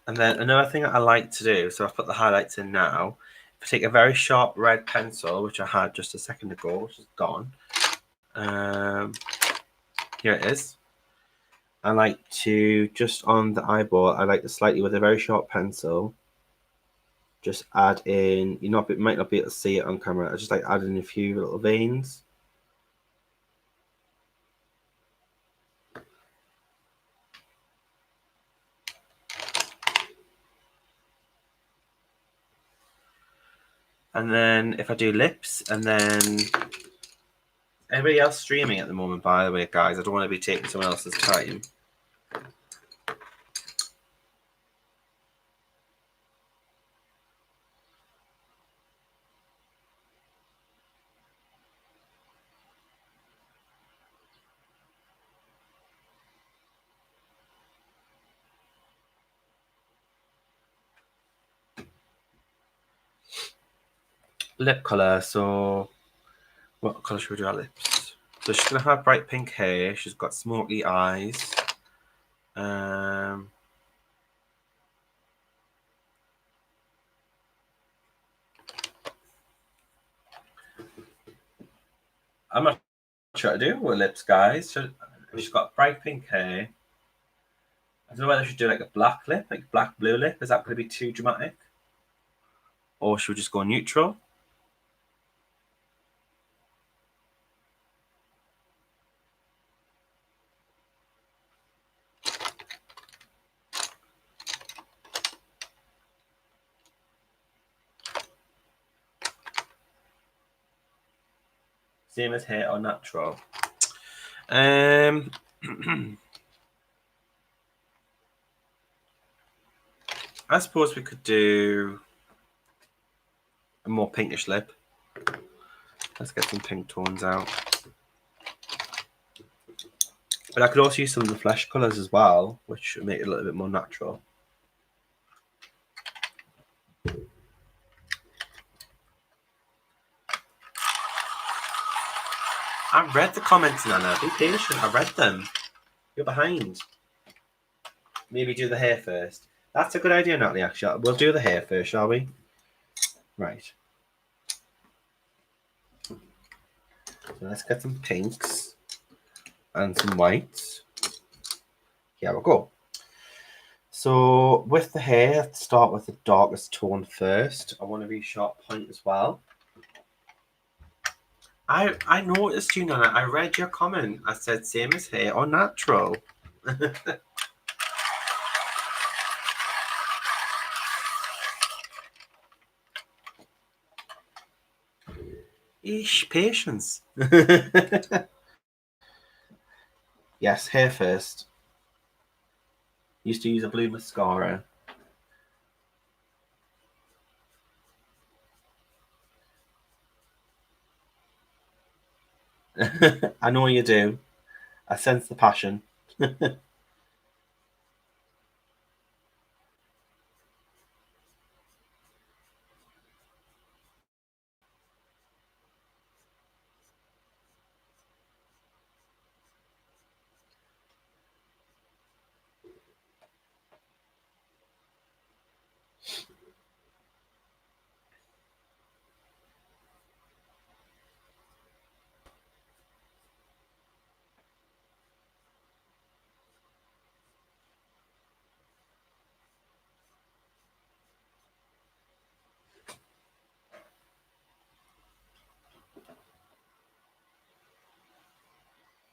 And then another thing that I like to do, so I've put the highlights in now. If I take a very sharp red pencil, which I had just a second ago, which is gone. Here it is. I like to, just on the eyeball, I like to slightly, with a very sharp pencil, just add in, you might not be able to see it on camera, I just like adding a few little veins. And then if I do lips, and then everybody else streaming at the moment, by the way, guys, I don't want to be taking someone else's time. Lip color, so what color should we do our lips? So she's gonna have bright pink hair, she's got smoky eyes. I'm not sure what to do with her lips, guys. She's got bright pink hair. I don't know whether I should do like a black lip, like black blue lip. Is that going to be too dramatic? Or should we just go neutral? Same as hair or natural? I suppose we could do a more pinkish lip. Let's get some pink tones out. But I could also use some of the flesh colours as well, which would make it a little bit more natural. I read the comments, Nana. Be patient. I read them. You're behind. Maybe do the hair first. That's a good idea, Natalie, actually. We'll do the hair first, shall we? Right. So let's get some pinks and some whites. Here we go. So with the hair, let's start with the darkest tone first. I want to be sharp point as well. I noticed you, Nana. I read your comment. I said same as hair or natural. Eesh, patience. Yes, hair first. Used to use a blue mascara. I know you do. I sense the passion.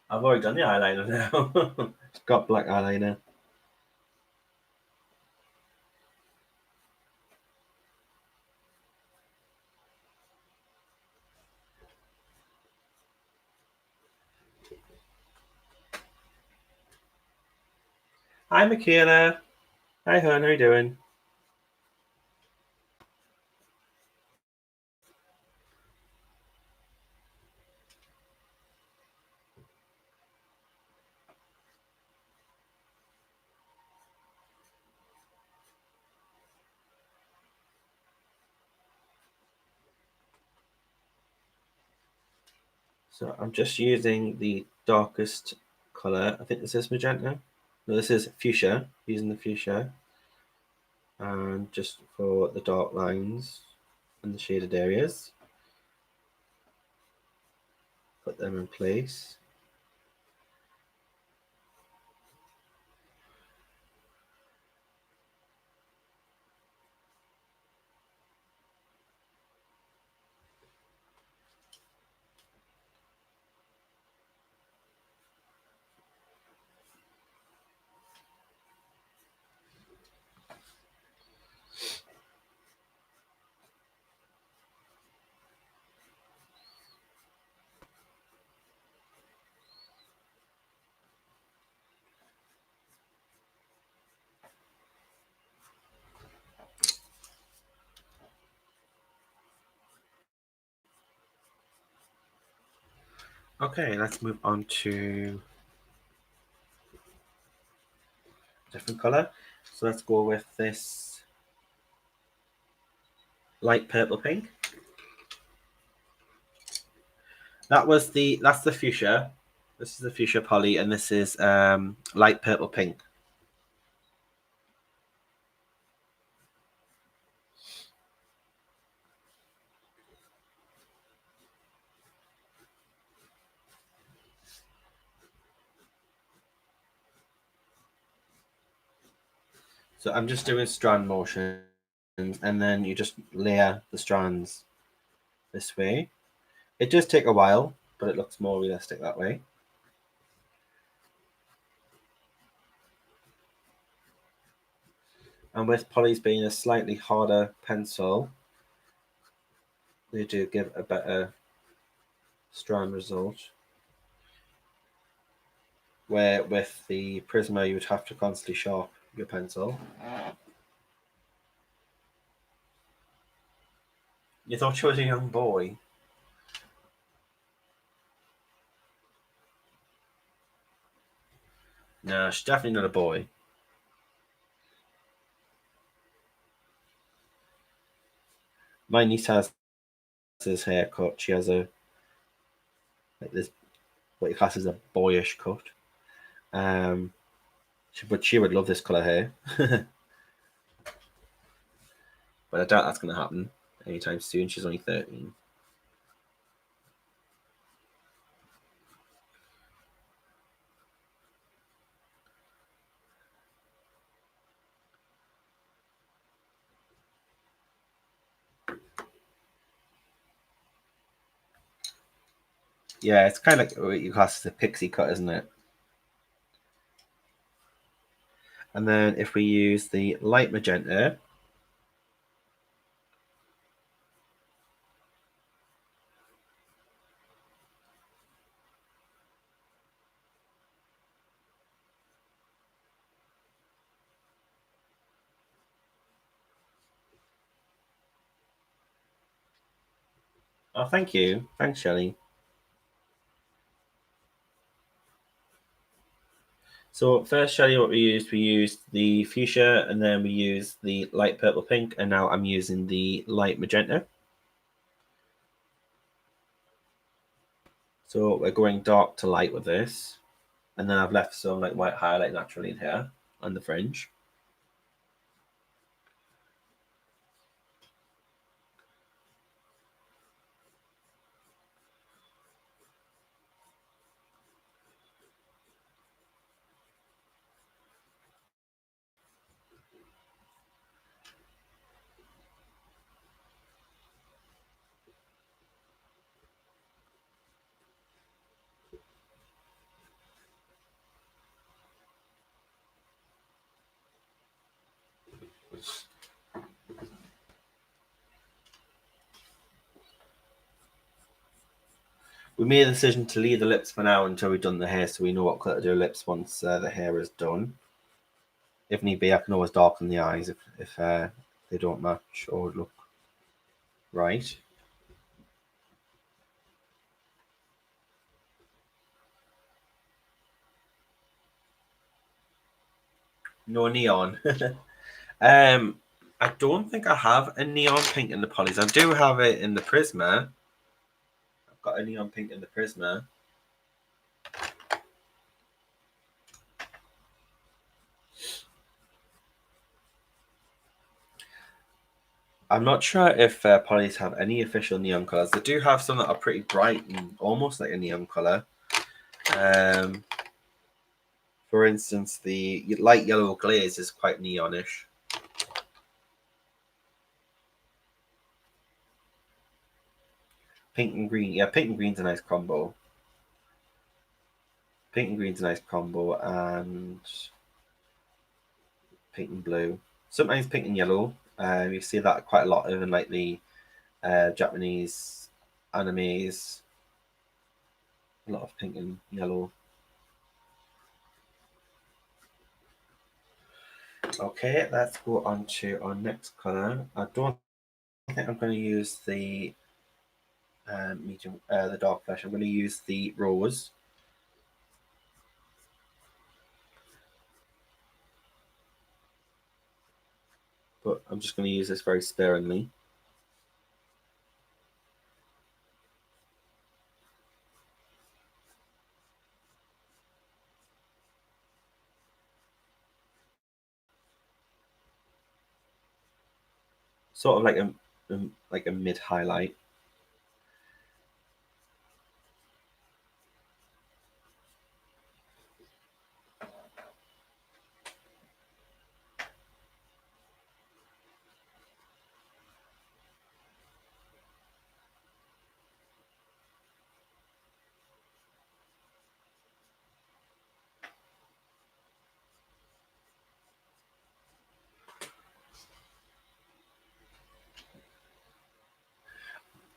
I've already done the eyeliner now. Got black eyeliner. Hi, Michaela. Hi, hon. How you doing? So I'm just using the darkest color. I think this is magenta. No, this is fuchsia. Using the fuchsia. And just for the dark lines and the shaded areas. Put them in place. Okay, let's move on to a different color. So let's go with this light purple pink. That's the fuchsia. This is the fuchsia poly, and this is light purple pink. So I'm just doing strand motions, and then you just layer the strands this way. It does take a while, but it looks more realistic that way. And with polys being a slightly harder pencil, they do give a better strand result. Where with the Prisma, you would have to constantly sharpen your pencil. You thought she was a young boy? No, she's definitely not a boy. My niece has this haircut. She has a like this what you class as a boyish cut. But she would love this color hair. But I doubt that's going to happen anytime soon. She's only 13. Yeah, it's kind of like what you class as a pixie cut, isn't it? And then if we use the light magenta, oh, thank you. Thanks, Shelley. So first, Shelley, what we used the fuchsia, and then we used the light purple pink, and now I'm using the light magenta. So we're going dark to light with this. And then I've left some like white highlight naturally in here on the fringe. We made a decision to leave the lips for now until we've done the hair, so we know what colour to do lips once the hair is done. If need be, I can always darken the eyes if they don't match or look right. No neon. I don't think I have a neon pink in the polys. I do have it in the Prisma. I've got a neon pink in the Prisma. I'm not sure if polys have any official neon colors. They do have some that are pretty bright and almost like a neon color. For instance, the light yellow glaze is quite neonish. Pink and green, yeah, pink and green's a nice combo. Pink and green's a nice combo, and pink and blue. Sometimes pink and yellow. You see that quite a lot in like the Japanese animes. A lot of pink and yellow. Okay, let's go on to our next color. I don't think I'm going to use the medium, the dark flesh. I'm going to use the rose. But I'm just going to use this very sparingly. Sort of like a mid highlight.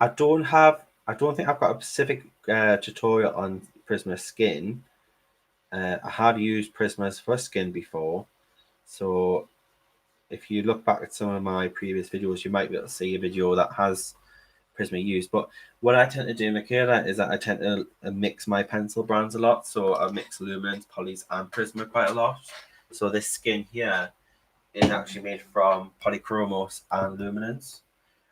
I don't think I've got a specific tutorial on Prisma Skin. I have used Prismas for skin before, so if you look back at some of my previous videos, you might be able to see a video that has Prisma used. But what I tend to do, Michaela, is that I tend to mix my pencil brands a lot. So I mix Lumens, Polys, and Prisma quite a lot. So this skin here is actually made from Polychromos and Luminance.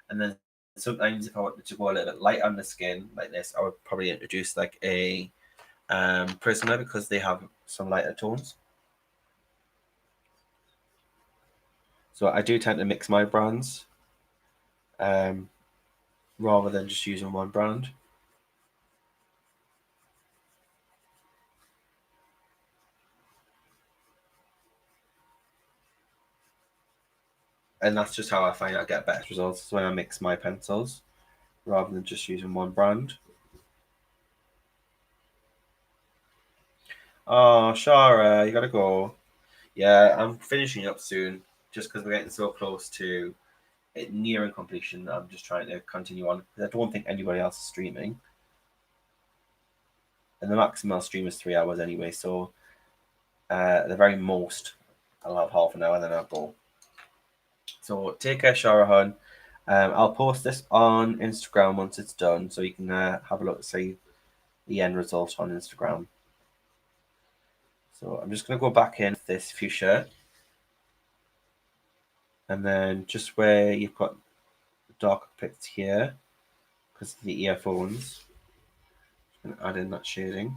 And then sometimes if I wanted to go a little bit light on the skin like this, I would probably introduce like a Prisma because they have some lighter tones. So I do tend to mix my brands rather than just using one brand. And that's just how I find I get better results, is when I mix my pencils rather than just using one brand. Oh, Shara, you gotta go. Yeah, I'm finishing up soon just because we're getting so close to it nearing completion. I'm just trying to continue on because I don't think anybody else is streaming. And the maximum I'll stream is 3 hours anyway, so the very most I'll have half an hour and then I'll go. So take care, Sharahan. I'll post this on Instagram once it's done, so you can have a look, see the end result on Instagram. So I'm just going to go back in this fuchsia, and then just where you've got the darker bits here, because of the earphones, I'm going to add in that shading.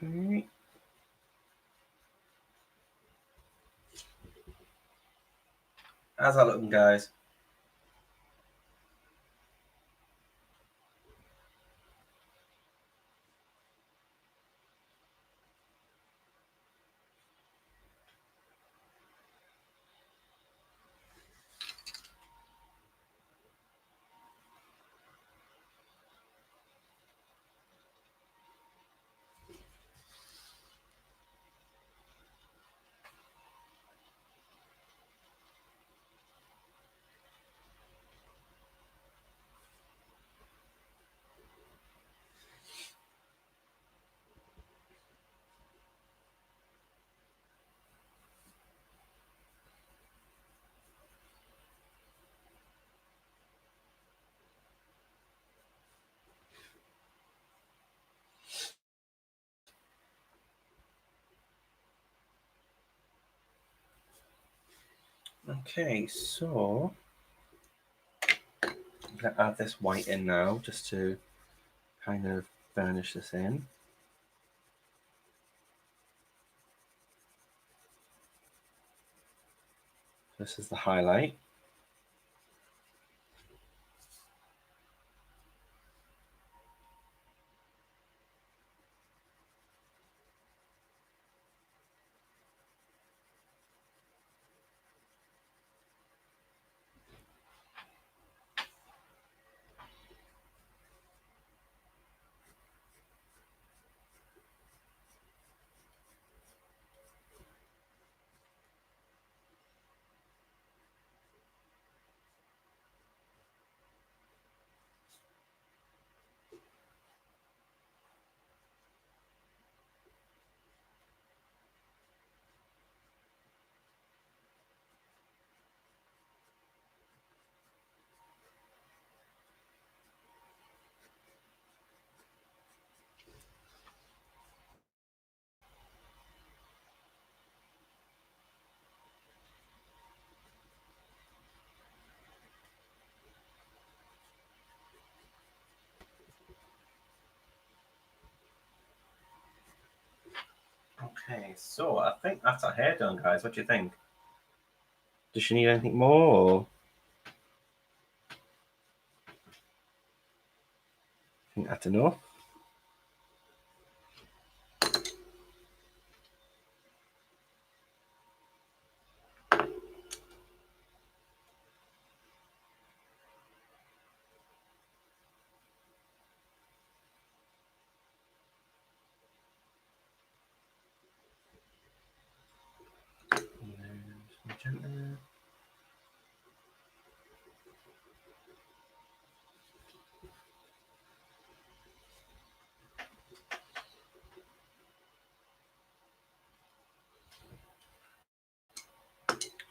Okay. How's that looking, guys? Okay, so I'm going to add this white in now, just to kind of burnish this in. This is the highlight. Okay, so I think that's our hair done, guys. What do you think? Does she need anything more? Or... I think that's enough. Gently.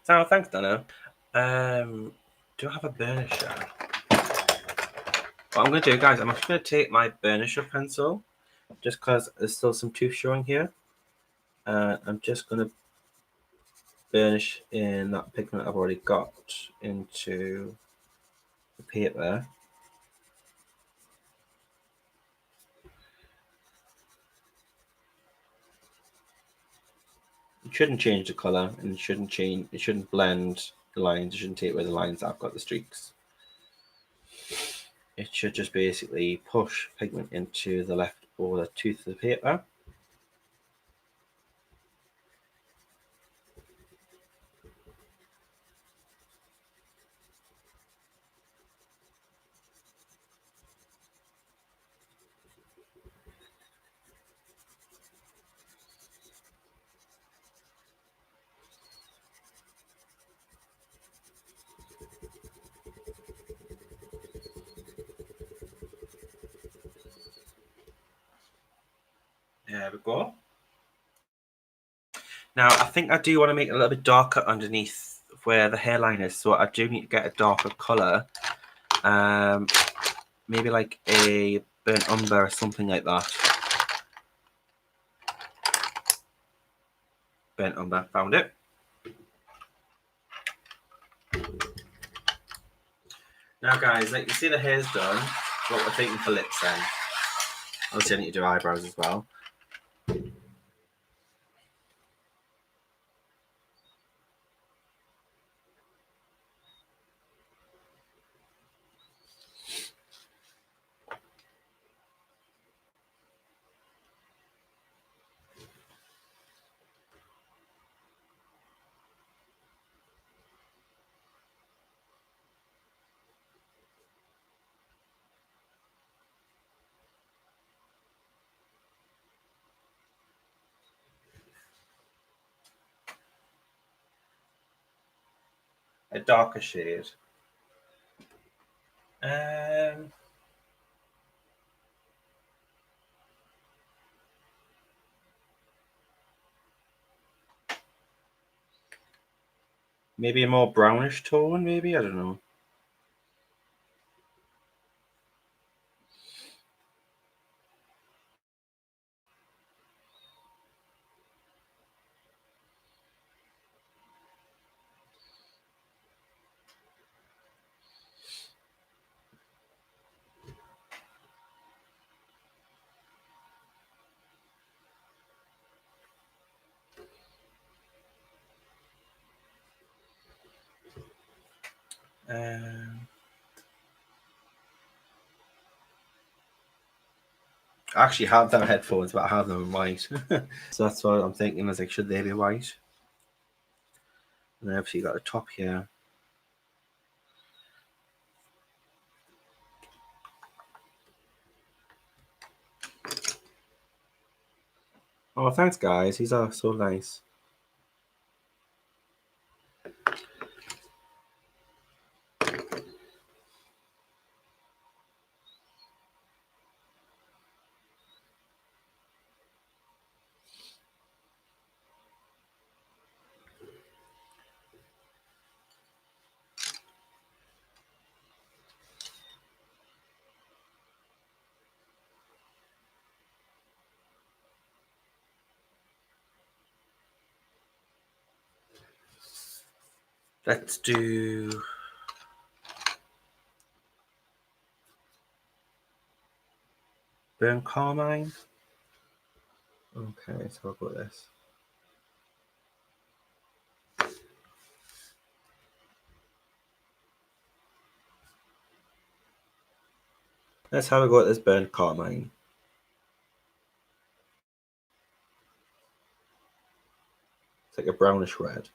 So thanks, Dana. Do I have a burnisher? What I'm going to do, guys, I'm actually going to take my burnisher pencil, just because there's still some tooth showing here. I'm just going to burnish in that pigment I've already got into the paper. It shouldn't change the colour, and it shouldn't blend the lines. It shouldn't take away the lines that I've got the streaks. It should just basically push pigment into the left or the tooth of the paper. There we go. Now, I think I do want to make it a little bit darker underneath where the hairline is, so I do need to get a darker colour. Maybe like a burnt umber or something like that. Burnt umber, found it. Now, guys, like you see the hair's done. What we're thinking for lips then. Obviously, I need to do eyebrows as well. A darker shade. Maybe a more brownish tone, maybe? I don't know. I actually have them headphones, but I have them in white. So that's what I'm thinking. I was like, should they be white? And then obviously you got the top here. Oh, thanks, guys. These are so nice. Let's do burnt carmine. Okay, so I'll put this. Let's have a go at this burnt carmine. It's like a brownish red.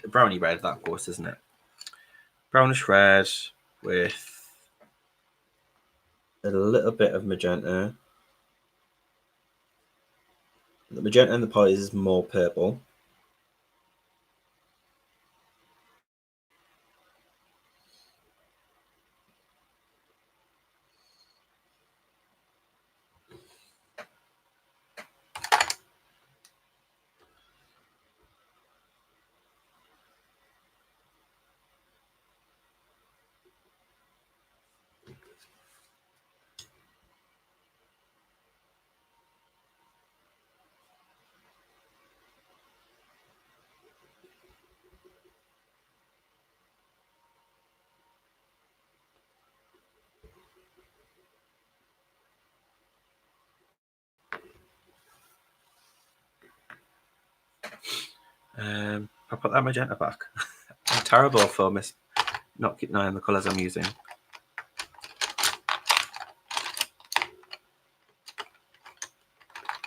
Brownie red, that course, isn't it? Brownish red with a little bit of magenta. The magenta in the pies is more purple. I'll put that magenta back. I'm terrible for not keeping an eye on the colours I'm using.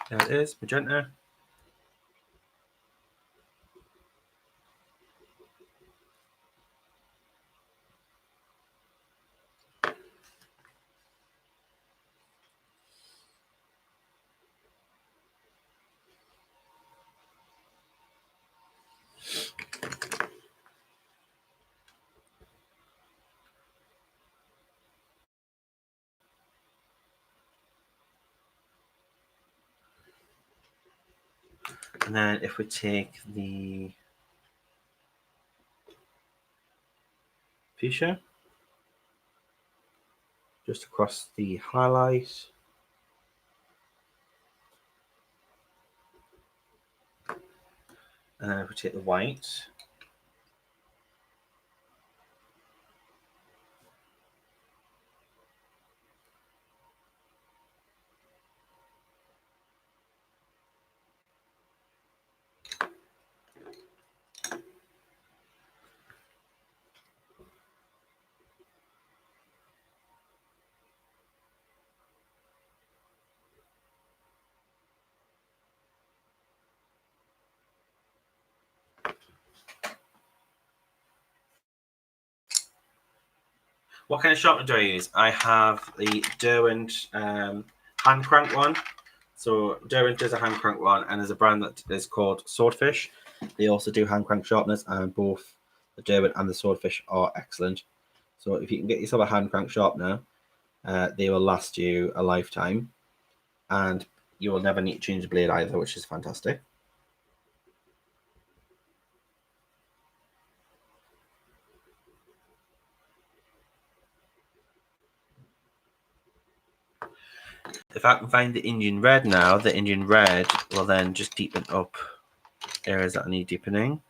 There it is, magenta. And then if we take the fuchsia just across the highlight, and then if we take the white, what kind of sharpener do I use? I have the Derwent hand crank one. So Derwent is a hand crank one, and there's a brand that is called Swordfish. They also do hand crank sharpeners, and both the Derwent and the Swordfish are excellent. So if you can get yourself a hand crank sharpener, they will last you a lifetime, and you will never need to change the blade either, which is fantastic. If I can find the Indian red now, the Indian red will then just deepen up areas that need deepening.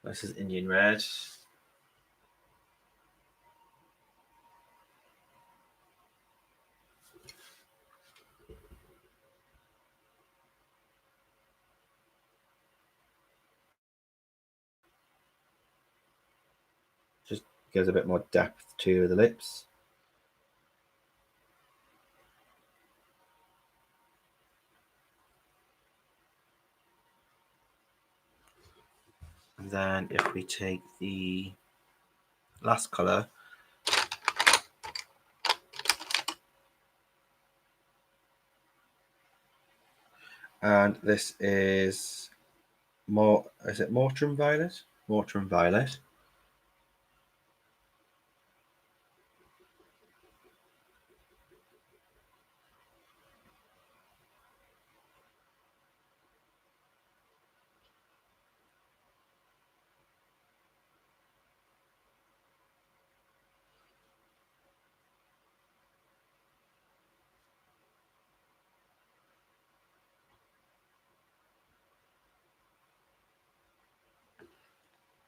This is Indian red. Just gives a bit more depth to the lips. And then if we take the last color, and this is it Mortram Violet? Mortram Violet.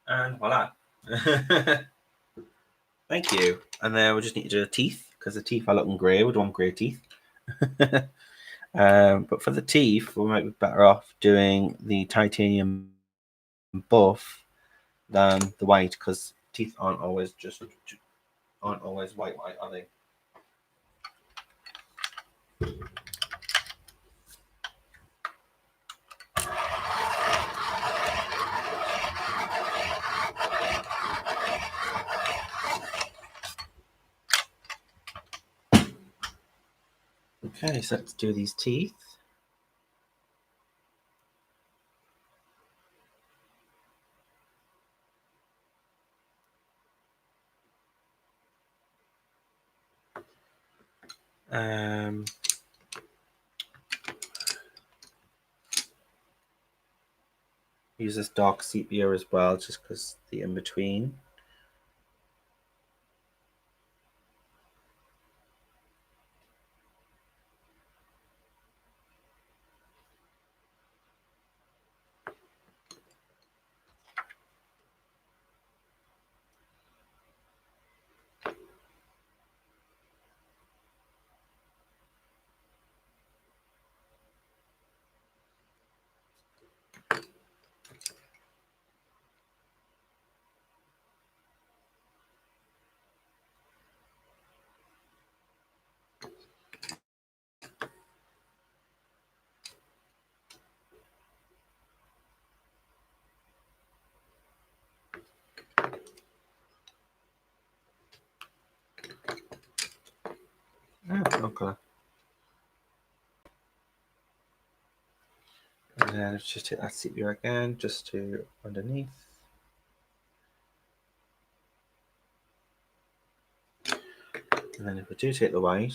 And voila. Thank you. And then we just need to do the teeth because the teeth are looking grey. We don't want grey teeth. But for the teeth, we might be better off doing the titanium buff than the white because teeth aren't always white, are they? Okay, so let's do these teeth. Use this dark sepia as well, just because the in between. No colour. And then let's just take that sepia again, just to underneath. And then if we do take the white,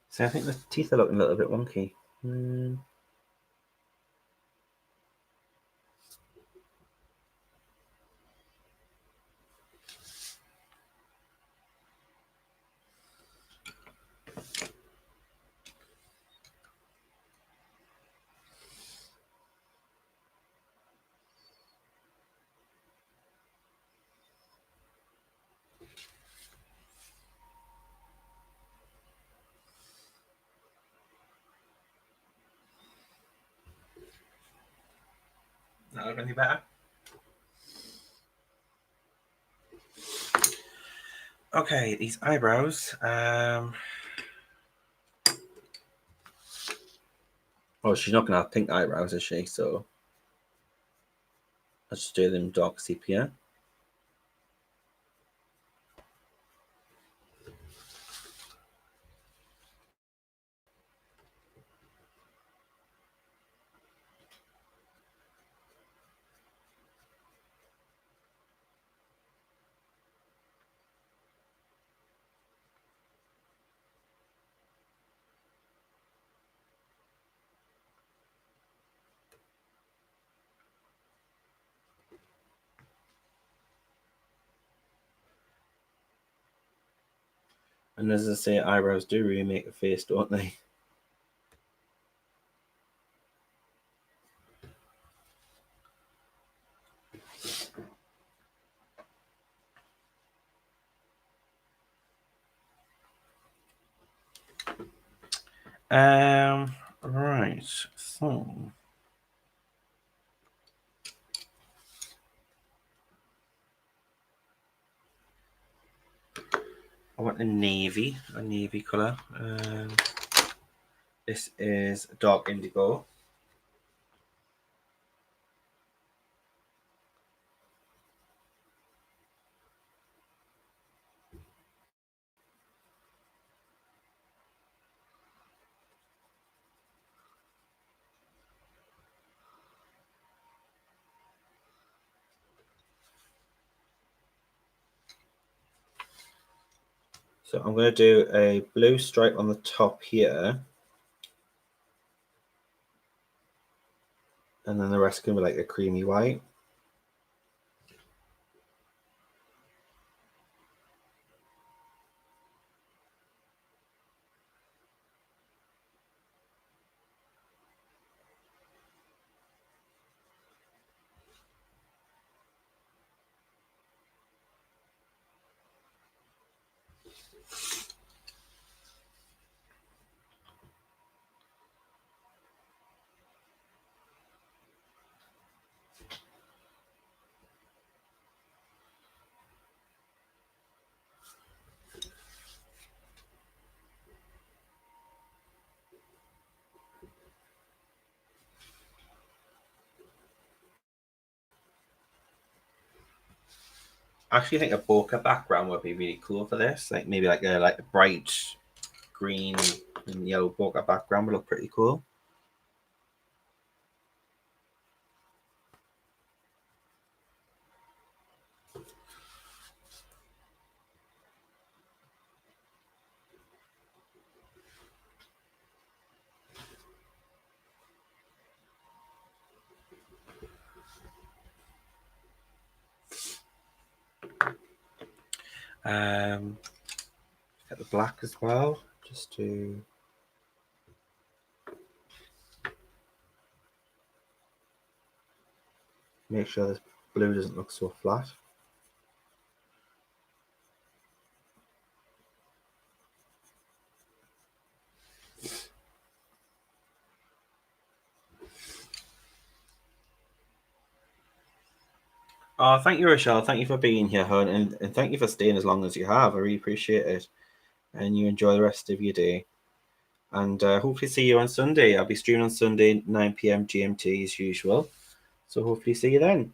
so I think the teeth are looking a little bit wonky. That look any better? Okay, these eyebrows. Oh, she's not gonna have pink eyebrows, is she? So let's just do them dark sepia. And as I say, eyebrows do really make a face, don't they? Right. So I want a navy color. This is dark indigo. So I'm going to do a blue stripe on the top here. And then the rest can be like a creamy white. I actually think a bokeh background would be really cool for this. Like maybe like a bright green and yellow bokeh background would look pretty cool. Get the black as well, just to make sure this blue doesn't look so flat. Oh, thank you, Rochelle. Thank you for being here, hon, and thank you for staying as long as you have. I really appreciate it. And you enjoy the rest of your day. And hopefully see you on Sunday. I'll be streaming on Sunday, 9 p.m. GMT as usual. So hopefully see you then.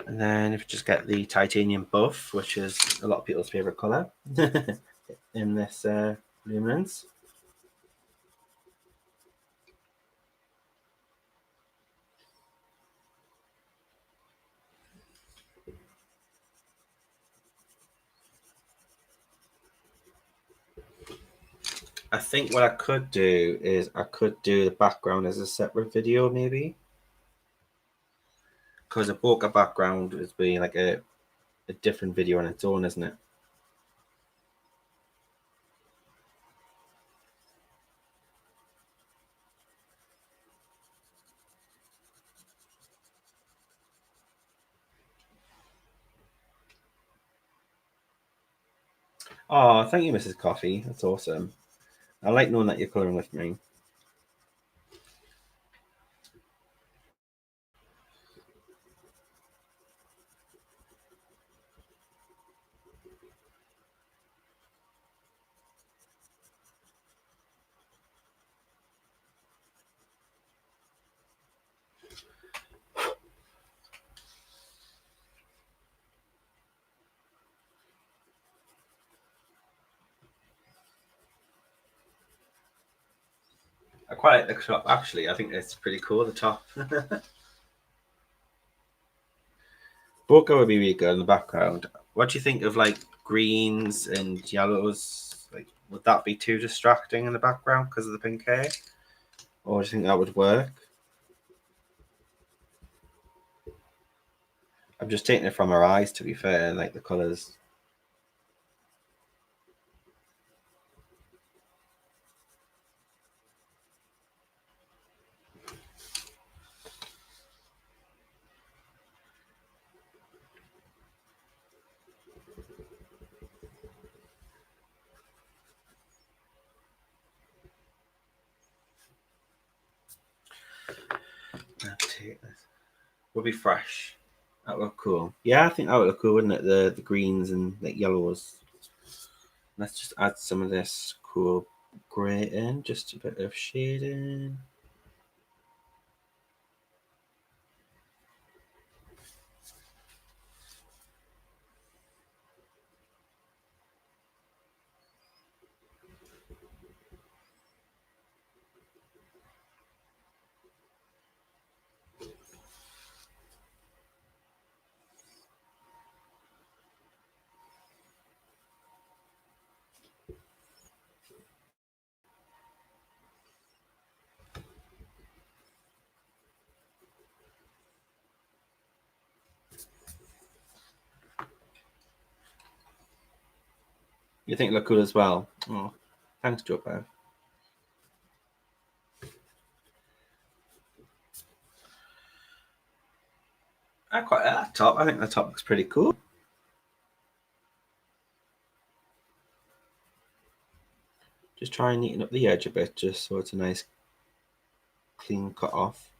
And then if you just get the titanium buff, which is a lot of people's favorite color in this luminance. I think what I could do is I could do the background as a separate video, maybe. Because a bokeh background is being like a different video on its own, isn't it? Oh, thank you, Mrs. Coffee. That's awesome. I like knowing that you're coloring with me. I quite like the top, actually. I think it's pretty cool, the top. Bokeh would be really good in the background. What do you think of like greens and yellows? Like, would that be too distracting in the background because of the pink hair? Or do you think that would work? I'm just taking it from her eyes, to be fair, like the colours. Would be fresh. That would look cool. Yeah, I think that would look cool, wouldn't it? The greens and like yellows. Let's just add some of this cool grey in, just a bit of shading. You think it look cool as well? Oh, thanks, Joe. I quite like that top. I think the top looks pretty cool. Just try and neaten up the edge a bit, just so it's a nice clean cut off.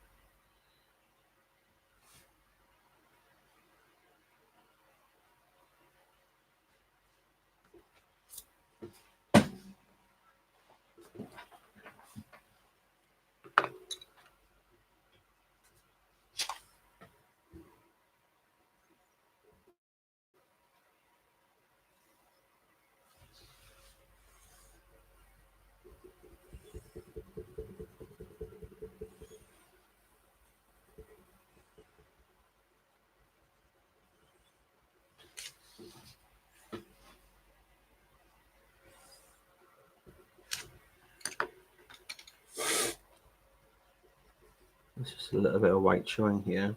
There's just a little bit of white showing here.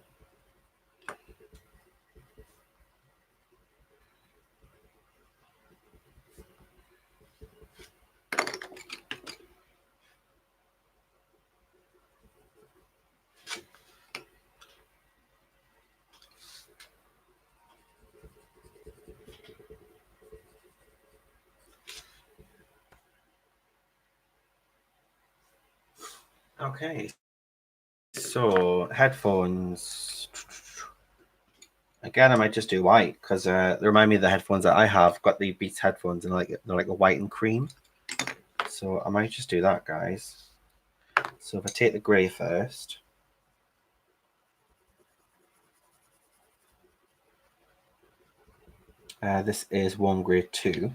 Okay, so headphones. Again, I might just do white because they remind me of the headphones that I have. Got the Beats headphones and they're like a white and cream. So I might just do that, guys. So if I take the grey first. This is one grade 2.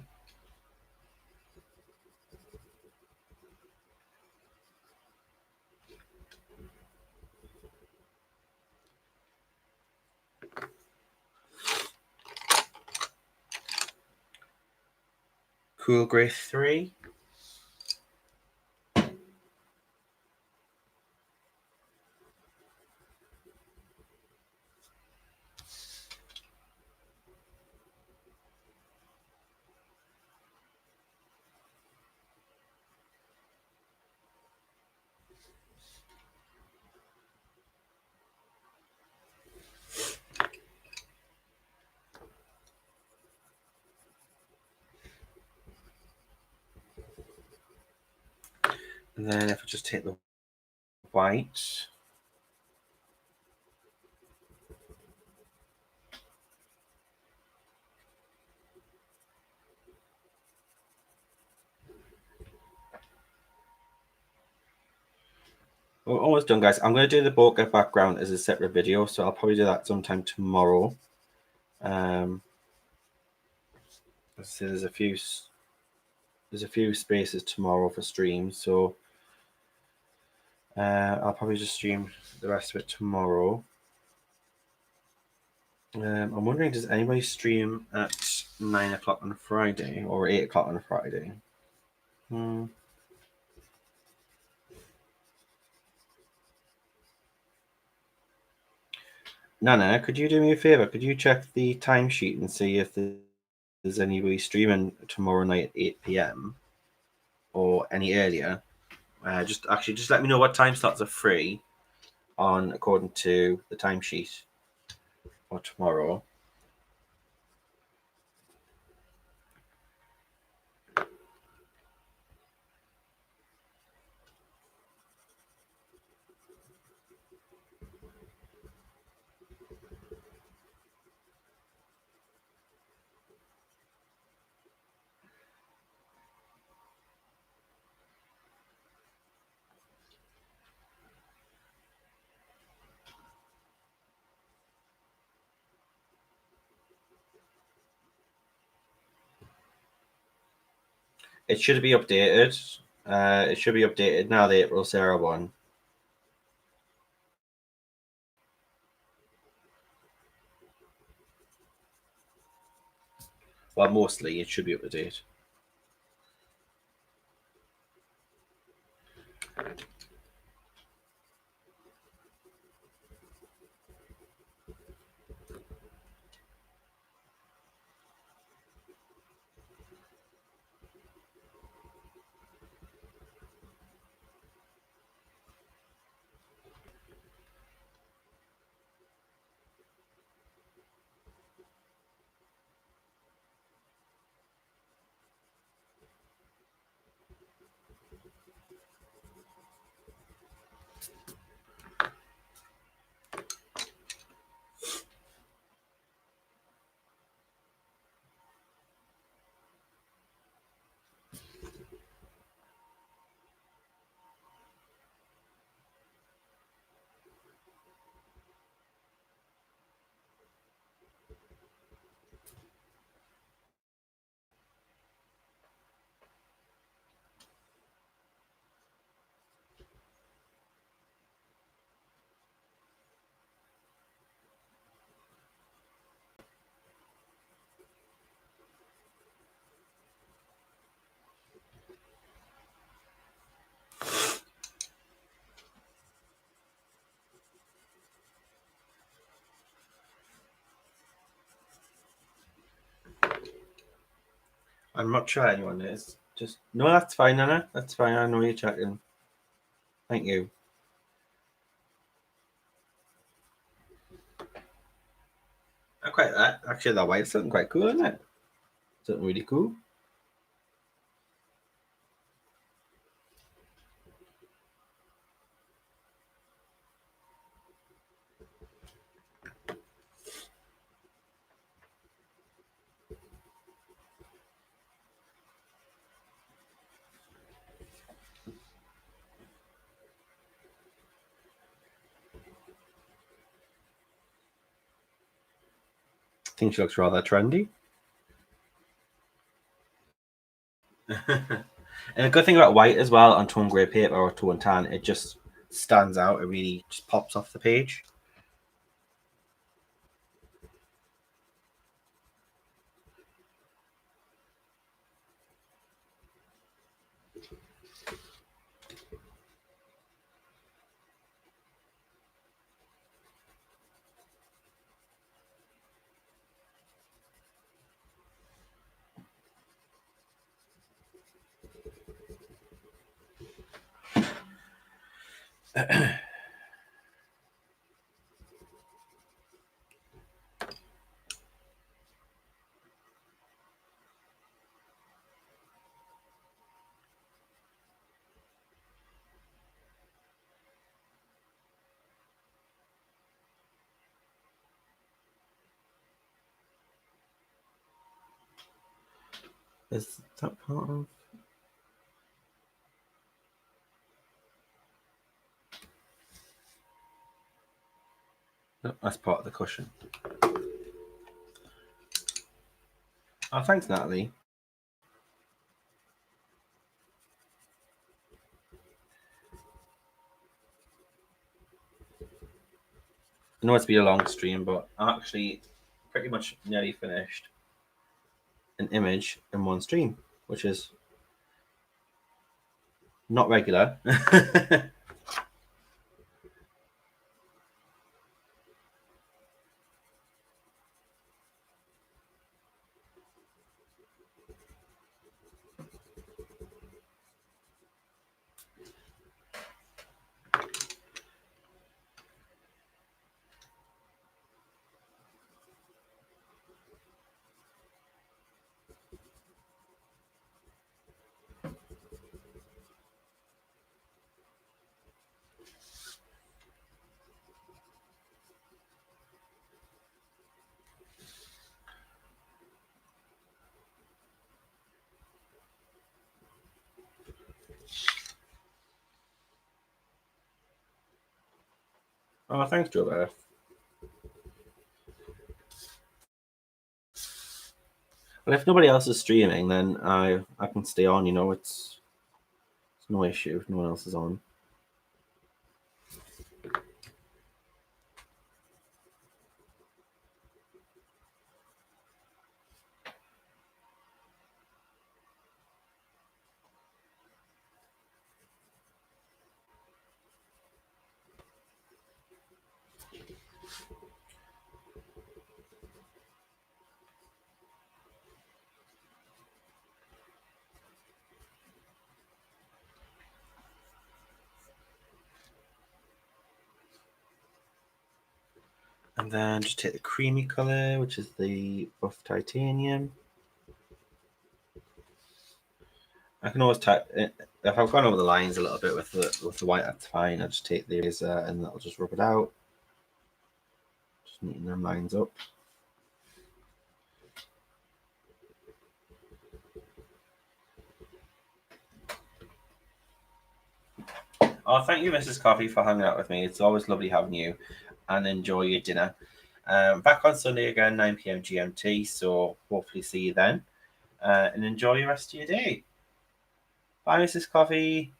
Cool grade 3. And then if I just take the white. We're almost done, guys. I'm going to do the bokeh background as a separate video, so I'll probably do that sometime tomorrow. Let's see, there's a few spaces tomorrow for streams, so I'll probably just stream the rest of it tomorrow. I'm wondering, does anybody stream at 9 o'clock on a Friday or 8 o'clock on a Friday? Nana, could you do me a favor? Could you check the timesheet and see if there's anybody streaming tomorrow night at 8 p.m. or any earlier? Just let me know what time slots are free on according to the timesheet for tomorrow. It should be updated. It should be updated now, the April Sarah one. Well, mostly it should be up to date. I'm not sure anyone is. Just no, that's fine, Anna. That's fine. I know you're checking. Thank you. I quite that. Actually, that white's looking quite cool, isn't it? It's looking really cool. I think she looks rather trendy. And the good thing about white as well on tone grey paper or tone tan, it just stands out. It really just pops off the page. Is that part of? No, that's part of the cushion. Oh, thanks, Natalie. I know it's been a long stream, but I'm actually pretty much nearly finished an image in one stream, which is not regular. Oh, thanks, Joe. Well, if nobody else is streaming, then I can stay on. It's no issue if no one else is on. And then just take the creamy color, which is the buff titanium. I can always type if I've gone over the lines a little bit with the white. That's fine. I just take the eraser and that'll just rub it out. Just neaten them lines up. Oh, thank you, Mrs. Coffee, for hanging out with me. It's always lovely having you, and enjoy your dinner. Back on Sunday again, 9 p.m. GMT. So hopefully see you then, and enjoy the rest of your day. Bye, Mrs. Coffee.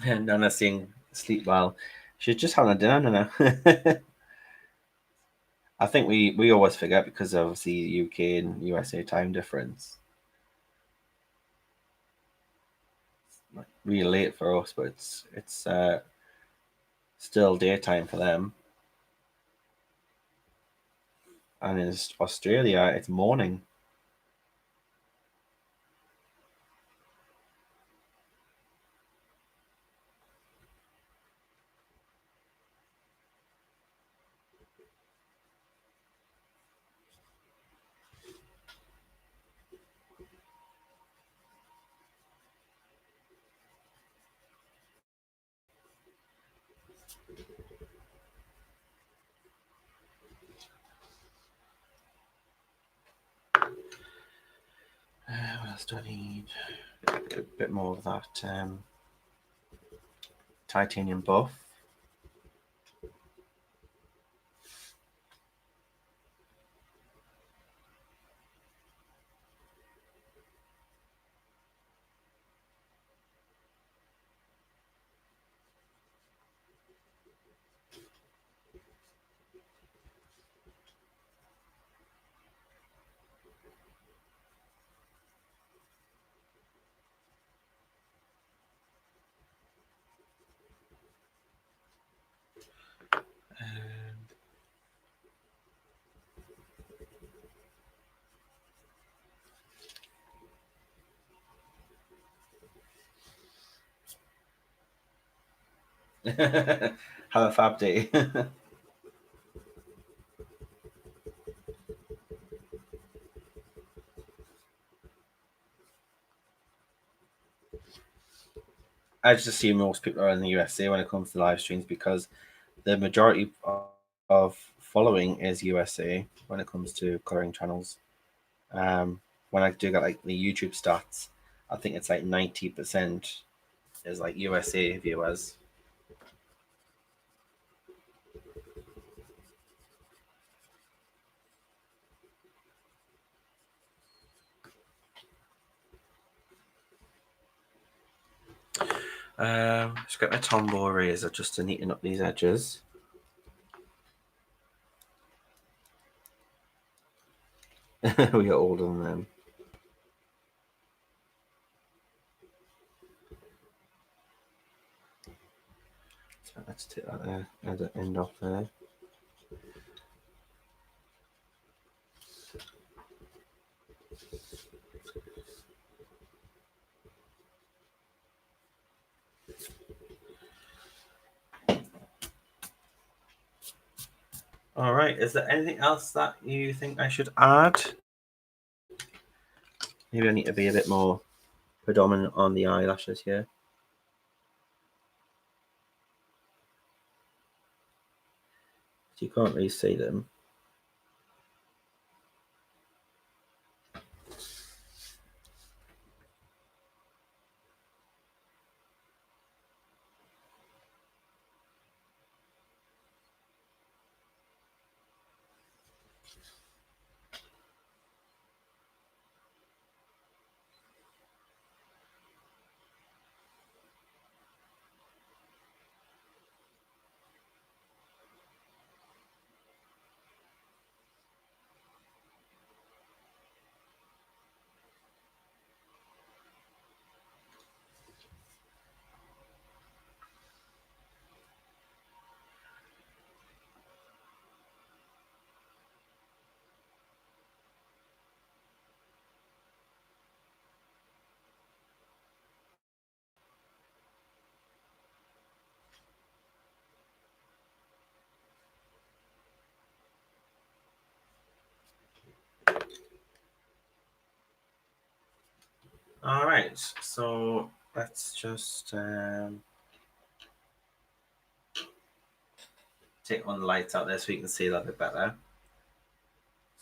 And Nana saying sleep well. She's just having a dinner, Nana. I think we always forget because of the UK and USA time difference. Like, really late for us, but it's still daytime for them. And in Australia, it's morning. What else do I need? Get a bit more of that titanium buff. Have a fab day. I just assume most people are in the USA when it comes to live streams because the majority of following is USA when it comes to coloring channels. When I do get like the YouTube stats, I think it's like 90% is like USA viewers. Just get my Tombow razor just to neaten up these edges. We get older than them. So let's take that there at the end off there. All right. Is there anything else that you think I should add? Maybe I need to be a bit more predominant on the eyelashes here. You can't really see them. All right, so let's just take one of the lights out there so we can see a little bit better.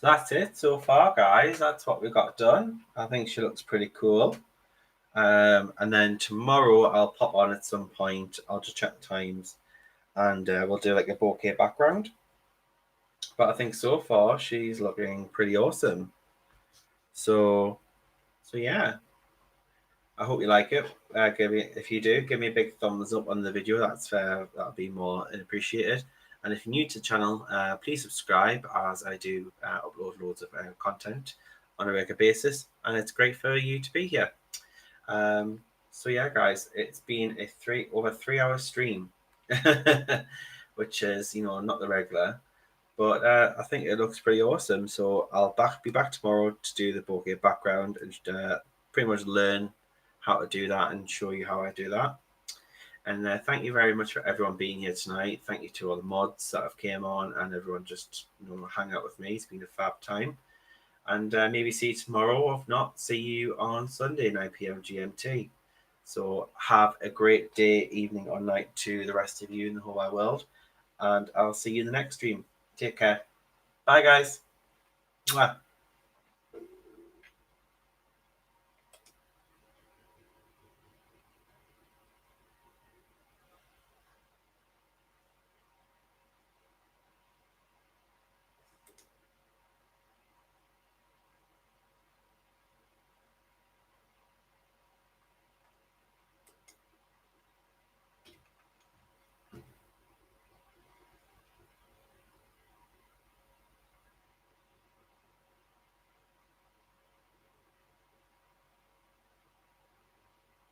So that's it so far, guys. That's what we got done. I think she looks pretty cool. And then tomorrow I'll pop on at some point. I'll just check the times, and we'll do like a bokeh background. But I think so far she's looking pretty awesome. So yeah. I hope you like it. If you do, give me a big thumbs up on the video. That'll be more appreciated. And if you're new to the channel, please subscribe, as I do upload loads of content on a regular basis, and it's great for you to be here. So yeah, guys, it's been a over 3 hour stream, which is not the regular, but I think it looks pretty awesome. So I'll be back tomorrow to do the bokeh background and pretty much learn how to do that and show you how I do that. And thank you very much for everyone being here tonight. Thank you to all the mods that have came on and everyone just hang out with me. It's been a fab time. And maybe see you tomorrow. Or if not, see you on Sunday, 9 p.m. GMT. So have a great day, evening, or night to the rest of you in the whole wide world. And I'll see you in the next stream. Take care. Bye, guys. Mwah.